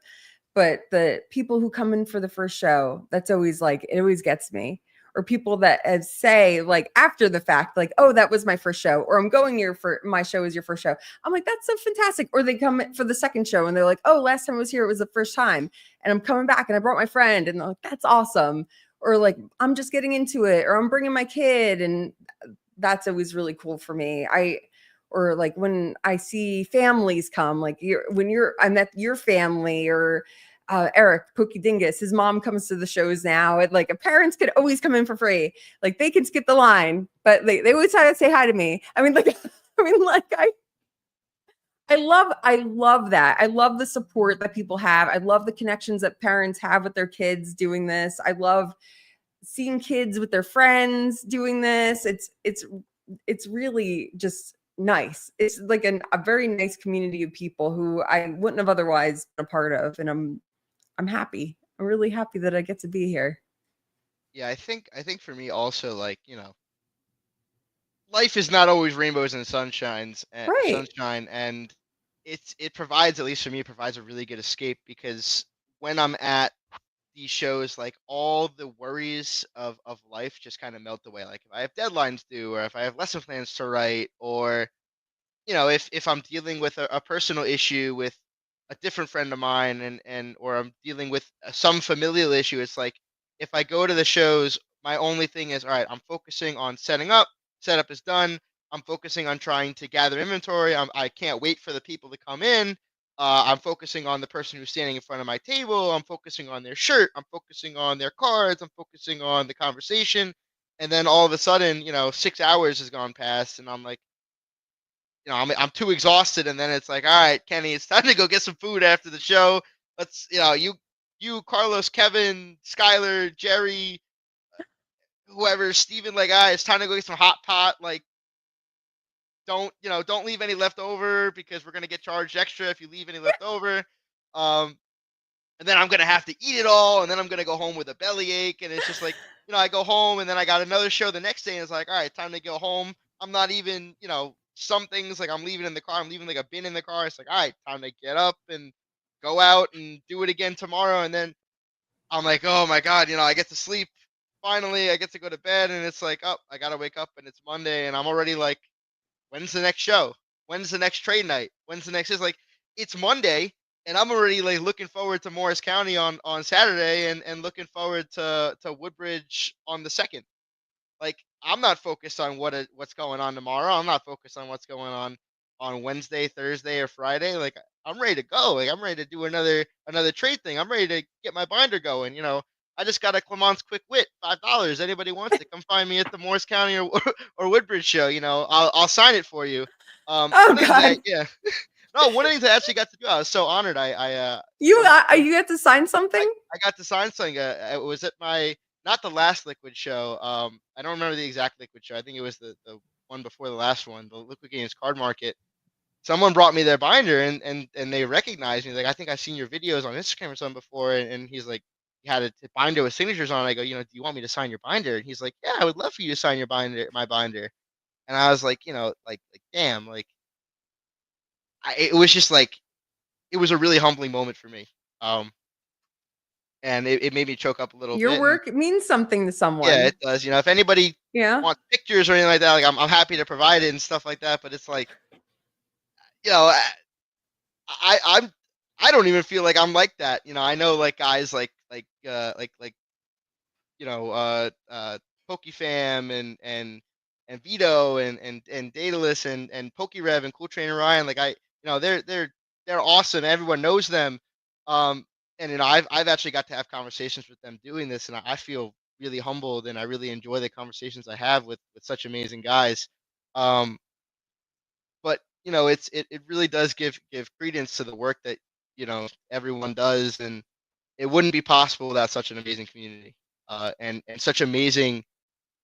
S1: But the people who come in for the first show, that's always like, it always gets me. Or people that say like after the fact, like, oh, that was my first show, or I'm going here for my show is your first show. I'm like, that's so fantastic. Or they come for the second show and they're like, oh, last time I was here, it was the first time. And I'm coming back and I brought my friend, and they're like, that's awesome. Or like, I'm just getting into it, or I'm bringing my kid. And that's always really cool for me. Or like when I see families come, like I met your family, or Eric Pookie Dingus, his mom comes to the shows now. And like parents could always come in for free. Like they can skip the line, but they always try to say hi to me. I mean, like, I mean, like I love that. I love the support that people have. I love the connections that parents have with their kids doing this. I love seeing kids with their friends doing this. It's really just nice. It's like a very nice community of people who I wouldn't have otherwise been a part of, and I'm happy. I'm really happy that I get to be here.
S2: Yeah, I think for me also, like, life is not always rainbows and
S1: Right.
S2: sunshine, and it provides, at least for me, it provides a really good escape because when I'm at these shows, like all the worries of life just kind of melt away. Like if I have deadlines due, or if I have lesson plans to write, or if I'm dealing with a personal issue with a different friend of mine, and or I'm dealing with some familial issue, it's like if I go to the shows, my only thing is, all right, I'm focusing on setting up. Setup is done. I'm focusing on trying to gather inventory. I can't wait for the people to come in. I'm focusing on the person who's standing in front of my table. I'm focusing on their shirt. I'm focusing on their cards. I'm focusing on the conversation. And then all of a sudden, 6 hours has gone past, and I'm like, I'm too exhausted, and then it's like, all right, Kenny, it's time to go get some food after the show. Let's, you, Carlos, Kevin, Skylar, Jerry, whoever, Steven, like, it's time to go get some hot pot. Like, don't leave any left over because we're gonna get charged extra if you leave any left over. Um, and then I'm gonna have to eat it all, and then I'm gonna go home with a bellyache, and it's just like, I go home, and then I got another show the next day, and it's like, all right, time to go home. I'm not even, some things like I'm leaving in the car, I'm leaving like a bin in the car. It's like, all right, time to get up and go out and do it again tomorrow, and then I'm like, oh my god, I get to sleep. Finally, I get to go to bed, and it's like, oh, I gotta wake up, and it's Monday, and I'm already like, when's the next show? When's the next trade night? When's the next? It's like it's Monday, and I'm already like looking forward to Morris County on Saturday, and looking forward to Woodbridge on the second. Like I'm not focused on what's going on tomorrow. I'm not focused on what's going on Wednesday, Thursday, or Friday. Like I'm ready to go. Like I'm ready to do another trade thing. I'm ready to get my binder going. I just got a Clement's Quick Wit, $5. Anybody wants it? Come find me at the Morris County or Woodbridge show. I'll sign it for you.
S1: Oh
S2: One of the things,
S1: God,
S2: yeah. No, one of the things I actually got to do. I was so honored.
S1: you get to sign
S2: I,
S1: something?
S2: I got to sign something. It was at my, not the last Liquid show. I don't remember the exact Liquid show. I think it was the one before the last one, the Liquid Games Card Market. Someone brought me their binder, and they recognized me. Like, I think I've seen your videos on Instagram or something before. And he's like, he had a binder with signatures on it. I go, do you want me to sign your binder? And he's like, yeah, I would love for you to sign my binder. And I was like, like damn, like it was just like it was a really humbling moment for me. And it made me choke up a little
S1: Your
S2: bit. And
S1: work means something to
S2: yeah,
S1: someone.
S2: it does. If anybody
S1: Yeah.
S2: wants pictures or anything like that, like I'm happy to provide it and stuff like that. But it's like, you know, I'm I don't even feel like I'm like that. I know like guys like PokeFam and Vito and Daedalus and PokeRev and Cool Trainer Ryan. Like they're awesome. Everyone knows them. And I've actually got to have conversations with them doing this, and I feel really humbled, and I really enjoy the conversations I have with such amazing guys. Um, but it really does give credence to the work that everyone does, and it wouldn't be possible without such an amazing community, and such amazing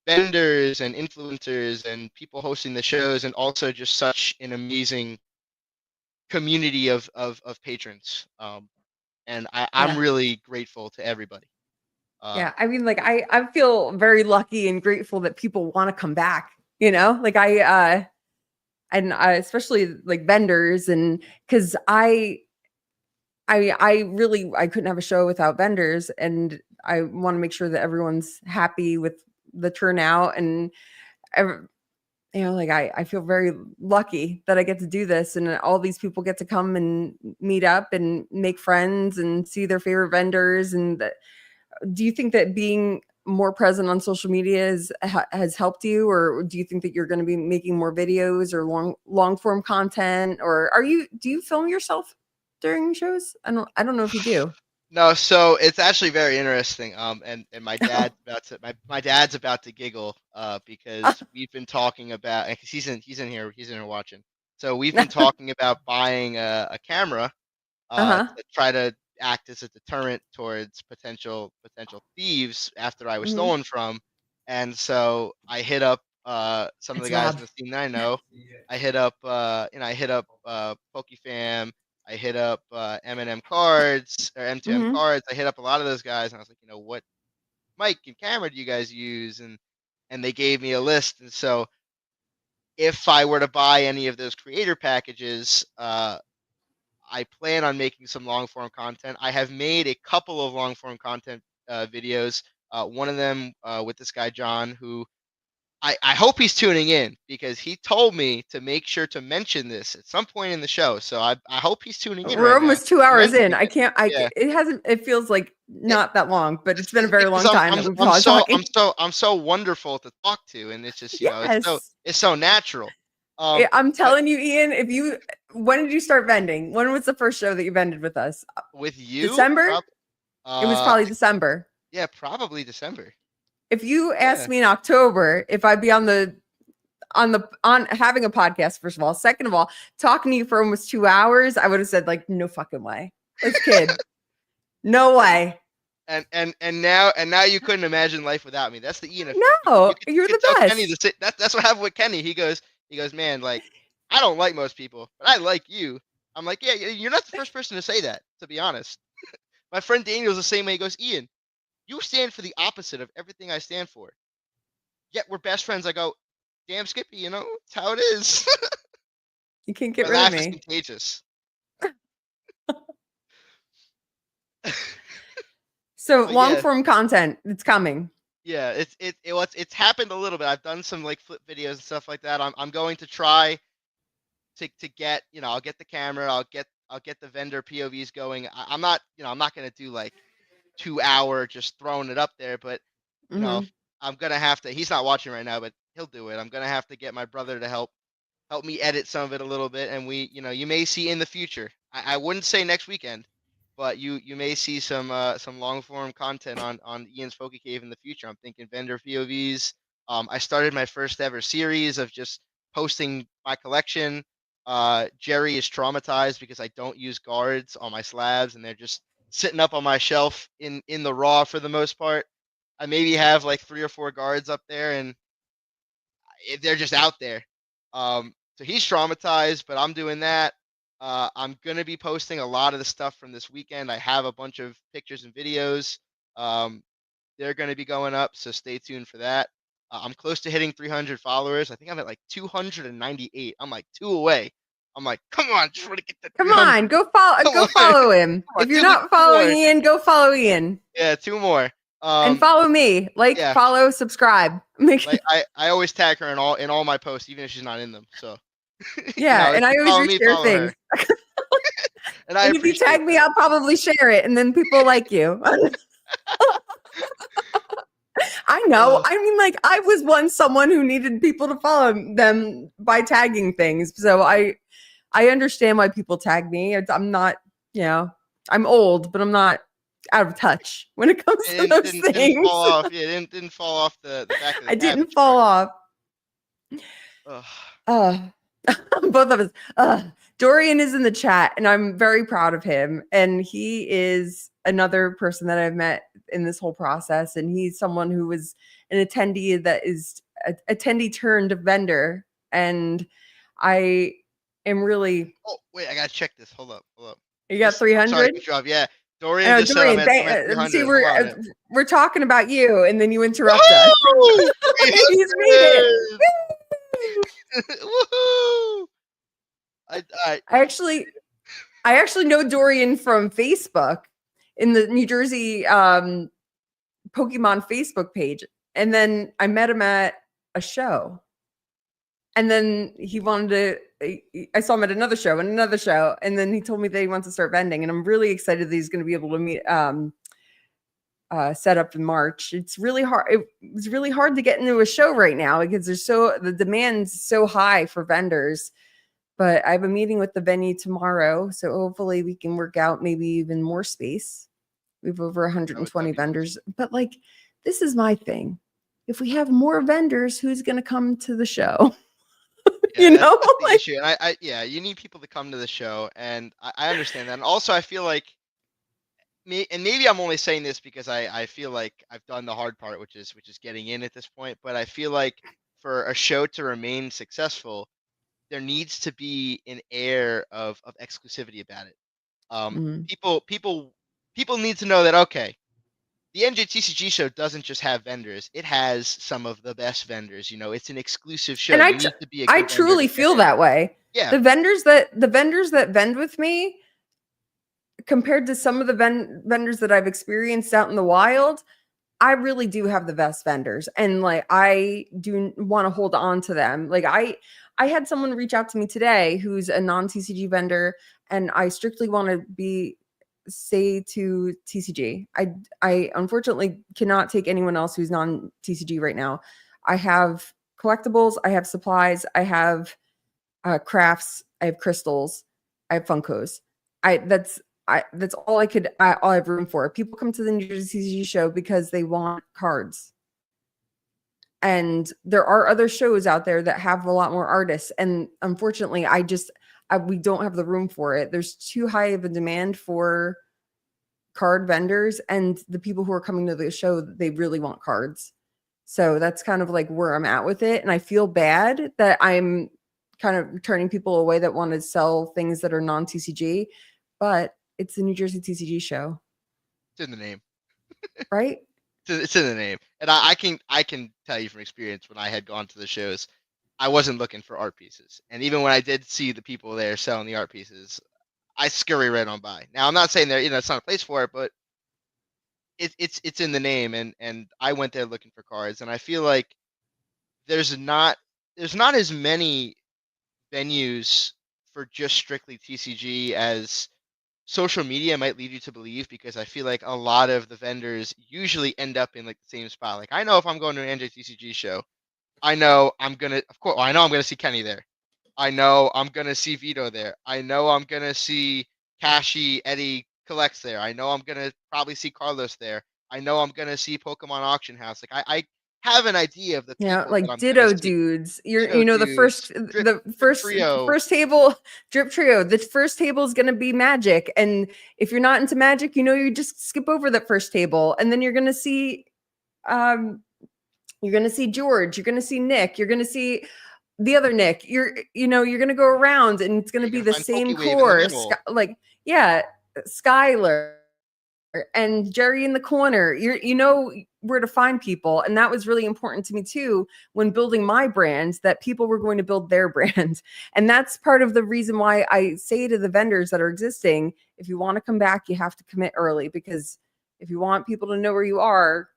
S2: vendors and influencers and people hosting the shows, and also just such an amazing community of patrons. and I'm
S1: Yeah.
S2: really grateful to everybody.
S1: Yeah. I mean, like I feel very lucky and grateful that people want to come back, like I especially like vendors, and because I really I couldn't have a show without vendors, and I want to make sure that everyone's happy with the turnout, and like I feel very lucky that I get to do this, and all these people get to come and meet up and make friends and see their favorite vendors. And do you think that being more present on social media has helped you, or do you think that you're going to be making more videos or long form content, or do you film yourself during shows? I don't know if you do.
S2: No, so it's actually very interesting. And my dad's about to my dad's about to giggle because we've been talking about, and 'cause he's in here watching. So we've been talking about buying a camera
S1: Uh-huh.
S2: to try to act as a deterrent towards potential thieves after I was
S1: Hmm.
S2: stolen from. And so I hit up some of the
S1: It's
S2: guys in
S1: loud.
S2: the scene that I know. I hit up PokeFam. I hit up M&M Cards or M2M
S1: Hmm.
S2: Cards. I hit up a lot of those guys, and I was like, what mic and camera do you guys use? And they gave me a list. And so if I were to buy any of those creator packages, I plan on making some long form content. I have made a couple of long form content videos. One of them with this guy John, who I hope he's tuning in because he told me to make sure to mention this at some point in the show. So I hope he's tuning in
S1: We're
S2: right now.
S1: almost 2 hours in.
S2: Mentioning
S1: I
S2: it.
S1: can't.
S2: Yeah.
S1: It hasn't. It feels like
S2: It,
S1: not that long, but it's
S2: it's
S1: been a very
S2: because
S1: long time that we've been talking.
S2: I'm so wonderful to talk to, and it's just
S1: Yes.
S2: it's so natural. Um,
S1: I'm
S2: but
S1: telling you, Ian. When did you start vending? When was the first show that you vended with us?
S2: with you,
S1: December. It was probably December.
S2: yeah, probably December.
S1: If you
S2: Yeah.
S1: asked me in October if I'd be on having a podcast, first of all, second of all, talking to you for almost 2 hours, I would have said like, no fucking way. Let's kid. No way.
S2: And now you couldn't imagine life without me. That's the Ian effect.
S1: No,
S2: You
S1: you're
S2: could
S1: the
S2: tell Kenny
S1: best.
S2: that's what happened with Kenny. He goes, man, like I don't like most people, but I like you. I'm like, yeah, you're not the first person to say that. To be honest, my friend Daniel's the same way. He goes, Ian, you stand for the opposite of everything I stand for. Yet we're best friends. I go, damn, Skippy, it's how it is.
S1: You can't
S2: My
S1: get rid of
S2: laugh is
S1: me.
S2: contagious.
S1: So
S2: But
S1: long
S2: yeah,
S1: form content, it's coming.
S2: yeah, it's happened a little bit. I've done some like flip videos and stuff like that. I'm going to try to get I'll get the camera, I'll get the vendor POVs going. I'm not I'm not gonna do like 2 hour just throwing it up there, but
S1: Hmm.
S2: if I'm gonna have to. He's not watching right now, but he'll do it. I'm gonna have to get my brother to help me edit some of it a little bit, and you may see in the future. I wouldn't say next weekend, but you may see some long form content on Ian's Poke Cave in the future. I'm thinking vendor POVs. I started my first ever series of just posting my collection. Jerry is traumatized because I don't use guards on my slabs, and they're just sitting up on my shelf in the raw for the most part. I maybe have like 3 or 4 guards up there, and they're just out there. So he's traumatized, but I'm doing that. I'm gonna be posting a lot of the stuff from this weekend. I have a bunch of pictures and videos. Um, they're gonna be going up, so stay tuned for that. I'm close to hitting 300 followers. I think I'm at like 298. I'm like 2 away. I'm like, come on, try to get to
S1: Come
S2: 300.
S1: on,
S2: Come
S1: go
S2: on,
S1: follow him.
S2: come on,
S1: If you're
S2: do it.
S1: not
S2: 2 more.
S1: following Ian, go follow Ian.
S2: Yeah, 2 more.
S1: And follow me. Like,
S2: Yeah,
S1: follow, subscribe.
S2: like I always tag her in all my posts, even if she's not in them. So
S1: Yeah,
S2: if
S1: and I
S2: you
S1: always
S2: follow me,
S1: reshare
S2: follow
S1: things.
S2: her, and I
S1: And if you
S2: appreciate
S1: tag me,
S2: that.
S1: I'll probably share it, and then people like you. I know.
S2: Uh,
S1: I mean, like, I was once someone who needed people to follow them by tagging things. So I understand why people tag me. I'm not, you know, I'm old, but I'm not out of touch when it comes
S2: it
S1: to
S2: didn't
S1: those
S2: didn't didn't
S1: things.
S2: fall off. Yeah, it didn't fall off the back of the
S1: I didn't
S2: cabbage
S1: fall
S2: truck.
S1: off.
S2: Ugh.
S1: Uh, both of us. Dorian is in the chat, and I'm very proud of him. And he is another person that I've met in this whole process. And he's someone who was an attendee that is attendee turned vendor. And I am really.
S2: Oh wait, I gotta check this. Hold up.
S1: You got
S2: This. I'm sorry to
S1: 300.
S2: cut you off. Yeah. Dorian
S1: I know,
S2: just said
S1: Dorian.
S2: I'm at
S1: See,
S2: 300. Hold on.
S1: we're talking about you, and then you interrupt us.
S2: Woohoo!
S1: He's made it.
S2: 300! Woohoo! I
S1: I actually know Dorian from Facebook in the New Jersey Pokemon Facebook page, and then I met him at a show, and then he wanted to. I saw him at another show and another show, and then he told me that he wants to start vending, and I'm really excited that he's going to be able to meet. Set up in March. It's really hard. It's really hard to get into a show right now because the demand's so high for vendors. But I have a meeting with the venue tomorrow, so hopefully we can work out maybe even more space. We have over 120 vendors, but like this is my thing. If we have more vendors, who's going to come to the show?
S2: Yeah, that's the
S1: Like,
S2: issue. And yeah, you need people to come to the show, and I understand that. And also, I feel like maybe I'm only saying this because I feel like I've done the hard part, which is getting in at this point. But I feel like for a show to remain successful, there needs to be an air of exclusivity about it.
S1: mm.
S2: People need to know that okay, the NJ TCG show doesn't just have vendors; it has some of the best vendors. It's an exclusive show.
S1: And
S2: You need to be a
S1: I
S2: good vendor to
S1: truly
S2: get
S1: feel
S2: in.
S1: that way.
S2: Yeah,
S1: The vendors that vend with me, compared to some of the vendors that I've experienced out in the wild, I really do have the best vendors, and like I do want to hold on to them. Like I had someone reach out to me today who's a non-TCG vendor, and I strictly want to say to TCG. I unfortunately cannot take anyone else who's non-TCG right now. I have collectibles, I have supplies, I have crafts, I have crystals, I have Funkos. That's all all I have room for. People come to the New Jersey CCG show because they want cards. And there are other shows out there that have a lot more artists. And unfortunately, we don't have the room for it. There's too high of a demand for card vendors, and the people who are coming to the show, they really want cards. So that's kind of like where I'm at with it. And I feel bad that I'm kind of turning people away that want to sell things that are non-TCG, but it's the New Jersey TCG show,
S2: it's in the name.
S1: right?
S2: It's in the name, and I can tell you from experience when I had gone to the shows, I wasn't looking for art pieces, and even when I did see the people there selling the art pieces, I scurry right on by. Now I'm not saying that it's not a place for it, but it's in the name, and I went there looking for cards, and I feel like there's not there's not as many venues for just strictly TCG as social media might lead you to believe, because I feel like a lot of the vendors usually end up in like the same spot. Like I know if I'm going to an NJTCG show, I know I'm gonna, of course, I know I'm gonna see Kenny there. I know I'm gonna see Vito there. I know I'm gonna see Kashi Eddie collects there. I know I'm gonna probably see Carlos there. I know I'm gonna see Pokemon Auction House. Like I have an idea of the
S1: Yeah,
S2: people that
S1: like
S2: I'm gonna
S1: ditto
S2: see.
S1: dudes.
S2: Ditto
S1: The
S2: dudes, drip trio.
S1: first table, drip trio. The first table is going to be Magic, and if you're not into Magic, you just skip over that first table, and then um, you're going to see George, you're going to see Nick, you're going to see the other Nick. You're going to go around, and it's going to
S2: You're
S1: be
S2: gonna
S1: the
S2: find
S1: same
S2: Pokewave in the
S1: core.
S2: middle.
S1: Yeah, Skylar and Jerry in the corner. You know where to find people, and that was really important to me too when building my brand, that people were going to build their brand. And that's part of the reason why I say to the vendors that are existing, if you want to come back, you have to commit early, because if you want people to know where you are,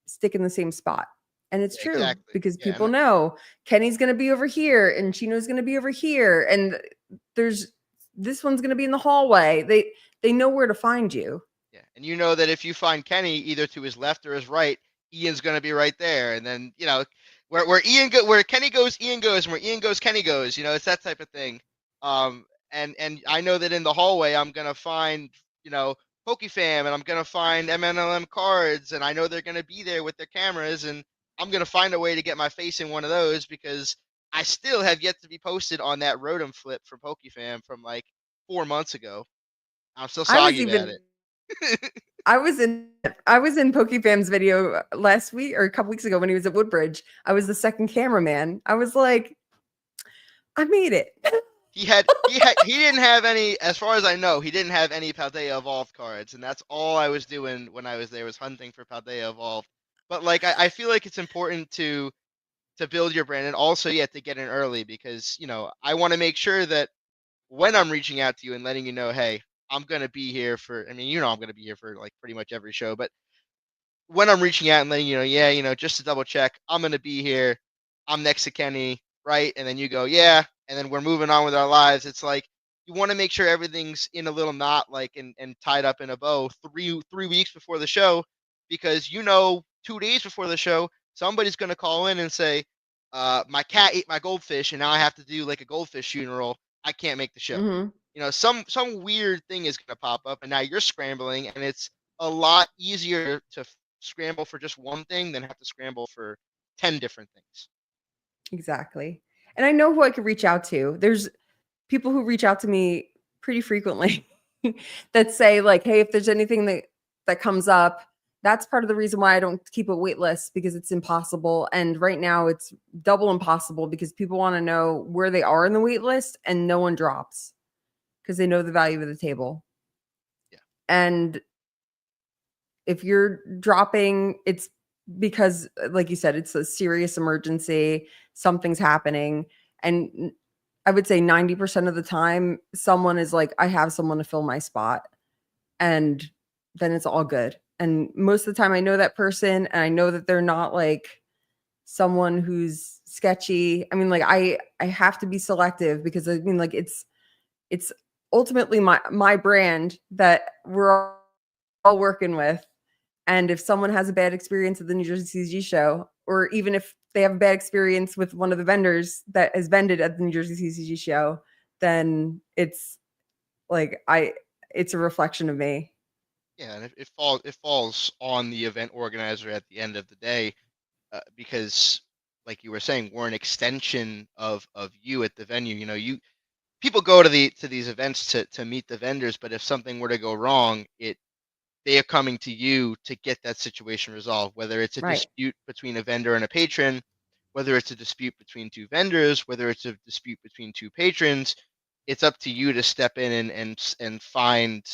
S1: stick in the same spot. And it's
S2: Yeah,
S1: true,
S2: exactly.
S1: because
S2: Yeah,
S1: people know Kenny's going to be over here and Chino's going to be over here, and there's this one's going to be in the hallway. They know where to find you.
S2: yeah, and you know that if you find Kenny either to his left or his right, Ian's gonna be right there, and then where Kenny goes, Ian goes, and where Ian goes, Kenny goes. It's that type of thing. And I know that in the hallway I'm gonna find PokeFam, and I'm gonna find MNLM cards, and I know they're gonna be there with their cameras, and I'm gonna find a way to get my face in one of those, because I still have yet to be posted on that Rotom flip from PokeFam from like 4 months ago. I'm still
S1: I was
S2: soggy about
S1: even
S2: it.
S1: I was in PokeFam's video last week or a couple weeks ago when he was at Woodbridge. I was the second cameraman. I was like, I made it.
S2: he didn't have any, as far as I know, he didn't have any Paldea Evolved cards, and that's all I was doing when I was there, was hunting for Paldea Evolved. But like I feel like it's important to build your brand, and also you have to get in early, because I want to make sure that when I'm reaching out to you and letting you know, hey, I'm gonna be here for, I mean, I'm gonna be here for like pretty much every show, but when I'm reaching out and letting you know, yeah, just to double check, I'm gonna be here. I'm next to Kenny, right? And then you go, yeah, and then we're moving on with our lives. It's like you want to make sure everything's in a little knot, like and tied up in a bow 3 weeks before the show, because 2 days before the show, somebody's gonna call in and say, my cat ate my goldfish, and now I have to do like a goldfish funeral. I can't make the show.
S1: Hmm.
S2: Some weird thing is gonna pop up, and now you're scrambling, and it's a lot easier to scramble for just one thing than have to scramble for 10 different things.
S1: Exactly. And I know who I could reach out to. There's people who reach out to me pretty frequently that say like, "Hey, if there's anything that comes up, that's part of the reason why I don't keep a wait list, because it's impossible. And right now it's double impossible because people want to know where they are in the wait list and no one drops because they know the value of the table.
S2: Yeah.
S1: And if you're dropping, it's because, like you said, it's a serious emergency, something's happening. And I would say 90% of the time, someone is like, I have someone to fill my spot. And then it's all good. And most of the time, I know that person and I know that they're not like someone who's sketchy. I mean, like I have to be selective because I mean, like it's ultimately my brand that we're all working with. And if someone has a bad experience at the New Jersey CCG show, or even if they have a bad experience with one of the vendors that has vended at the New Jersey CCG show, then it's like it's a reflection of me.
S2: Yeah, and it falls on the event organizer at the end of the day, because like you were saying, we're an extension of you at the venue. You people go to these events to meet the vendors, but if something were to go wrong, they are coming to you to get that situation resolved, whether it's a
S1: Right.
S2: dispute between a vendor and a patron, whether it's a dispute between two vendors, whether it's a dispute between two patrons. It's up to you to step in and find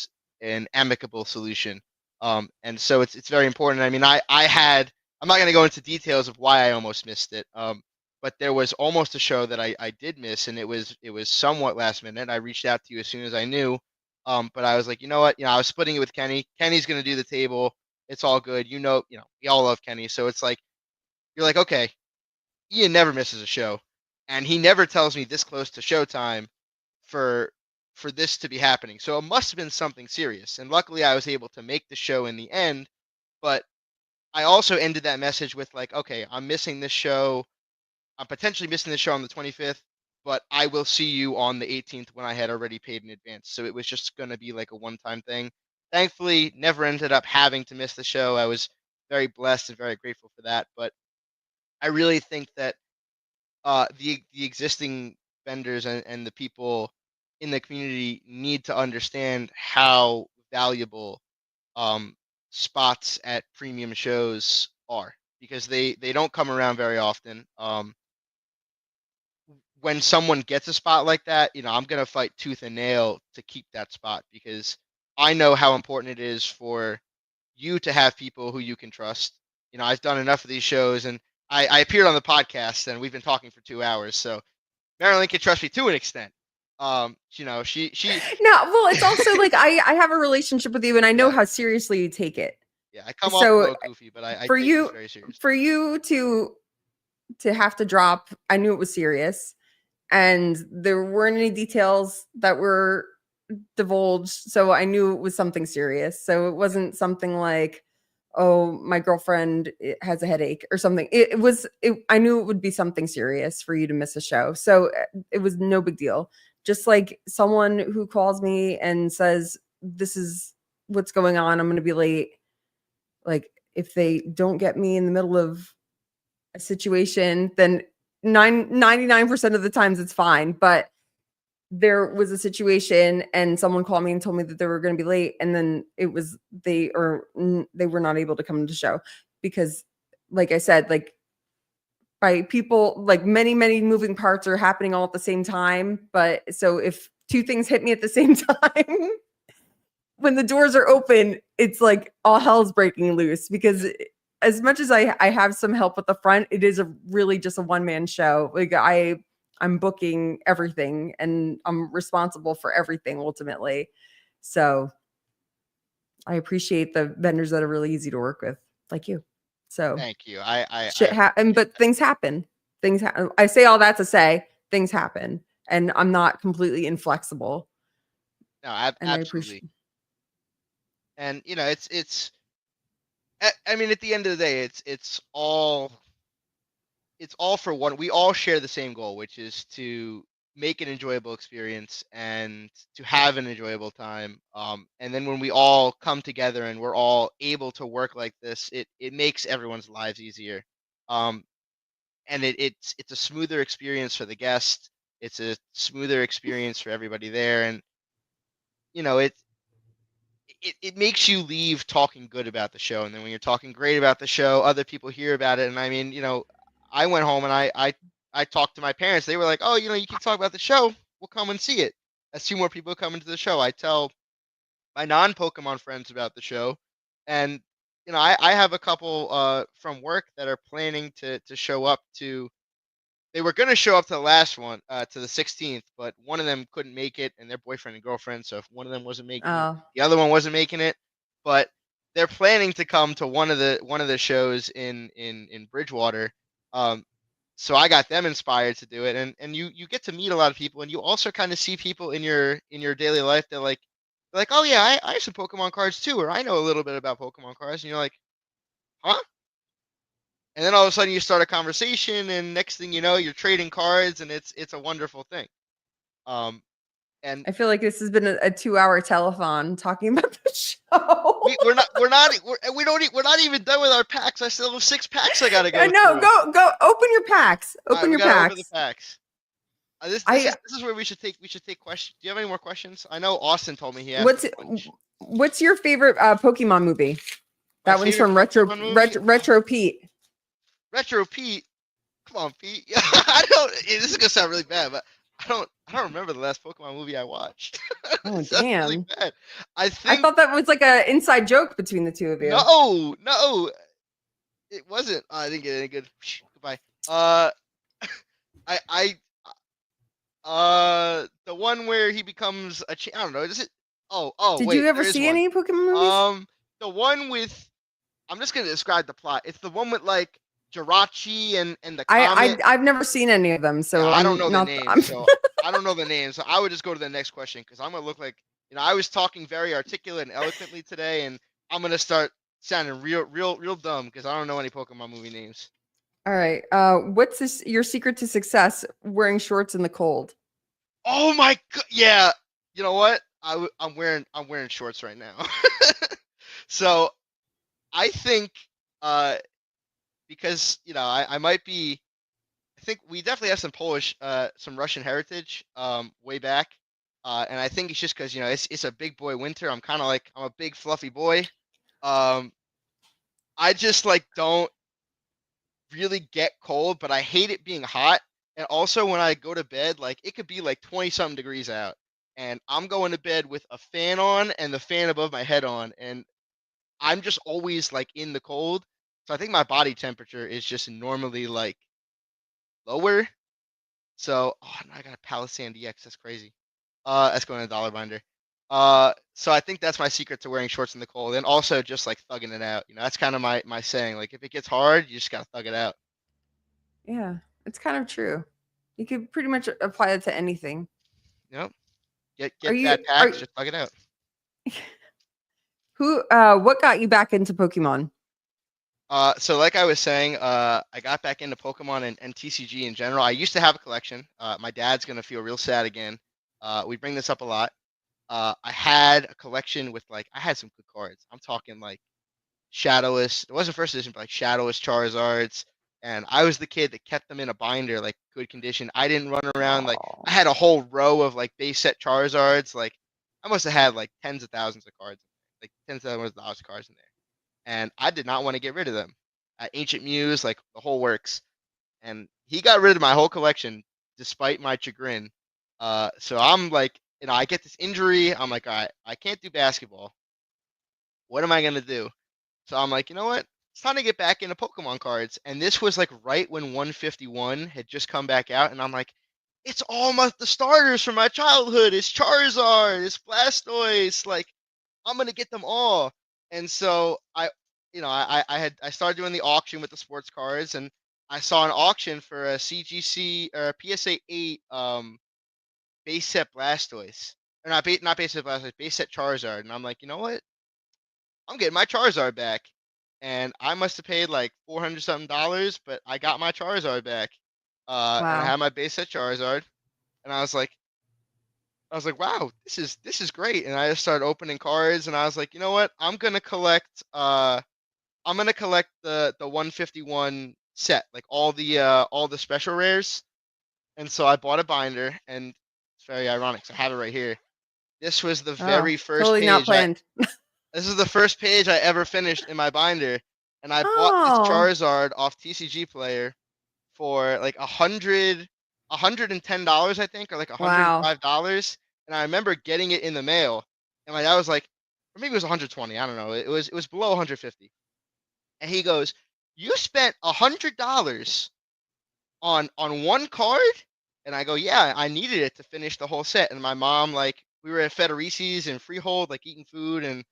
S2: an amicable solution. And so it's very important. I mean, I'm not going to go into details of why I almost missed it. But there was almost a show that I did miss, and it was somewhat last minute. I reached out to you as soon as I knew, but I was like, you know what? I was splitting it with Kenny. Kenny's gonna do the table. It's all good. We all love Kenny. So it's like you're like, okay, Ian never misses a show, and he never tells me this close to showtime for for this to be happening. So it must have been something serious. And luckily, I was able to make the show in the end. But I also ended that message with like, okay, I'm missing this show. I'm potentially missing the show on the 25th, but I will see you on the 18th when I had already paid in advance. So it was just going to be like a one-time thing. Thankfully, never ended up having to miss the show. I was very blessed and very grateful for that. But I really think that the existing vendors and the people in the community need to understand how valuable um, spots at premium shows are, because they don't come around very often. When someone gets a spot like that, I'm gonna fight tooth and nail to keep that spot, because I know how important it is for you to have people who you can trust. I've done enough of these shows, and I appeared on the podcast, and we've been talking for 2 hours, so Marilyn can trust me to an extent. She
S1: No, well, it's also like I have a relationship with you and I know
S2: yeah,
S1: how seriously you take it.
S2: yeah. I come off a
S1: So
S2: little goofy, but I
S1: for
S2: take this
S1: you
S2: very seriously.
S1: for you to have to drop, I knew it was serious and there weren't any details that were divulged, so I knew it was something serious. So it wasn't something like, oh, my girlfriend has a headache or something. I knew it would be something serious for you to miss a show. So it was no big deal. Just like someone who calls me and says, this is what's going on, I'm going to be late. Like if they don't get me in the middle of a situation, then 99% of the times it's fine. But there was a situation and someone called me and told me that they were going to be late, and then it was they were not able to come to the show because, like I said, like by people, like many moving parts are happening all at the same time. But so if two things hit me at the same time, when the doors are open, it's like all hell's breaking loose because as much as I have some help at the front, it is a really just a one-man show. Like I'm booking everything and I'm responsible for everything ultimately. So I appreciate the vendors that are really easy to work with, like you. So
S2: Thank you. I
S1: shit happen,
S2: appreciate
S1: but
S2: that.
S1: things happen. I say all that to say things happen, and I'm not completely inflexible.
S2: No,
S1: And I
S2: absolutely.
S1: appreciate.
S2: And I mean, at the end of the day, it's all for one. We all share the same goal, which is to make an enjoyable experience and to have an enjoyable time. And then when we all come together and we're all able to work like this, it makes everyone's lives easier. Um, and it's a smoother experience for the guest. It's a smoother experience for everybody there, and you know it it makes you leave talking good about the show. And then when you're talking great about the show, other people hear about it. And I mean, I went home and I talked to my parents. They were like, "Oh, you keep talking about the show. We'll come and see it." As two more people come into the show, I tell my non-Pokemon friends about the show, and I have a couple from work that are planning to show up to. They were going to show up to the last one, to the 16th, but one of them couldn't make it, and their boyfriend and girlfriend. So if one of them wasn't making it,
S1: Oh,
S2: the other one wasn't making it. But they're planning to come to one of the shows in Bridgewater. Um, so I got them inspired to do it, and you get to meet a lot of people, and you also kind of see people in your daily life that like, oh yeah, I have some Pokemon cards too, or I know a little bit about Pokemon cards, and you're like, huh? And then all of a sudden you start a conversation, and next thing you know, you're trading cards, and it's a wonderful thing. Um, and
S1: I feel like this has been a 2-hour telethon talking about the show.
S2: we're not even done with our packs. I still have 6 packs I gotta
S1: I
S2: go
S1: know.
S2: through.
S1: Go open your packs.
S2: All right,
S1: Open
S2: we
S1: your
S2: gotta open the
S1: packs.
S2: packs. This
S1: I
S2: is where we should take questions. Do you have any more questions? I know Austin told me he asked
S1: what's
S2: a bunch.
S1: what's your favorite Pokemon movie?
S2: My
S1: That one's
S2: favorite
S1: from
S2: Pokemon movie,
S1: Retro Pete.
S2: Retro Pete. Come on, Pete. I don't. This is gonna sound really bad, but I don't remember the last Pokemon movie I watched.
S1: Oh
S2: It sounds really
S1: damn.
S2: bad. I
S1: I
S2: think
S1: thought that was like a inside joke between the two of you.
S2: no, no, it wasn't. I didn't get any good. Goodbye. Uh, I the one where he becomes I don't know. Is it? Oh,
S1: Did you
S2: wait,
S1: ever
S2: there is
S1: see
S2: one.
S1: any Pokemon movies?
S2: The one with I'm just gonna describe the plot. It's the one with like Jirachi and the comet.
S1: I've never seen any of them,
S2: Yeah,
S1: so
S2: I don't
S1: I'm
S2: know the
S1: not.
S2: names, so I don't know the names. So I would just go to the next question because I'm gonna look like I was talking very articulate and eloquently today, and I'm gonna start sounding real dumb because I don't know any Pokemon movie names.
S1: All right. What's your secret to success? Wearing shorts in the cold.
S2: Oh my god! Yeah, you know what? I'm wearing shorts right now. So I think uh because I might be. I think we definitely have some Polish, some Russian heritage, way back, and I think it's just because it's a big boy winter. I'm a big fluffy boy. Um, I just like don't really get cold, but I hate it being hot. And also when I go to bed, like it could be like 20 something degrees out, and I'm going to bed with a fan on and the fan above my head on, and I'm just always like in the cold. So I think my body temperature is just normally like lower. So, oh, now I got a Palisand EX. That's crazy. That's going in a dollar binder. So I think that's my secret to wearing shorts in the cold, and also just like thugging it out. That's kind of my saying. Like if it gets hard, you just gotta thug it out.
S1: Yeah, it's kind of true. You could pretty much apply it to anything.
S2: You know, get
S1: Are
S2: get
S1: you
S2: bad packs,
S1: are
S2: just thug it out.
S1: who what got you back into Pokemon?
S2: So like I was saying, I got back into Pokemon and TCG in general. I used to have a collection. My dad's gonna feel real sad again. We bring this up a lot. I had a collection with I had some good cards. I'm talking like Shadowless. It wasn't first edition, but like Shadowless Charizards. And I was the kid that kept them in a binder, like good condition. I didn't run around I
S1: Oh,
S2: had a whole row of like base set Charizards. Like I must have had like tens of thousands of cards, like tens of thousands of dollars of cards in there. And I did not want to get rid of them. Ancient Muse, like the whole works. and he got rid of my whole collection despite my chagrin. So I'm like, I get this injury. I'm like, all right, I can't do basketball. What am I gonna do? So I'm like, you know what? It's time to get back into Pokemon cards. And this was like right when 151 had just come back out, and I'm like, it's all the starters from my childhood. It's Charizard, it's Blastoise. Like, I'm gonna get them all. And so I started doing the auction with the sports cards, and I saw an auction for a CGC or a PSA 8 base set Blastoise. Or not base set Blastoise, base set Charizard. And I'm like, you know what? I'm getting my Charizard back. And I must have paid like 400 something dollars, but I got my Charizard back. And I
S1: Wow.
S2: had my base set Charizard, and I was like, wow, this is great. And I just started opening cards, and I was like, you know what? I'm gonna collect the 151 set, like all the special rares. And so I bought a binder, and it's very ironic. So I have it right here. This was the
S1: Oh,
S2: very first
S1: totally not
S2: page I
S1: planned.
S2: This is the first page I ever finished in my binder, and I bought this
S1: Oh,
S2: Charizard off TCG Player for like $110, I think, or like
S1: wow.
S2: $105. And I remember getting it in the mail, and my dad was like, or maybe it was 120, I don't know. It was below 150, and he goes, "You spent $100 on one card?" And I go, "Yeah, I needed it to finish the whole set." And my mom, like, we were at Federici's and Freehold, like eating food, and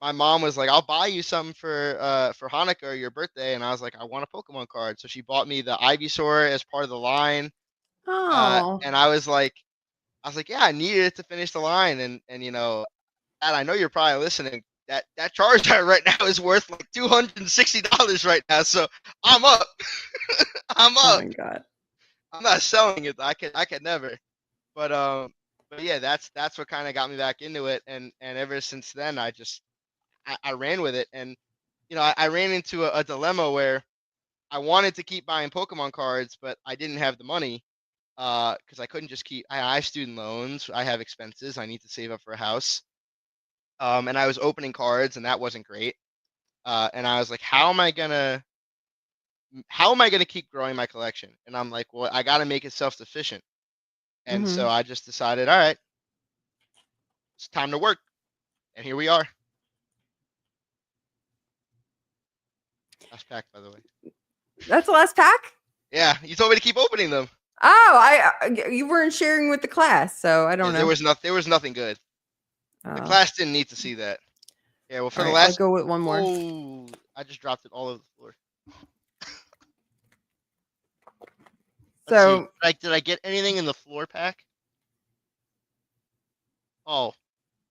S2: my mom was like, "I'll buy you something for Hanukkah or your birthday," and I was like, "I want a Pokemon card." So she bought me the Ivysaur as part of the line,
S1: Oh,
S2: and I was like, "Yeah, I needed it to finish the line," and Dad, I know you're probably listening. That Charizard right now is worth like $260 right now, so I'm up. I'm
S1: oh
S2: up.
S1: my God.
S2: I'm not selling it. I could never. But yeah, that's what kind of got me back into it, and ever since then, I ran with it. And I ran into a dilemma where I wanted to keep buying Pokemon cards, but I didn't have the money because I couldn't just keep. I have student loans, I have expenses, I need to save up for a house. And I was opening cards, and that wasn't great. And I was like, how am I gonna keep growing my collection? And I'm like, well, I got to make it self sufficient. And
S1: Mm-hmm.
S2: so I just decided, all right, it's time to work, and here we are. Last pack, by the way.
S1: That's the last pack?
S2: Yeah, you told me to keep opening them.
S1: Oh, you weren't sharing with the class, so I
S2: Yeah,
S1: don't
S2: there
S1: know.
S2: was nothing. There was nothing good. The
S1: Oh,
S2: class didn't need to see that. Yeah, well,
S1: all
S2: for the
S1: right. I'll
S2: last.
S1: go with one more.
S2: Oh, I just dropped it all over the floor. Let's see.
S1: So,
S2: Did I get anything in the floor pack? Oh,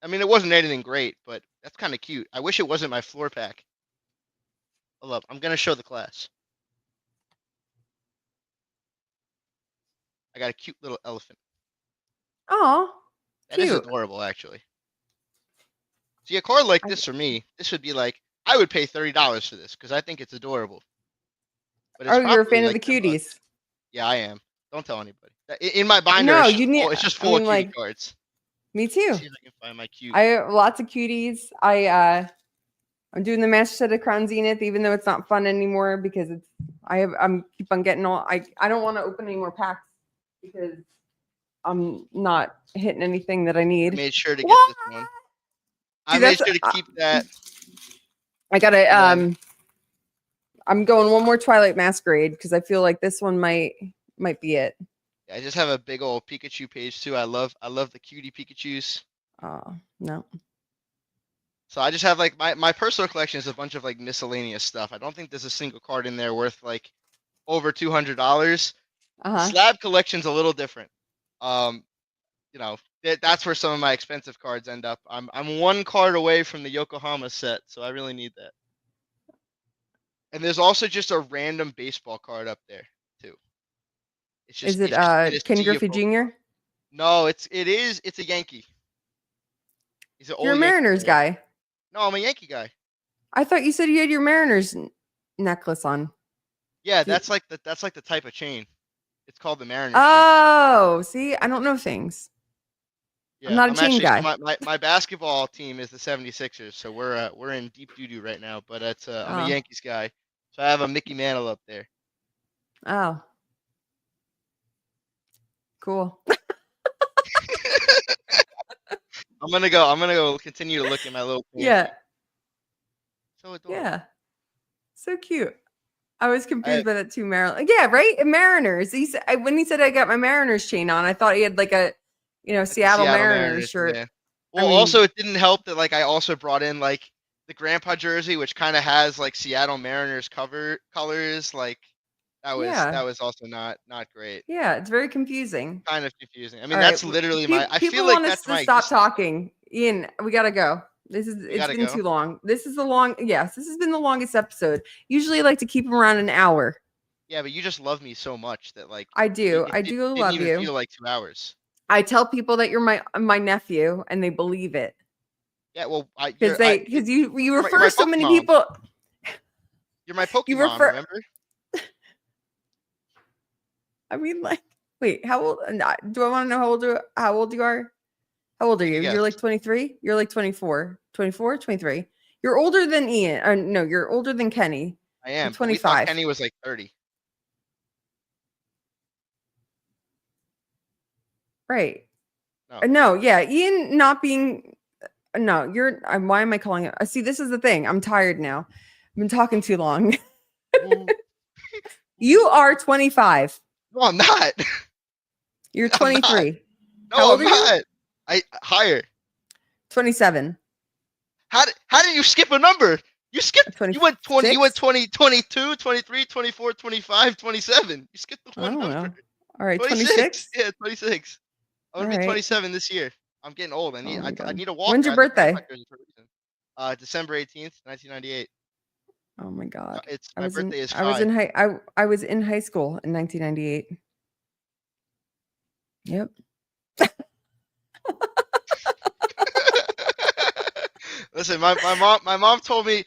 S2: I mean, it wasn't anything great, but that's kind of cute. I wish it wasn't my floor pack. Hold up, I'm gonna show the class. I got a cute little elephant.
S1: oh,
S2: That is
S1: cute.
S2: adorable, actually. See, a card like
S1: I,
S2: this for me, this would be like I would pay $30 for this because I think it's adorable. But it's
S1: oh, you're a
S2: probably
S1: fan of the
S2: like $10.
S1: cuties.
S2: Yeah, I am. Don't tell anybody. In my binder,
S1: No,
S2: it's
S1: you
S2: just
S1: need.
S2: full, it's just
S1: I
S2: full of
S1: mean,
S2: cutie
S1: like
S2: cards.
S1: me
S2: Let's
S1: too.
S2: see if I can find my cute.
S1: I have lots of cuties. I'm doing the Master Set of Crown Zenith, even though it's not fun anymore because I'm keep on getting all. I don't want to open any more packs because I'm not hitting anything that I
S2: I
S1: need.
S2: made sure to get
S1: What?
S2: this one. I
S1: See,
S2: made
S1: that's
S2: sure to keep that,
S1: I gotta
S2: and then
S1: I'm going one more Twilight Masquerade because I feel like this one might be it.
S2: I just have a big old Pikachu page too. I love the cutie Pikachu's.
S1: Oh no.
S2: So I just have like my personal collection is a bunch of like miscellaneous stuff. I don't think there's a single card in there worth like over $200. The
S1: Uh-huh.
S2: slab collection's a little different. Um, that's where some of my expensive cards end up. I'm one card away from the Yokohama set, so I really need that. And there's also just a random baseball card up there too. It's
S1: Is
S2: just
S1: it
S2: it's just in a
S1: Ken
S2: sea of
S1: Griffey
S2: Pokemon.
S1: Jr.?
S2: No, it's a Yankee. He's an
S1: You're a
S2: old Yankee
S1: Mariners
S2: player.
S1: guy.
S2: No, I'm a Yankee guy.
S1: I thought you said you had your Mariners necklace on.
S2: Yeah,
S1: Do-
S2: that's like the type of chain. It's called the Mariners chain.
S1: Oh, see, I don't know things. I'm
S2: Yeah,
S1: not a
S2: I'm
S1: chain
S2: actually so
S1: guy.
S2: my basketball team is the 76ers, so we're in deep doo doo right now. But I'm a
S1: Oh,
S2: Yankees guy, so I have a Mickey Mantle up there.
S1: oh. Cool.
S2: I'm gonna go continue to look at my little
S1: Yeah.
S2: pantry. So adorable.
S1: Yeah. So cute. I was confused
S2: I
S1: by that too, Maryland. Yeah, right? Mariners. When he said I got my Mariners chain on, I thought he had like a,
S2: Like the
S1: Seattle
S2: Seattle
S1: Mariners
S2: Mariners,
S1: shirt.
S2: yeah.
S1: I
S2: Well,
S1: mean,
S2: also it didn't help that like I also brought in like the grandpa jersey, which kind of has like Seattle Mariners cover colors. Like that
S1: yeah.
S2: was also not great.
S1: Yeah, it's very confusing.
S2: Kind of confusing. I
S1: All
S2: mean,
S1: right.
S2: that's literally my. I feel
S1: People
S2: like
S1: want us
S2: that's
S1: to
S2: my
S1: stop
S2: existence now.
S1: talking. Ian, we got to go.
S2: We
S1: It's
S2: gotta
S1: been
S2: go.
S1: too long. Yes, this has been the longest episode. Usually I like to keep them around an hour.
S2: Yeah, but you just love me so much that like
S1: I do.
S2: it
S1: I do
S2: didn't
S1: love
S2: even
S1: you.
S2: feel like 2 hours.
S1: I tell people that you're my nephew and they believe it
S2: Yeah, well,
S1: because you
S2: you're
S1: refer
S2: my
S1: so many
S2: Pokemon.
S1: people.
S2: You're my
S1: You
S2: Pokemon.
S1: refer.
S2: Remember?
S1: I mean, like, wait, how old? Do I want to know how old you are? How old are
S2: Take a
S1: you?
S2: guess.
S1: You're like 23? You're like 24. 24, 23. You're older than Ian. No, you're older than Kenny.
S2: I
S1: I'm
S2: am, but we thought
S1: 25.
S2: Kenny was like 30.
S1: Right.
S2: No.
S1: No, yeah. Ian not being no, you're why am I calling it? See, this is the thing. I'm tired now. I've been talking too long.
S2: Ooh, ooh.
S1: You are 25.
S2: No, I'm not.
S1: You're
S2: I'm not.
S1: 23. How
S2: No,
S1: old
S2: I'm
S1: are you?
S2: not. I higher.
S1: 27.
S2: How did you skip a number? You skipped. You went 20. You went
S1: 26?
S2: 20, 22, 23, 24, 25, 27. You skipped the
S1: I
S2: one
S1: don't
S2: number.
S1: know. All right,
S2: 26.
S1: 26?
S2: Yeah, 26. I'm
S1: All
S2: gonna be
S1: right.
S2: 27 this year. I'm getting old.
S1: Oh my
S2: I
S1: god.
S2: need a
S1: When's
S2: walker. I
S1: your
S2: have the grandpa
S1: birthday?
S2: jersey for a reason. December 18th, 1998.
S1: Oh my god.
S2: It's my birthday is
S1: I was in high school in 1998. Yep.
S2: Listen, my mom taught me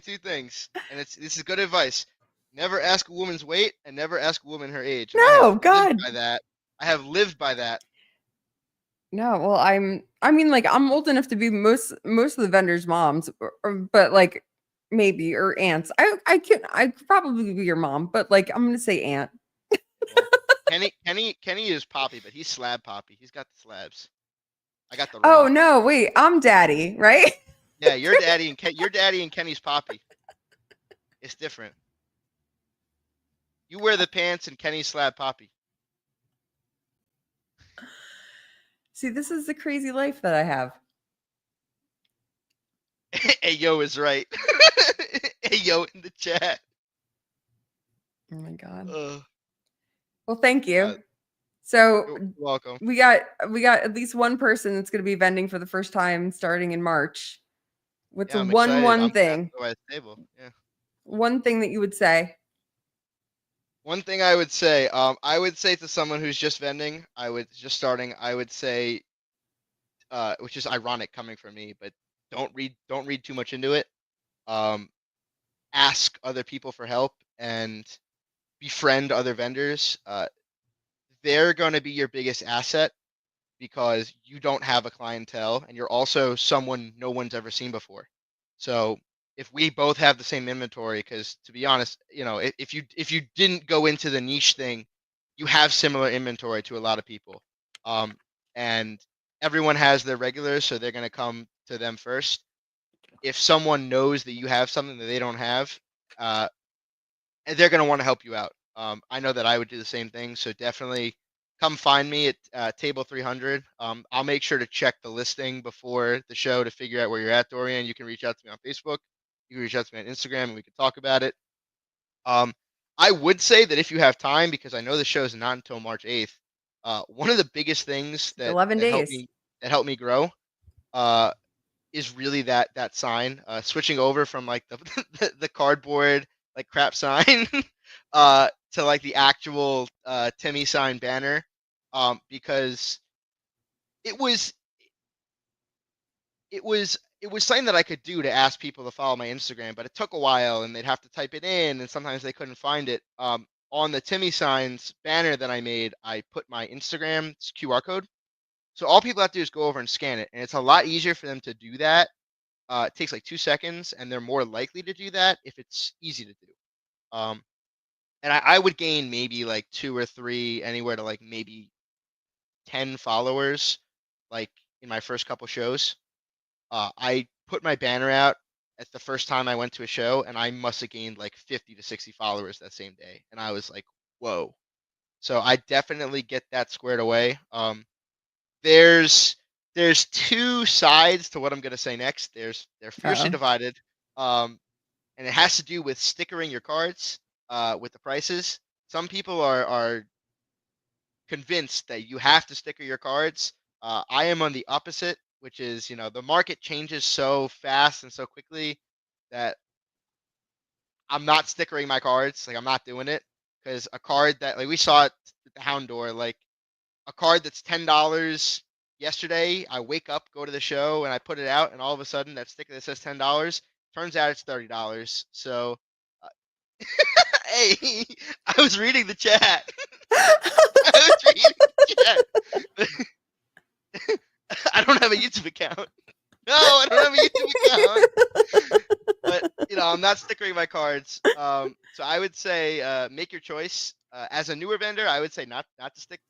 S2: two things, and this is good advice. Never ask a woman's weight and never ask a woman her age. And I have
S1: No,
S2: lived
S1: god.
S2: by that. I have lived by that.
S1: No, well, I mean, like, I'm old enough to be most of the vendors' moms, but like maybe or aunts. I could probably be your mom, but like I'm gonna say aunt.
S2: Well, Kenny is Poppy, but he's Slab Poppy. He's got the slabs. I got the
S1: Oh
S2: raw.
S1: no, wait, I'm daddy, right?
S2: Yeah, your daddy and Kenny's Poppy. It's different. You wear the pants and Kenny's Slab Poppy.
S1: See, this is the crazy life that I have.
S2: Ayo is right. Ayo in the chat.
S1: Oh my god.
S2: Uh,
S1: Well, thank
S2: uh,
S1: you. So
S2: you're welcome.
S1: we got at least one person that's going to be vending for the first time starting in March. What's
S2: Yeah,
S1: the
S2: I'm
S1: one
S2: excited.
S1: one
S2: I'm gonna have to
S1: thing?
S2: go at the table. Yeah.
S1: One thing that you would say?
S2: One thing I would say to someone who's just vending, I would just starting, I would say, which is ironic coming from me, but don't read too much into it. Um, ask other people for help and befriend other vendors. They're going to be your biggest asset because you don't have a clientele and you're also someone no one's ever seen before. So if we both have the same inventory, because to be honest, if you didn't go into the niche thing, you have similar inventory to a lot of people, and everyone has their regulars, so they're going to come to them first. If someone knows that you have something that they don't have, uh, they're going to want to help you out. I know that I would do the same thing, so definitely come find me at table 300. I'll make sure to check the listing before the show to figure out where you're at, Dorian. You can reach out to me on Facebook. You can reach out to me on Instagram, and we can talk about it. Um, I would say that if you have time, because I know the show is not until March 8th. One of the biggest things
S1: It's 11 days.
S2: that helped me grow uh, is really that sign. Switching over from like the the cardboard like crap sign to like the actual Timmy sign banner, because it was it was something that I could do to ask people to follow my Instagram, but it took a while and they'd have to type it in, and sometimes they couldn't find it. On the Timmy signs banner that I made, I put my Instagram QR code. So all people have to do is go over and scan it, and it's a lot easier for them to do that. It takes like 2 seconds, and they're more likely to do that if it's easy to do. Um, and I would gain maybe like 2 or 3, anywhere to like maybe 10 followers, like in my first couple shows. I put my banner out at the first time I went to a show, and I must have gained like 50 to 60 followers that same day, and I was like, whoa. So I definitely get that squared away. There's there's two sides to what I'm gonna say next. They're fiercely
S1: Uh-oh.
S2: divided, um, and it has to do with stickering your cards with the prices. Some people are convinced that you have to sticker your cards. I am on the opposite, which is, the market changes so fast and so quickly that I'm not stickering my cards. Like, I'm not doing it because a card that, like, we saw it at the Hound Door, like a card that's $10 yesterday. I wake up, go to the show, and I put it out, and all of a sudden that sticker that says $10 turns out it's $30. So, uh, hey, I was reading the chat. I was reading the chat. I don't have a YouTube account. No, I don't have a YouTube account. But I'm not stickering my cards. So I would say make your choice. As a newer vendor, I would say not to sticker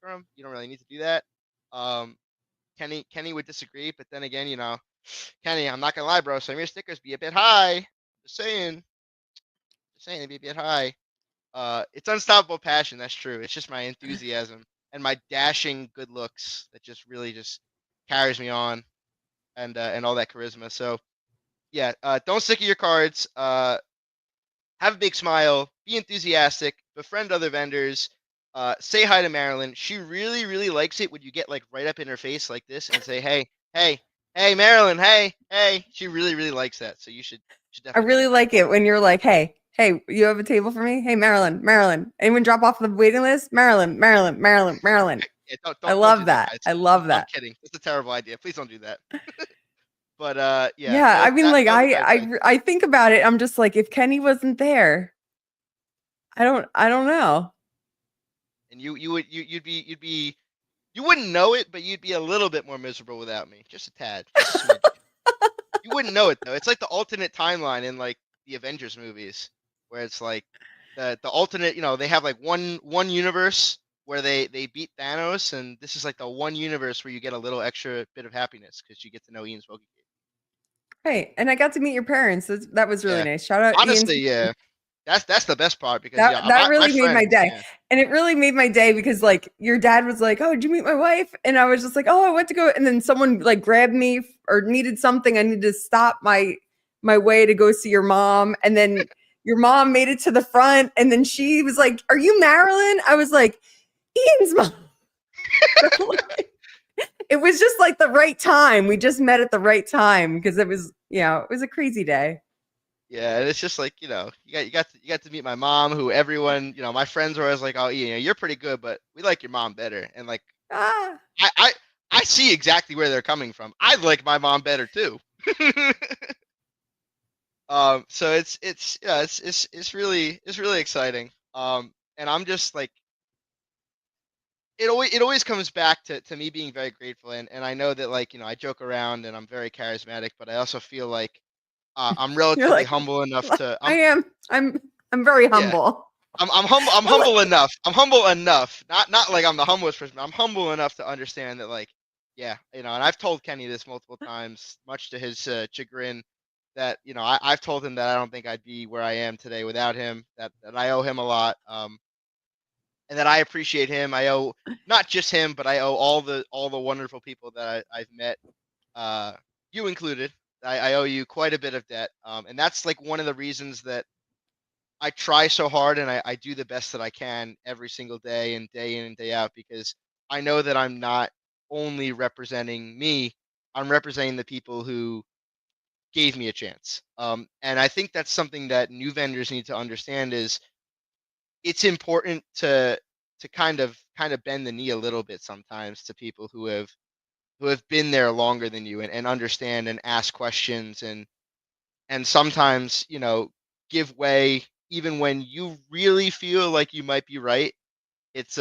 S2: them. You don't really need to do that. Um, Kenny would disagree, but then again, Kenny, I'm not gonna lie, bro. Some of your stickers be a bit high. Just saying, they be a bit high. It's unstoppable passion. That's true. It's just my enthusiasm and my dashing good looks that just really just carries me on, and all that charisma. So yeah, don't stick to your cards. Have a big smile. Be enthusiastic. Befriend other vendors. Say hi to Marilyn. She really, really likes it when you get like right up in her face like this and say, "Hey, hey, hey, Marilyn, hey, hey." She really, really likes that. So you should
S1: I
S2: definitely do
S1: really
S2: that.
S1: like it when you're like, hey, you have a table for me? Hey, Marilyn, Marilyn. Anyone drop off the waiting list? Marilyn, Marilyn, Marilyn, Marilyn.
S2: Yeah,
S1: I
S2: don't
S1: love
S2: do that,
S1: that.
S2: guys.
S1: I love
S2: I'm
S1: that.
S2: kidding. It's a terrible idea. Please don't do that. But yeah,
S1: Yeah,
S2: so
S1: I mean,
S2: that
S1: like
S2: that was my advice.
S1: I think about it. I'm just like, if Kenny wasn't there, I don't know.
S2: And you wouldn't know it, but you'd be a little bit more miserable without me. Just a tad, just a smidge. You wouldn't know it though. It's like the alternate timeline in like the Avengers movies, where it's like the alternate. They have like one universe where they beat Thanos, and this is like the one universe where you get a little extra bit of happiness because you get to know Ian Smoky.
S1: Right, and I got to meet your parents. That was really
S2: Yeah,
S1: nice. Shout out Ian.
S2: honestly, yeah, that's the best part because yeah,
S1: That
S2: my
S1: really made my
S2: friends,
S1: day.
S2: yeah,
S1: And it really made my day because like your dad was like, "Oh, did you meet my wife?" And I was just like, "Oh, I went to go." And then someone like grabbed me or needed something. I needed to stop my way to go see your mom. And then your mom made it to the front and then she was like, "Are you Marilyn?" I was like, "Ian's mom." It was just like the right time. We just met at the right time because it was a crazy day.
S2: yeah. And it's just like you got to meet my mom, who everyone my friends were always like, "Oh, Ian, you're pretty good, but we like your mom better." And like
S1: Ah,
S2: I I I see exactly where they're coming from. I like my mom better too. So it's yeah, it's really exciting. And I'm just like it always comes back to me being very grateful, and I know that like I joke around and I'm very charismatic, but I also feel like I'm
S1: you're
S2: relatively
S1: like,
S2: humble enough to
S1: I am. I'm very
S2: yeah,
S1: humble.
S2: I'm humble. I'm
S1: Well,
S2: humble enough. I'm humble enough. Not like I'm the humblest person. I'm humble enough to understand that, like, yeah, and I've told Kenny this multiple times, much to his chagrin, that I've told him that I don't think I'd be where I am today without him. That I owe him a lot. And that I appreciate him. I owe not just him, but I owe all the wonderful people that I've met, uh, you included. I owe you quite a bit of debt. And that's like one of the reasons that I try so hard, and I do the best that I can every single day and day in and day out, because I know that I'm not only representing me, I'm representing the people who gave me a chance. And I think that's something that new vendors need to understand is it's important to kind of bend the knee a little bit sometimes to people who have been there longer than you, and understand and ask questions, and sometimes give way even when you really feel like you might be right. It's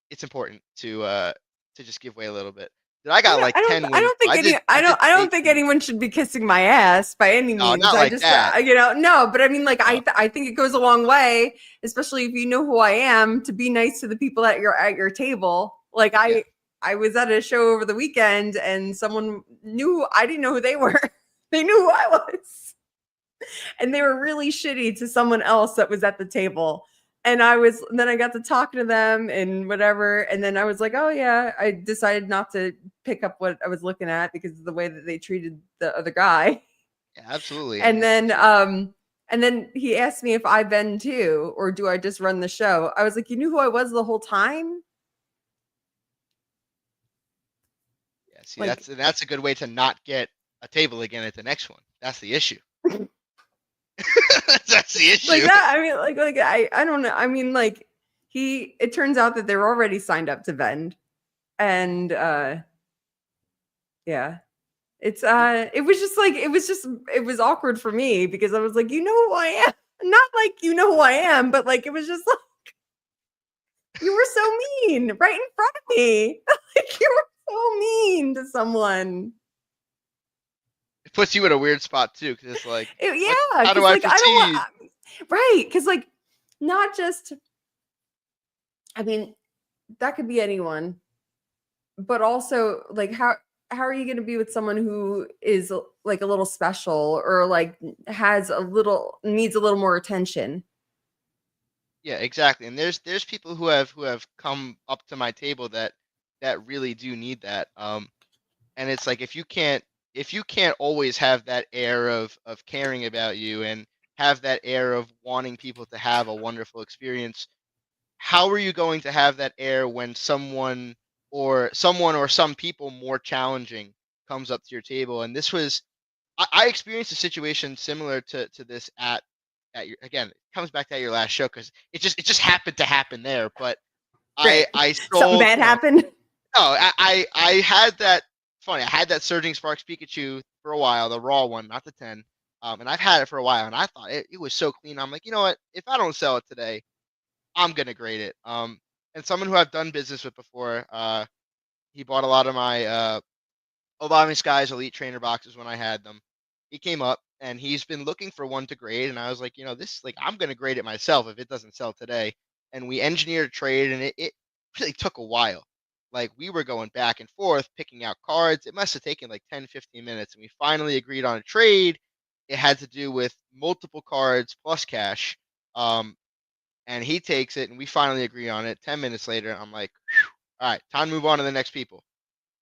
S2: it's important to just give way a little bit. Dude, I got like
S1: I
S2: 10 wins.
S1: don't think
S2: I did
S1: I don't
S2: state
S1: think
S2: teams.
S1: anyone should be kissing my ass by any
S2: No,
S1: means.
S2: not
S1: I
S2: like
S1: just,
S2: that.
S1: no, but I mean, like,
S2: No.
S1: I think it goes a long way, especially if you know who I am, to be nice to the people at your table. Like,
S2: Yeah.
S1: I was at a show over the weekend and someone knew, I didn't know who they were. They knew who I was. And they were really shitty to someone else that was at the table. And then I got to talk to them and whatever. And then I was like, oh yeah, I decided not to pick up what I was looking at because of the way that they treated the other guy.
S2: Yeah, absolutely. And
S1: And
S2: it's
S1: then and then he asked me if I bend too, or do I just run the show? I was like, you knew who I was the whole time?
S2: yeah, see,
S1: Like,
S2: that's a good way to not get a table again at the next one. That's the issue. That's the
S1: like
S2: issue.
S1: that. I mean, I don't know. I mean, like, it turns out that they were already signed up to vend. And yeah. It's it was just like it was awkward for me because I was like, you know who I am. Not like you know who I am, but like it was just like you were so mean right in front of me. Like you were so mean to someone.
S2: It puts you in a weird spot too, because it's like, what?
S1: Yeah,
S2: How do
S1: because
S2: I
S1: like I don't want
S2: proceed?
S1: right, because like not just I mean, that could be anyone, but also like how are you going to be with someone who is like a little special or like has a little needs a little more attention?
S2: Yeah, exactly. And there's people who have come up to my table that really do need that. And it's like if you can't always have that air of caring about you and have that air of wanting people to have a wonderful experience, how are you going to have that air when someone or some people more challenging comes up to your table? And this was I experienced a situation similar to this at your again, it comes back to at your last show because it just happened to happen there. But
S1: Right.
S2: I
S1: Something
S2: sold,
S1: bad happened.
S2: no, I had that funny. I had that Surging Sparks Pikachu for a while, the raw one, not the 10. And I've had it for a while, and I thought it was so clean. I'm like, you know what? If I don't sell it today, I'm gonna grade it. And someone who I've done business with before, he bought a lot of my Skies Elite Trainer boxes when I had them. He came up and he's been looking for one to grade, and I was like, this like I'm gonna grade it myself if it doesn't sell today. And we engineered a trade, and it really took a while. Like we were going back and forth, picking out cards. It must have taken like 10, 15 minutes, and we finally agreed on a trade. It had to do with multiple cards plus cash. Um, and he takes it, and we finally agree on it. 10 minutes later, I'm like, all right, time to move on to the next people.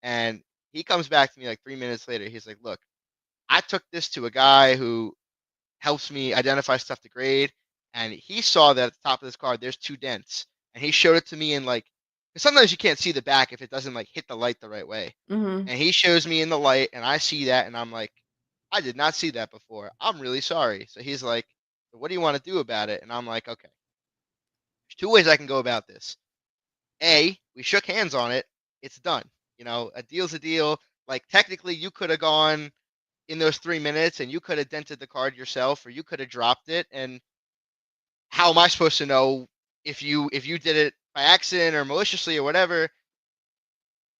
S2: And he comes back to me like 3 minutes later. He's like, look, I took this to a guy who helps me identify stuff to grade, and he saw that at the top of this card there's two dents, and he showed it to me in like, 'cause sometimes you can't see the back if it doesn't like hit the light the right way.
S1: Hmm.
S2: And he shows me in the light, and I see that, and I'm like, I did not see that before. I'm really sorry. So he's like, "So what do you want to do about it?" And I'm like, okay, there's two ways I can go about this. A, we shook hands on it. It's done. A deal's a deal. Like technically, you could have gone in those 3 minutes and you could have dented the card yourself, or you could have dropped it. And how am I supposed to know if you did it by accident or maliciously or whatever?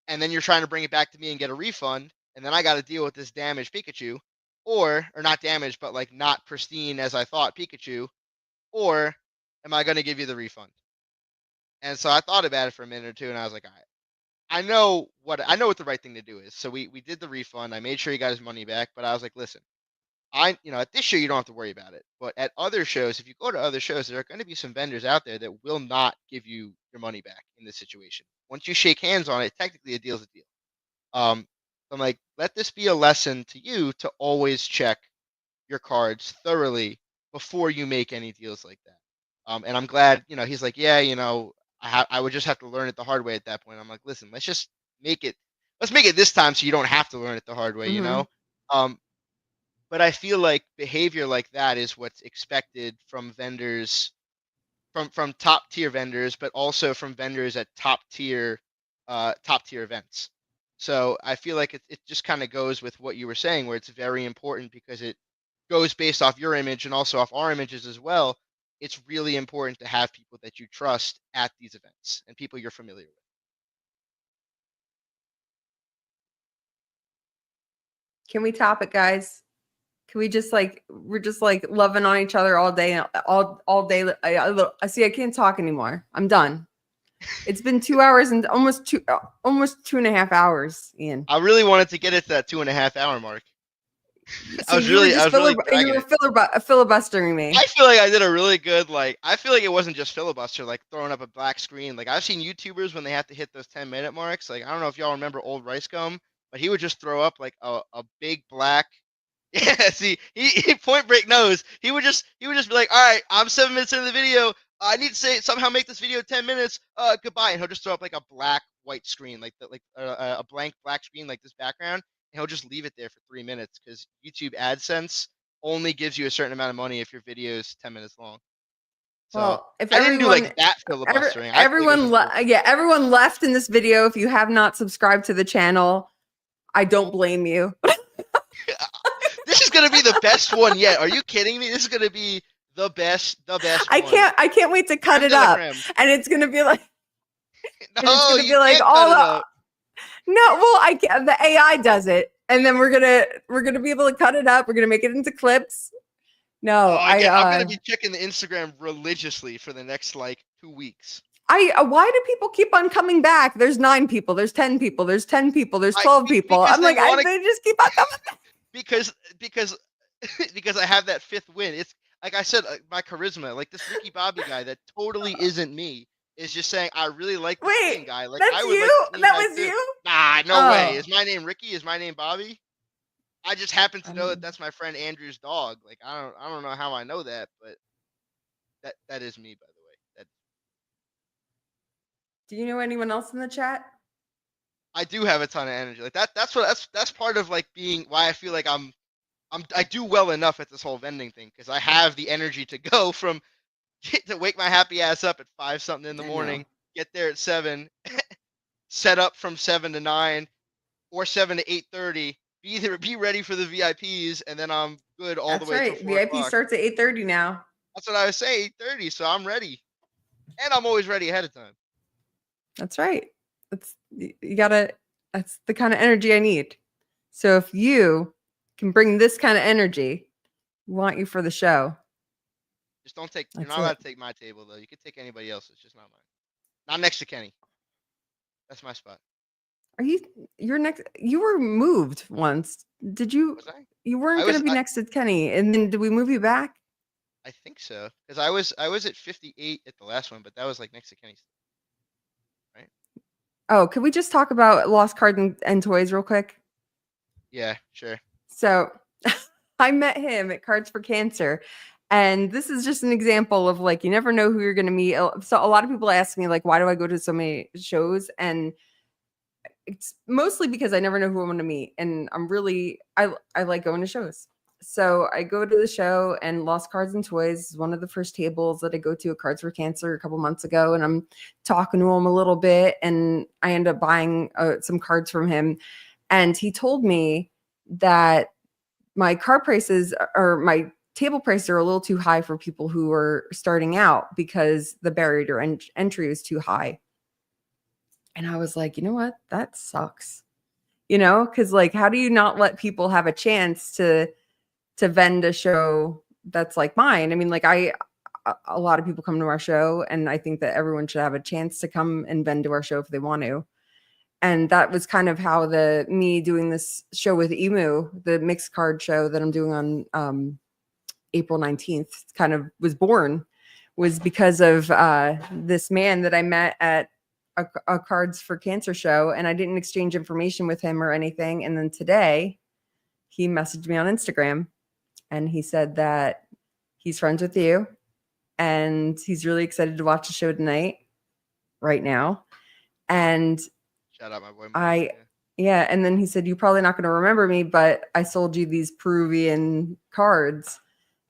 S2: And then you're trying to bring it back to me and get a refund, and then I got to deal with this damaged Pikachu, or not damaged, but like not pristine as I thought Pikachu, or am I going to give you the refund? And so I thought about it for a minute or two, and I was like, all right. I know what the right thing to do is. So we did the refund. I made sure he got his money back, but I was like, listen, at this show you don't have to worry about it. But at other shows, if you go to other shows, there are going to be some vendors out there that will not give you your money back in this situation. Once you shake hands on it, technically a deal's a deal. I'm like, let this be a lesson to you to always check your cards thoroughly before you make any deals like that. And I'm glad, he's like, yeah, I would just have to learn it the hard way at that point. I'm like, listen, make it, let's make it this time so you don't have to learn it the hard way.
S1: Hmm.
S2: Um, but I feel like behavior like that is what's expected from vendors, from top tier vendors, but also from vendors at top tier events. So I feel like it just kind of goes with what you were saying, where it's very important because it goes based off your image and also off our images as well. It's really important to have people that you trust at these events and people you're familiar with.
S1: Can we top it, guys? Can we just like we're just like loving on each other all day, all day? I see. I can't talk anymore. I'm done. It's been 2 hours and almost 2.5 hours, Ian.
S2: I really wanted to get it to that 2.5 hour mark.
S1: So you were just
S2: dragging it.
S1: filibustering me.
S2: I feel like I did a really good, like, I feel like it wasn't just filibuster, like throwing up a black screen. Like, I've seen YouTubers when they have to hit those 10-minute marks. Like, I don't know if y'all remember old Rice Gum, but he would just throw up like a big black. Yeah, see, he Point Break knows. He would just be like, all right, I'm 7 minutes into the video. I need to somehow make this video 10 minutes. Goodbye. And he'll just throw up like a black white screen, a blank black screen like this background, and he'll just leave it there for 3 minutes because YouTube AdSense only gives you a certain amount of money if your video is 10 minutes long. So
S1: Well, if
S2: I didn't do
S1: everyone,
S2: like that filibustering. I feel like it was
S1: everyone,
S2: important.
S1: yeah, everyone left in this video. If you have not subscribed to the channel, I don't blame you.
S2: This is gonna be the best one yet. Are you kidding me? This is gonna be the best one.
S1: I can't wait to cut
S2: Creme
S1: it
S2: de la
S1: up,
S2: creme.
S1: and it's gonna be like, and it's
S2: No,
S1: gonna
S2: you
S1: be like
S2: can't
S1: all
S2: cut it
S1: the
S2: up.
S1: no. Well, I can't. The AI does it, and then we're gonna be able to cut it up. We're gonna make it into clips.
S2: Oh,
S1: No,
S2: I'm gonna be checking the Instagram religiously for the next like 2 weeks.
S1: why do people keep on coming back? There's 9 people, there's 10 people, there's 10 people, there's 12 people.
S2: Because
S1: I'm
S2: they
S1: like,
S2: want to
S1: they just keep on coming back.
S2: because because I have that fifth win. It's like I said, my charisma, like this Ricky Bobby guy that totally isn't me, is just saying I really like this
S1: Wait,
S2: Ian guy. Like
S1: that's
S2: I would like
S1: you?
S2: this Ian
S1: That
S2: guy
S1: was
S2: too.
S1: you?
S2: Nah, no way.
S1: Oh.
S2: Is my name Ricky? Is my name Bobby? I just happen to know that that's my friend Andrew's dog. Like I don't know how I know that, but that is me, by the way.
S1: Do you know anyone else in the chat?
S2: I do have a ton of energy. Like that's part of like being why I feel like I do well enough at this whole vending thing because I have the energy to go from to wake my happy ass up at 5 something in the
S1: I know.
S2: morning, get there at 7, set up from 7 to 9 or 7 to 8:30, be ready for the VIPs, and then I'm good all the
S1: That's
S2: way till
S1: right.
S2: 4
S1: VIP
S2: o'clock.
S1: starts at 8:30 now.
S2: That's what I was saying, 8:30. So I'm ready, and I'm always ready ahead of time.
S1: That's right. That's you gotta. That's the kind of energy I need. So if you can bring this kind of energy, we want you for the show.
S2: Just don't take. You're
S1: That's
S2: not
S1: it.
S2: allowed to take my table though. You can take anybody else's, just not mine. Not next to Kenny. That's my spot.
S1: Are you? You're next. You were moved once. Did you?
S2: Was I?
S1: You weren't
S2: I
S1: going
S2: was.
S1: to be next to Kenny, and then did we move you back?
S2: I think so because I was at 58 at the last one, but that was like next to Kenny's. Right?
S1: Oh, could we just talk about Lost Cards and Toys real quick?
S2: Yeah, sure.
S1: So I met him at Cards for Cancer. And this is just an example of like, you never know who you're going to meet. So a lot of people ask me, like, why do I go to so many shows? And it's mostly because I never know who I'm going to meet. And I like going to shows. So I go to the show, and Lost Cards and Toys is one of the first tables that I go to at Cards for Cancer a couple months ago. And I'm talking to him a little bit, and I end up buying some cards from him. And he told me that my card prices or my table prices are a little too high for people who are starting out because the barrier to entry is too high. And I was like, you know what? That sucks. Because like, how do you not let people have a chance to vend a show that's like mine? I mean, like a lot of people come to our show, and I think that everyone should have a chance to come and vend to our show if they want to. And that was kind of how me doing this show with Emu, the mixed card show that I'm doing on April 19th, kind of was born, was because of this man that I met at a Cards for Cancer show, and I didn't exchange information with him or anything. And then today he messaged me on Instagram, and he said that he's friends with you, and he's really excited to watch the show tonight, right now. And
S2: Shout out my boy Mike.
S1: yeah. And then he said, you're probably not going to remember me, but I sold you these Peruvian cards.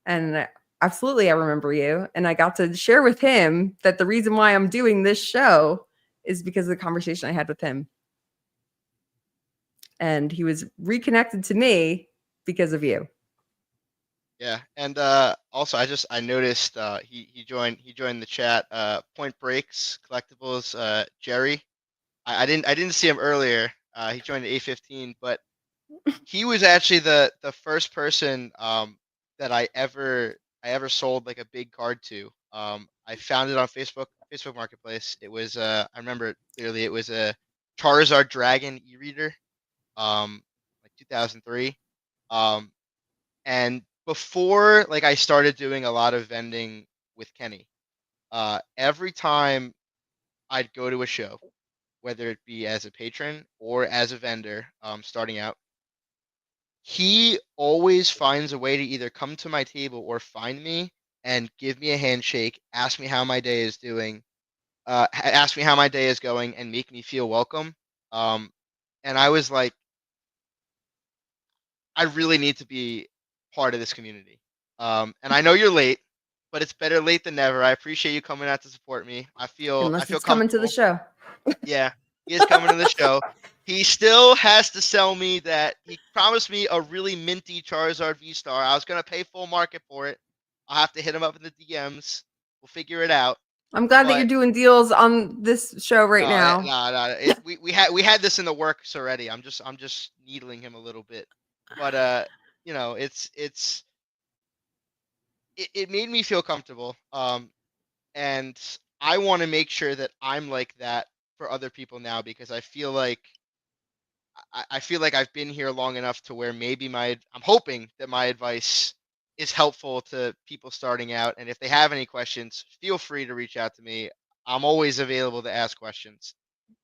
S1: And absolutely, I remember you. And I got to share with him that the reason why I'm doing this show is because of the conversation I had with him. And he was reconnected to me because of you.
S2: Yeah, and also I noticed he joined the chat. Point Breaks Collectibles. Jerry. I didn't see him earlier. He joined at 8:15, but he was actually the first person that I ever sold like a big card to. I found it on Facebook Marketplace. It was I remember it clearly. It was a Charizard Dragon e-reader, like 2003. Um, and before like I started doing a lot of vending with Kenny, every time I'd go to a show, whether it be as a patron or as a vendor, starting out, he always finds a way to either come to my table or find me and give me a handshake, ask me how my day is doing, ask me how my day is going, and make me feel welcome. Um, and I was like, I really need to be part of this community. And I know you're late, but it's better late than never. I appreciate you coming out to support me. I
S1: Unless
S2: feel
S1: it's coming to the
S2: comfortable.
S1: show.
S2: Yeah, he is coming to the show. He still has to sell me that. He promised me a really minty Charizard V Star. I was gonna pay full market for it. I'll have to hit him up in the DMs. We'll figure it out.
S1: I'm glad that you're
S2: But
S1: doing deals on this show right
S2: no,
S1: now.
S2: no, no. We had this in the works already. I'm just needling him a little bit. But it made me feel comfortable. And I want to make sure that I'm like that for other people now because I feel like I've been here long enough to where maybe I'm hoping that my advice is helpful to people starting out. And if they have any questions, feel free to reach out to me. I'm always available to ask questions.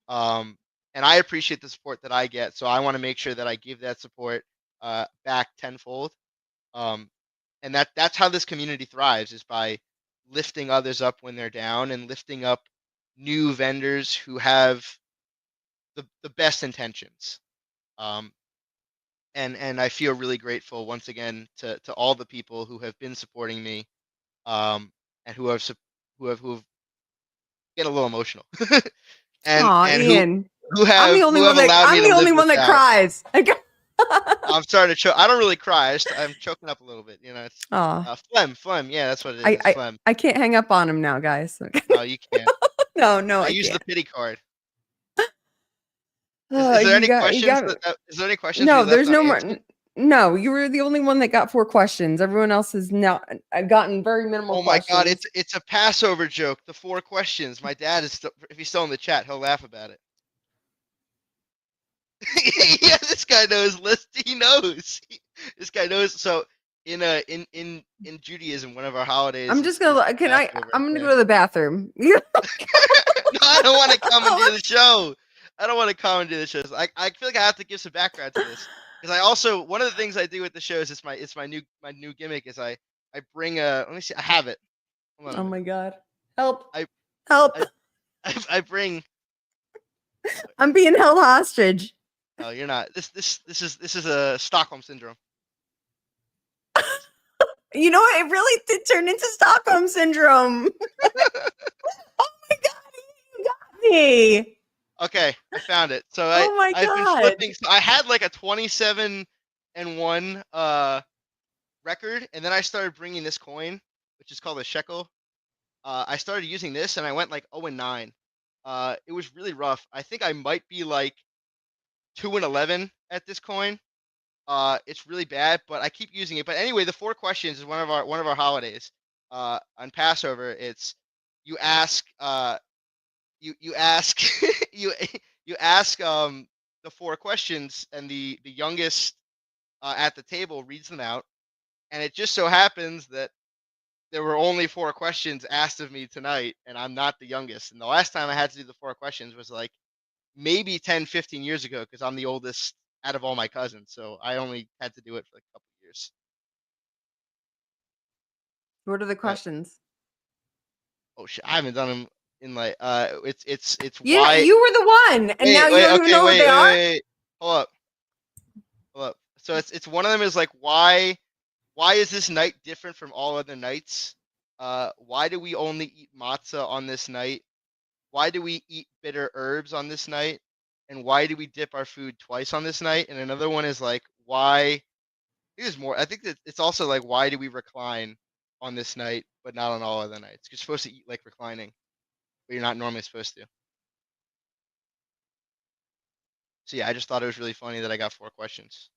S2: Um, and I appreciate the support that I get, so I want to make sure that I give that support back tenfold. Um, and that's how this community thrives is by lifting others up when they're down and lifting up new vendors who have the best intentions. Um, and I feel really grateful once again to all the people who have been supporting me, and who have get a little emotional,
S1: Aw,
S2: and who
S1: Ian.
S2: who have who have allowed me
S1: I'm
S2: to
S1: the
S2: live
S1: only one
S2: this
S1: that
S2: out.
S1: cries.
S2: I'm starting to choke. I don't really cry. I'm choking up a little bit. It's
S1: Aw.
S2: phlegm. Yeah, that's what it is. It's
S1: I
S2: phlegm.
S1: I can't hang up on him now, guys.
S2: No, you can't.
S1: No,
S2: I
S1: I
S2: use the
S1: can't.
S2: pity card. Is,
S1: Oh,
S2: is there any
S1: you
S2: questions
S1: got
S2: is there any questions we
S1: no,
S2: left
S1: there's no more.
S2: unanswered?
S1: No, you were the only one that got 4 questions. Everyone else has now gotten very minimal
S2: Oh my God,
S1: questions.
S2: it's a Passover joke. The 4 questions. My dad is still, if he's still in the chat, he'll laugh about it. Yeah, this guy knows list. He knows. This guy knows. So in Judaism, one of our holidays
S1: I'm
S2: is
S1: just
S2: is
S1: gonna. Can I?
S2: Passover.
S1: I'm gonna
S2: Yeah.
S1: go to the bathroom.
S2: No, I don't want to come and do the show. I don't want to come and do the shows. I feel like I have to give some background to this because I also one of the things I do with the shows is my new gimmick is I bring a let me see I have it. Hold on a
S1: Oh my
S2: minute.
S1: god! Help!
S2: I
S1: Help!
S2: I I bring.
S1: I'm being held hostage.
S2: Oh, you're not. This is a Stockholm syndrome.
S1: You know what? It really did turn into Stockholm syndrome. Oh my god! You got me.
S2: Okay, I found it. So
S1: Oh my
S2: I've been
S1: god!
S2: flipping. So I had like a 27-1 record, and then I started bringing this coin, which is called a shekel. I started using this, and I went like 0-9. It was really rough. I think I might be like 2-11 at this coin. It's really bad, but I keep using it. But anyway, the 4 questions is one of our holidays. On Passover, it's you ask you ask you you ask the 4 questions, and the youngest at the table reads them out. And it just so happens that there were only 4 questions asked of me tonight, and I'm not the youngest. And the last time I had to do the 4 questions was like maybe 10, 15 years ago because I'm the oldest out of all my cousins. So I only had to do it for like a couple of years.
S1: What are the
S2: But
S1: questions?
S2: oh shit, I haven't done them in like it's
S1: Yeah,
S2: why.
S1: you were the one, and now you
S2: Wait,
S1: don't even
S2: okay,
S1: know what
S2: wait,
S1: they
S2: wait,
S1: are.
S2: wait. Hold up, hold up. So it's one of them is like why is this night different from all other nights? Why do we only eat matzah on this night? Why do we eat bitter herbs on this night? And why do we dip our food twice on this night? And another one is like why there's more. I think that it's also like why do we recline on this night but not on all other nights? You're supposed to eat like reclining, but you're not normally supposed to. So yeah, I just thought it was really funny that I got 4 questions.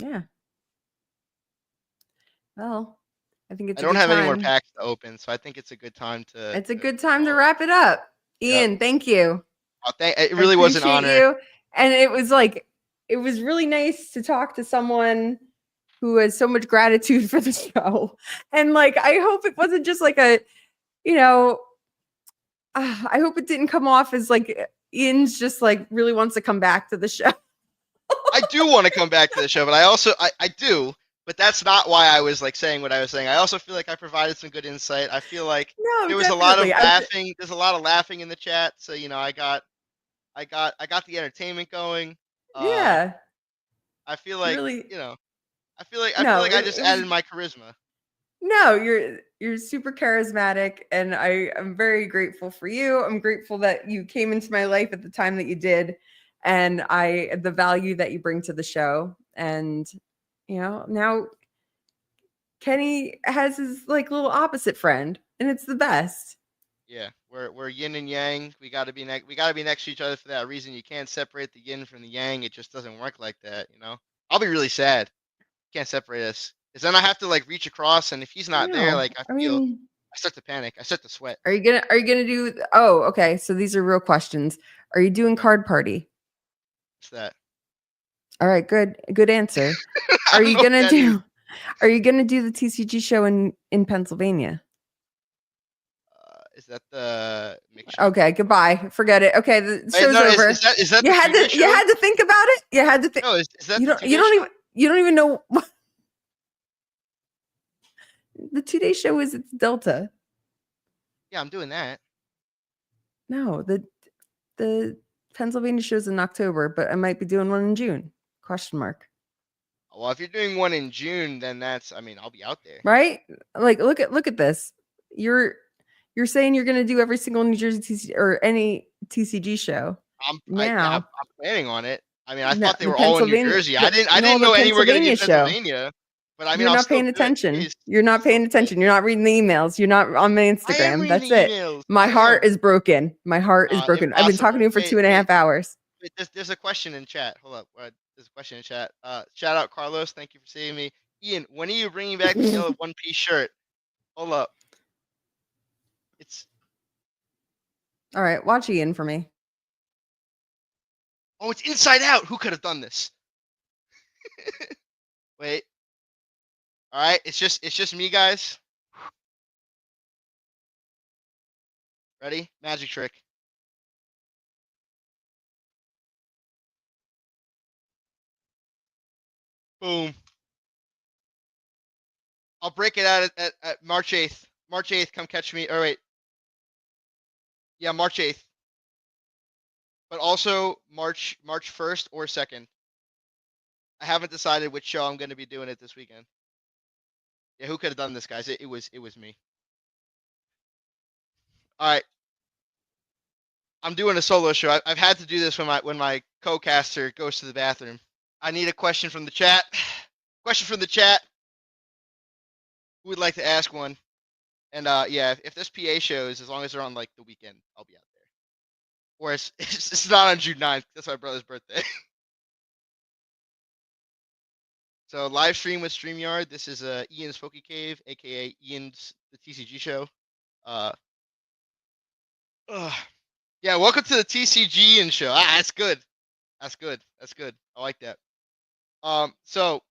S1: Yeah. Well, I think
S2: I
S1: it's a
S2: don't
S1: good
S2: have any more
S1: time.
S2: packs to open, so I think it's a good time
S1: It's a
S2: to
S1: good time to
S2: call it.
S1: wrap it up.
S2: Yep.
S1: Ian, thank you.
S2: It
S1: I
S2: really was an
S1: appreciate
S2: honor.
S1: you. And it was really nice to talk to someone who has so much gratitude for the show. And like, I hope it wasn't just like a, you know, I hope it didn't come off as like Ian's just like really wants to come back to the show.
S2: I do want to come back to the show, but I do, but that's not why I was like saying what I was saying. I also feel like I provided some good insight. I feel like
S1: No,
S2: there was a lot of
S1: definitely.
S2: laughing. There's a lot of laughing in the chat, so I got the entertainment going. Uh,
S1: Yeah,
S2: I feel like
S1: really.
S2: I feel
S1: No,
S2: like I just
S1: it was
S2: added my charisma.
S1: no. You're super charismatic, and I'm very grateful for you. I'm grateful that you came into my life at the time that you did, and the value that you bring to the show. And now Kenny has his like little opposite friend, and it's the best.
S2: Yeah, we're yin and yang. We gotta be next to each other for that reason. You can't separate the yin from the yang. It just doesn't work like that, you know. I'll be really sad. Can't separate us. Cause then I have to like reach across, and if he's not there,
S1: No,
S2: like
S1: I mean,
S2: I start to panic. I start to sweat.
S1: are you gonna do? Oh, okay. So these are real questions. Are you doing
S2: Right.
S1: card party?
S2: What's that?
S1: All right, good answer.
S2: I
S1: Are
S2: don't
S1: you
S2: know what
S1: gonna
S2: that is.
S1: do? Are you gonna do the TCG show in Pennsylvania?
S2: Is that the mix show?
S1: Okay, goodbye. Forget it. Okay, the
S2: Wait,
S1: show's
S2: no,
S1: over.
S2: is that the 2 day
S1: You
S2: show?
S1: had to think about it. You had to think.
S2: No, is that
S1: You
S2: the
S1: don't
S2: 2 day show?
S1: you don't even know the 2 day show is it's Delta.
S2: Yeah, I'm doing that.
S1: No, the Pennsylvania show's in October, but I might be doing one in June. Question mark.
S2: Well, if you're doing one in June, then that's. I mean, I'll be out there.
S1: Right? Like look at this. You're you're saying you're gonna do every single New Jersey TCG or any TCG show.
S2: I'm
S1: Now,
S2: planning on it. I mean, I
S1: no,
S2: thought they were all in New Jersey. I didn't
S1: The
S2: know any were going to be
S1: Pennsylvania
S2: in
S1: show.
S2: Pennsylvania. But I mean,
S1: You're
S2: I'll
S1: not
S2: still
S1: paying
S2: do it.
S1: attention.
S2: Please,
S1: You're not
S2: still
S1: paying
S2: do it.
S1: attention. You're not reading the emails. You're not on my
S2: I am
S1: Instagram.
S2: reading
S1: That's
S2: the
S1: it.
S2: emails.
S1: My
S2: I am.
S1: heart is broken. My heart is broken. I've been talking to
S2: Impossible.
S1: you for two and a half hours.
S2: Wait. There's a question in chat. Hold up. There's a question in chat. Shout out Carlos. Thank you for saving me. Ian, when are you bringing back the yellow one piece shirt? Hold up. It's
S1: All right, watch Ian for me.
S2: it's inside out. Who could have done this? Wait. All right. It's just me, guys. Ready? Magic trick. Boom. I'll break it out at March 8th. March 8th, come catch me. Or wait. Yeah, March 8th. But also March 1st or 2nd. I haven't decided which show I'm going to be doing it this weekend. Yeah, who could have done this, guys? It was me. All right. I'm doing a solo show. I've had to do this when my co-caster goes to the bathroom. I need a question from the chat. Question from the chat. Who would like to ask one? And yeah, if this PA shows, as long as they're on like the weekend, I'll be out there. Or it's not on June 9th. That's my brother's birthday. So live stream with StreamYard. This is Ian's Poke Cave, aka Ian's the TCG show. Uh, yeah, welcome to the TCG Ian show. That's good. That's good. That's good. I like that. So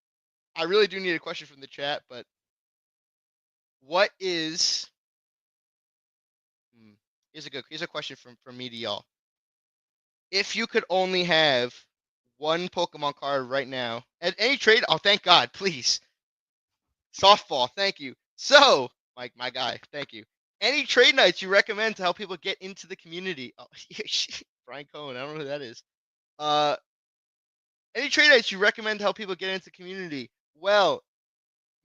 S2: I really do need a question from the chat, but what is? Here's a question from me to y'all. If you could only have one Pokemon card right now at any trade, oh thank God, please. Softball, thank you. So, my guy, thank you. Any trade nights you recommend to help people get into the community? Oh, Brian Cohen, I don't know who that is. Any trade nights you recommend to help people get into the community? Well,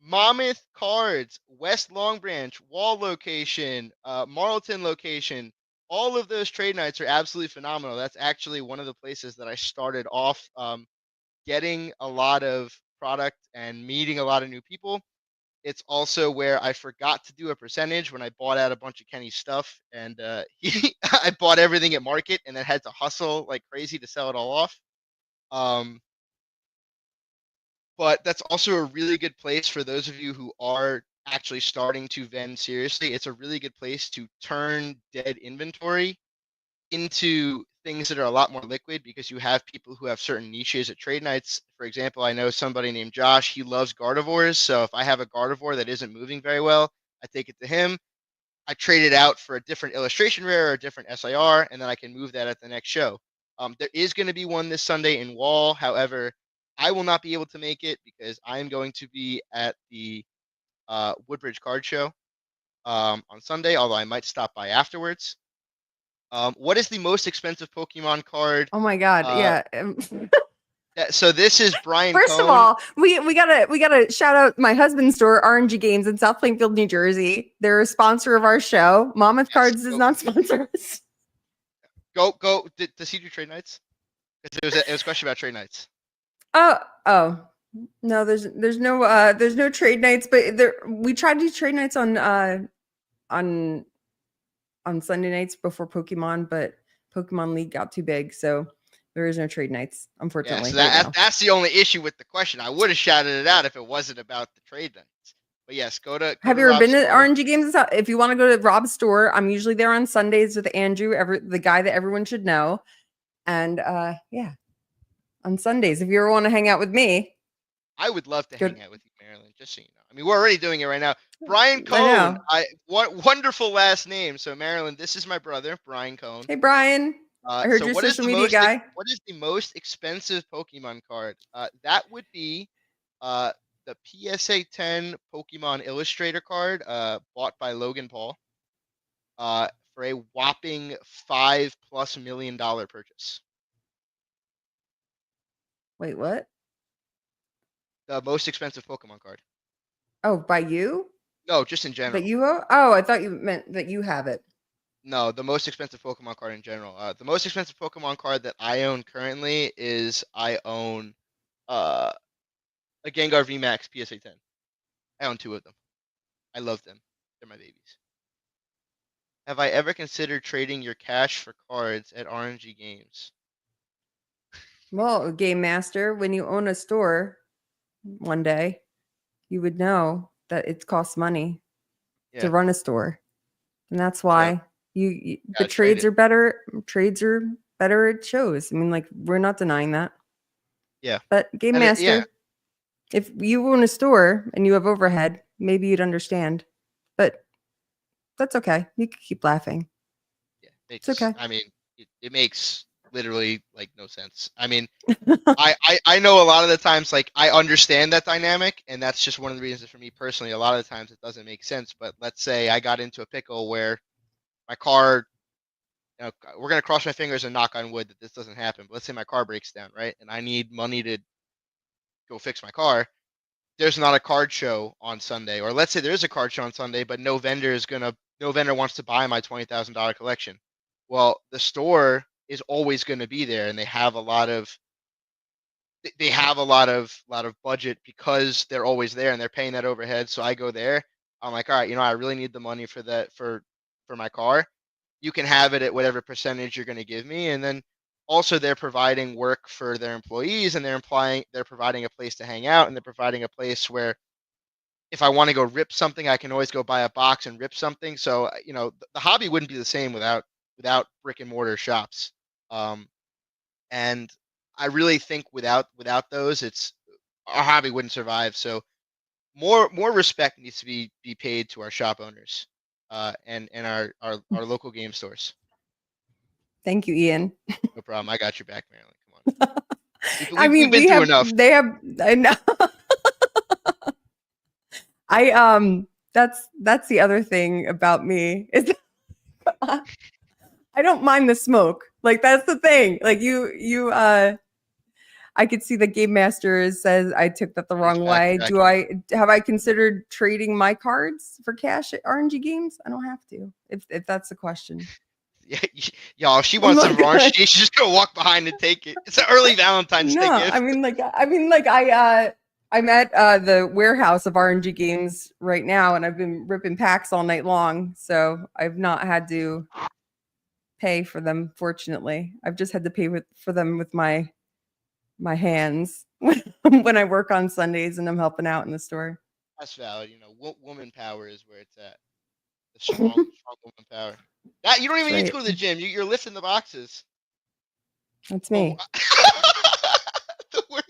S2: Monmouth Cards, West Long Branch, Wall location, Marlton location. All of those trade nights are absolutely phenomenal. That's actually one of the places that I started off getting a lot of product and meeting a lot of new people. It's also where I forgot to do a percentage when I bought out a bunch of Kenny's stuff, and I bought everything at market and then had to hustle like crazy to sell it all off. Um, but that's also a really good place for those of you who are actually starting to vend seriously. It's a really good place to turn dead inventory into things that are a lot more liquid because you have people who have certain niches at trade nights. For example, I know somebody named Josh. He loves Gardevoirs. So if I have a Gardevoir that isn't moving very well, I take it to him. I trade it out for a different illustration rare or a different SIR, and then I can move that at the next show. There is going to be one this Sunday in Wall. However, I will not be able to make it because I am going to be at the Woodbridge Card Show on Sunday, although I might stop by afterwards. What is the most expensive Pokemon card?
S1: Oh my God.
S2: Uh,
S1: Yeah.
S2: so this is Brian
S1: First of
S2: Cohn.
S1: all, we gotta shout out my husband's store, RNG Games in South Plainfield, New Jersey. They're a sponsor of our show. Mammoth
S2: Yes,
S1: Cards does not sponsor us.
S2: go. Does he do trade nights? Because it was a question about trade nights.
S1: Oh no, there's no trade nights, but we tried to do trade nights on Sunday nights before Pokemon, but Pokemon League got too big, so there is no trade nights,
S2: Yeah,
S1: unfortunately.
S2: so
S1: right now.
S2: that's the only issue with the question. I would have shouted it out if it wasn't about the trade nights. But yes, go to
S1: Have you ever
S2: Rob's
S1: been to
S2: store.
S1: RNG Games? If you want to go to Rob's store, I'm usually there on Sundays with Andrew, the guy that everyone should know. And yeah, on Sundays, if you ever want to hang out with me,
S2: I would love to
S1: good.
S2: hang out with you, Marilyn. Just so you know. I mean, we're already doing it right now. Brian
S1: I
S2: Cohn.
S1: know.
S2: What wonderful last name. So Marilyn, this is my brother, Brian Cohn.
S1: Hey, Brian. I heard
S2: So
S1: you're
S2: what is
S1: social
S2: the
S1: media
S2: most
S1: guy.
S2: what is the most expensive Pokemon card? That would be the PSA 10 Pokemon Illustrator card bought by Logan Paul for a whopping $5+ million purchase.
S1: Wait, what?
S2: The most expensive Pokemon card.
S1: Oh, by you?
S2: No, just in
S1: That
S2: general.
S1: you owe? Oh, I thought you meant that you have it.
S2: No, the most expensive Pokemon card in general. The most expensive Pokemon card that I own currently is I own uh, a Gengar VMAX PSA 10. I own 2 of them. I love them. They're my babies. Have I ever considered trading your cash for cards at RNG Games?
S1: Well, Game Master, when you own a store one day, you would know that it costs money to
S2: Yeah,
S1: run a store. And that's
S2: gotta,
S1: why but
S2: gotta trade
S1: trades
S2: it.
S1: are better. Trades are better at shows. I mean, like, we're not denying that.
S2: Yeah,
S1: But Game
S2: and yeah,
S1: Master, if you own a store and you have overhead, maybe you'd understand. But that's okay. You can keep laughing.
S2: yeah.
S1: It's okay.
S2: I mean, it makes literally like no sense. I mean, I know a lot of the times like I understand that dynamic, and that's just one of the reasons for me personally. A lot of the times it doesn't make sense. But let's say I got into a pickle where my car, we're gonna cross my fingers and knock on wood that this doesn't happen. But let's say my car breaks down, right, and I need money to go fix my car. There's not a card show on Sunday, or let's say there is a card show on Sunday, but no vendor wants to buy my $20,000 collection. Well, the store is always going to be there, and they have a lot of budget because they're always there and they're paying that overhead. So I go there. I'm like, all right, I really need the money for that for my car. You can have it at whatever percentage you're going to give me, and then also they're providing work for their employees, and they're providing a place to hang out, and they're providing a place where if I want to go rip something, I can always go buy a box and rip something. So the hobby wouldn't be the same without brick and mortar shops. And I really think without those, it's our hobby wouldn't survive. So more respect needs to be paid to our shop owners, and our local game stores.
S1: Thank you, Ian.
S2: No problem. I got your back, Marilyn. Come on.
S1: I
S2: We've
S1: mean,
S2: been through enough.
S1: I know. That's the other thing about me is I don't mind the smoke. Like, that's the thing. Like, I could see the Game Master says I took that the
S2: He's
S1: wrong
S2: back.
S1: way.
S2: Back
S1: Do
S2: in.
S1: I have I considered trading my cards for cash at RNG Games? I don't have to. If that's the question.
S2: Yeah, y'all. If she
S1: I'm
S2: wants
S1: not
S2: some orange
S1: good.
S2: juice, she's just gonna walk behind and take it. It's an early Valentine's
S1: No,
S2: Day gift.
S1: I'm at the warehouse of RNG Games right now, and I've been ripping packs all night long, so I've not had to pay for them. Fortunately, I've just had to pay for them with my hands. when I work on Sundays and I'm helping out in the store.
S2: That's valid. You know, woman power is where it's at. The strong woman power. That you don't
S1: That's
S2: even need to
S1: right.
S2: go to the gym. You're lifting the boxes.
S1: That's
S2: But
S1: me.
S2: the worker.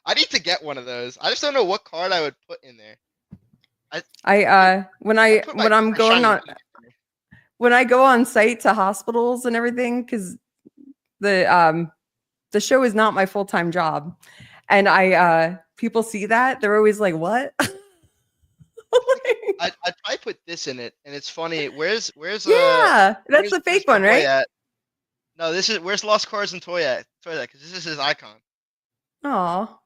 S2: I need to get one of those. I just don't know what card I would put in there.
S1: When
S2: I put my
S1: I'm going
S2: shiny
S1: on
S2: peach in there.
S1: when I go on site to hospitals and everything, because the show is not my full-time job, and people see that, they're always like, what?
S2: I'd probably put this in it, and it's funny.
S1: Yeah, that's the
S2: Where's
S1: fake
S2: my
S1: one,
S2: boy
S1: right?
S2: at? No, where's Lost Cars and Toy at? Because this is his icon.
S1: Oh,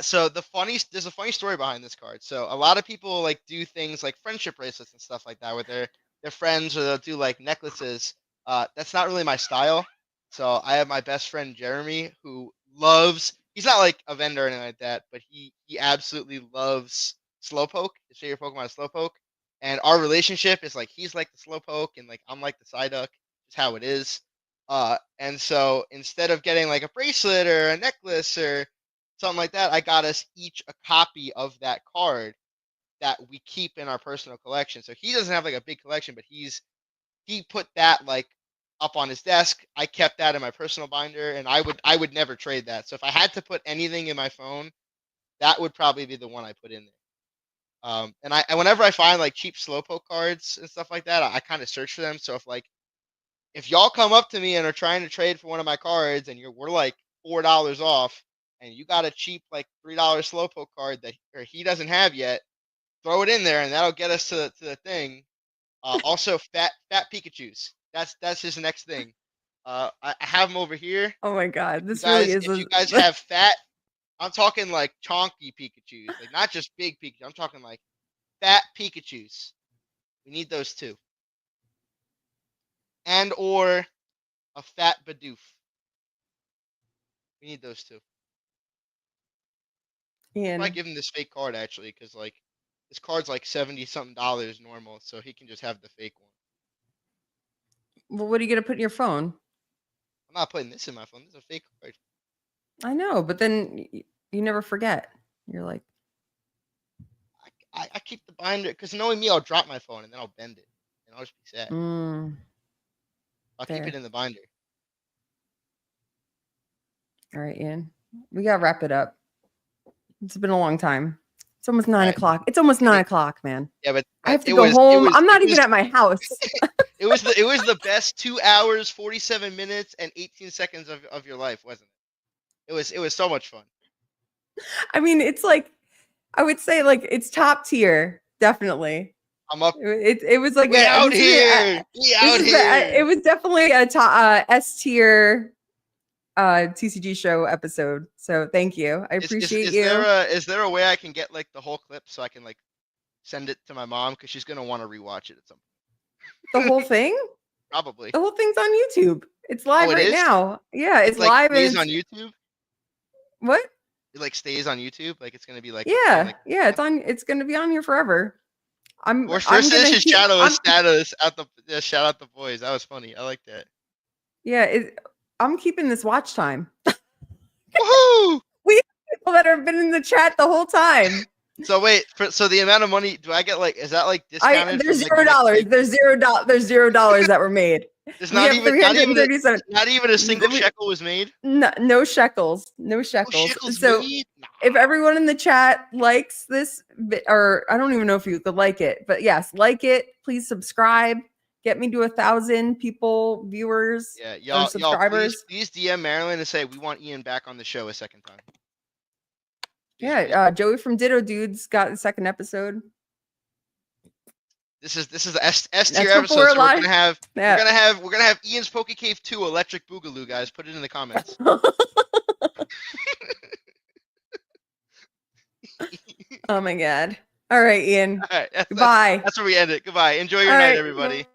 S2: So there's a funny story behind this card. So a lot of people like do things like friendship bracelets and stuff like that with their friends, or they'll do like necklaces. That's not really my style. So I have my best friend Jeremy who loves. He's not like a vendor or anything like that, but he absolutely loves Slowpoke. His favorite Pokemon is Slowpoke, and our relationship is like he's like the Slowpoke and like I'm like the Psyduck. It's how it is. And so instead of getting like a bracelet or a necklace or something like that, I got us each a copy of that card that we keep in our personal collection. So he doesn't have like a big collection, but he put that like up on his desk. I kept that in my personal binder, and I would never trade that. So if I had to put anything in my phone, that would probably be the one I put in there. And whenever I find like cheap Slowpoke cards and stuff like that, I kind of search for them. So if y'all come up to me and are trying to trade for one of my cards, and we're like $4 off, and you got a cheap like $3 Slowpoke card that or he doesn't have yet, throw it in there, and that'll get us to the thing. Also, fat Pikachu's. That's his next thing. I have them over here.
S1: oh my God, this really is
S2: If you
S1: a
S2: guys have fat, I'm talking like chonky Pikachu's, like not just big Pikachu. I'm talking like fat Pikachu's. We need those too, and or a fat Bidoof. We need those two. Probably
S1: Ian.
S2: give him this fake card actually, because like this card's like 70 something dollars normal, so he can just have the fake one.
S1: Well, what are you gonna put in your phone?
S2: I'm not putting this in my phone. This is a fake card.
S1: I know, but then you never forget. You're like,
S2: I keep the binder because knowing me, I'll drop my phone and then I'll bend it and I'll just be sad. I'll keep it
S1: there.
S2: in the binder.
S1: All right, Ian. We gotta wrap it up. It's been a long time. It's almost 9 o'clock. It's almost 9 o'clock, man.
S2: Yeah, but
S1: I have to
S2: it
S1: go
S2: was
S1: home. I'm not even at my house.
S2: it was the best 2 hours, 47 minutes, and 18 seconds of your life, wasn't it? It was so much fun.
S1: I mean, it's like I would say like it's top tier, definitely.
S2: I'm up.
S1: It was like
S2: We out here. We out here.
S1: It was definitely a top S tier TCG show episode. So thank you. I appreciate you.
S2: Is there a way I can get like the whole clip so I can like send it to my mom because she's gonna want to rewatch it at some
S1: The
S2: point?
S1: whole thing?
S2: Probably.
S1: The whole thing's on YouTube. It's live right
S2: is?
S1: now. Yeah, it's
S2: like
S1: live
S2: stays
S1: and
S2: on YouTube.
S1: what?
S2: It like stays on YouTube. Like it's gonna be like
S1: Yeah,
S2: like
S1: yeah, it's gonna be on here forever. I'm
S2: first
S1: gonna
S2: his
S1: keep
S2: channel
S1: I'm
S2: is status at the shout out the boys. That was funny. I like that.
S1: yeah, I'm keeping this watch time.
S2: Woohoo!
S1: We have people that have been in the chat the whole time.
S2: So wait, so the amount of money do I get? Like, is that like discounted?
S1: There's
S2: from, like,
S1: $0. There's $0 that were made.
S2: There's
S1: We have 337.
S2: not even a single shekel was made.
S1: No shekels. No
S2: No
S1: shekels.
S2: shekels
S1: So
S2: made. Nah.
S1: if everyone in the chat likes this, or I don't even know if you could like it, but yes, like it. Please subscribe. Get me to 1,000 people, viewers,
S2: Yeah,
S1: or subscribers.
S2: please DM Marilyn and say we want Ian back on the show a second time.
S1: Yeah, Joey from Ditto Dudes got the second episode.
S2: This is the S tier episode. So we're gonna have Ian's Poke Cave 2 Electric Boogaloo, guys. Put it in the comments.
S1: Oh my god. All right, Ian.
S2: All right,
S1: Goodbye.
S2: That's where we end it. Goodbye. Enjoy your night, everybody.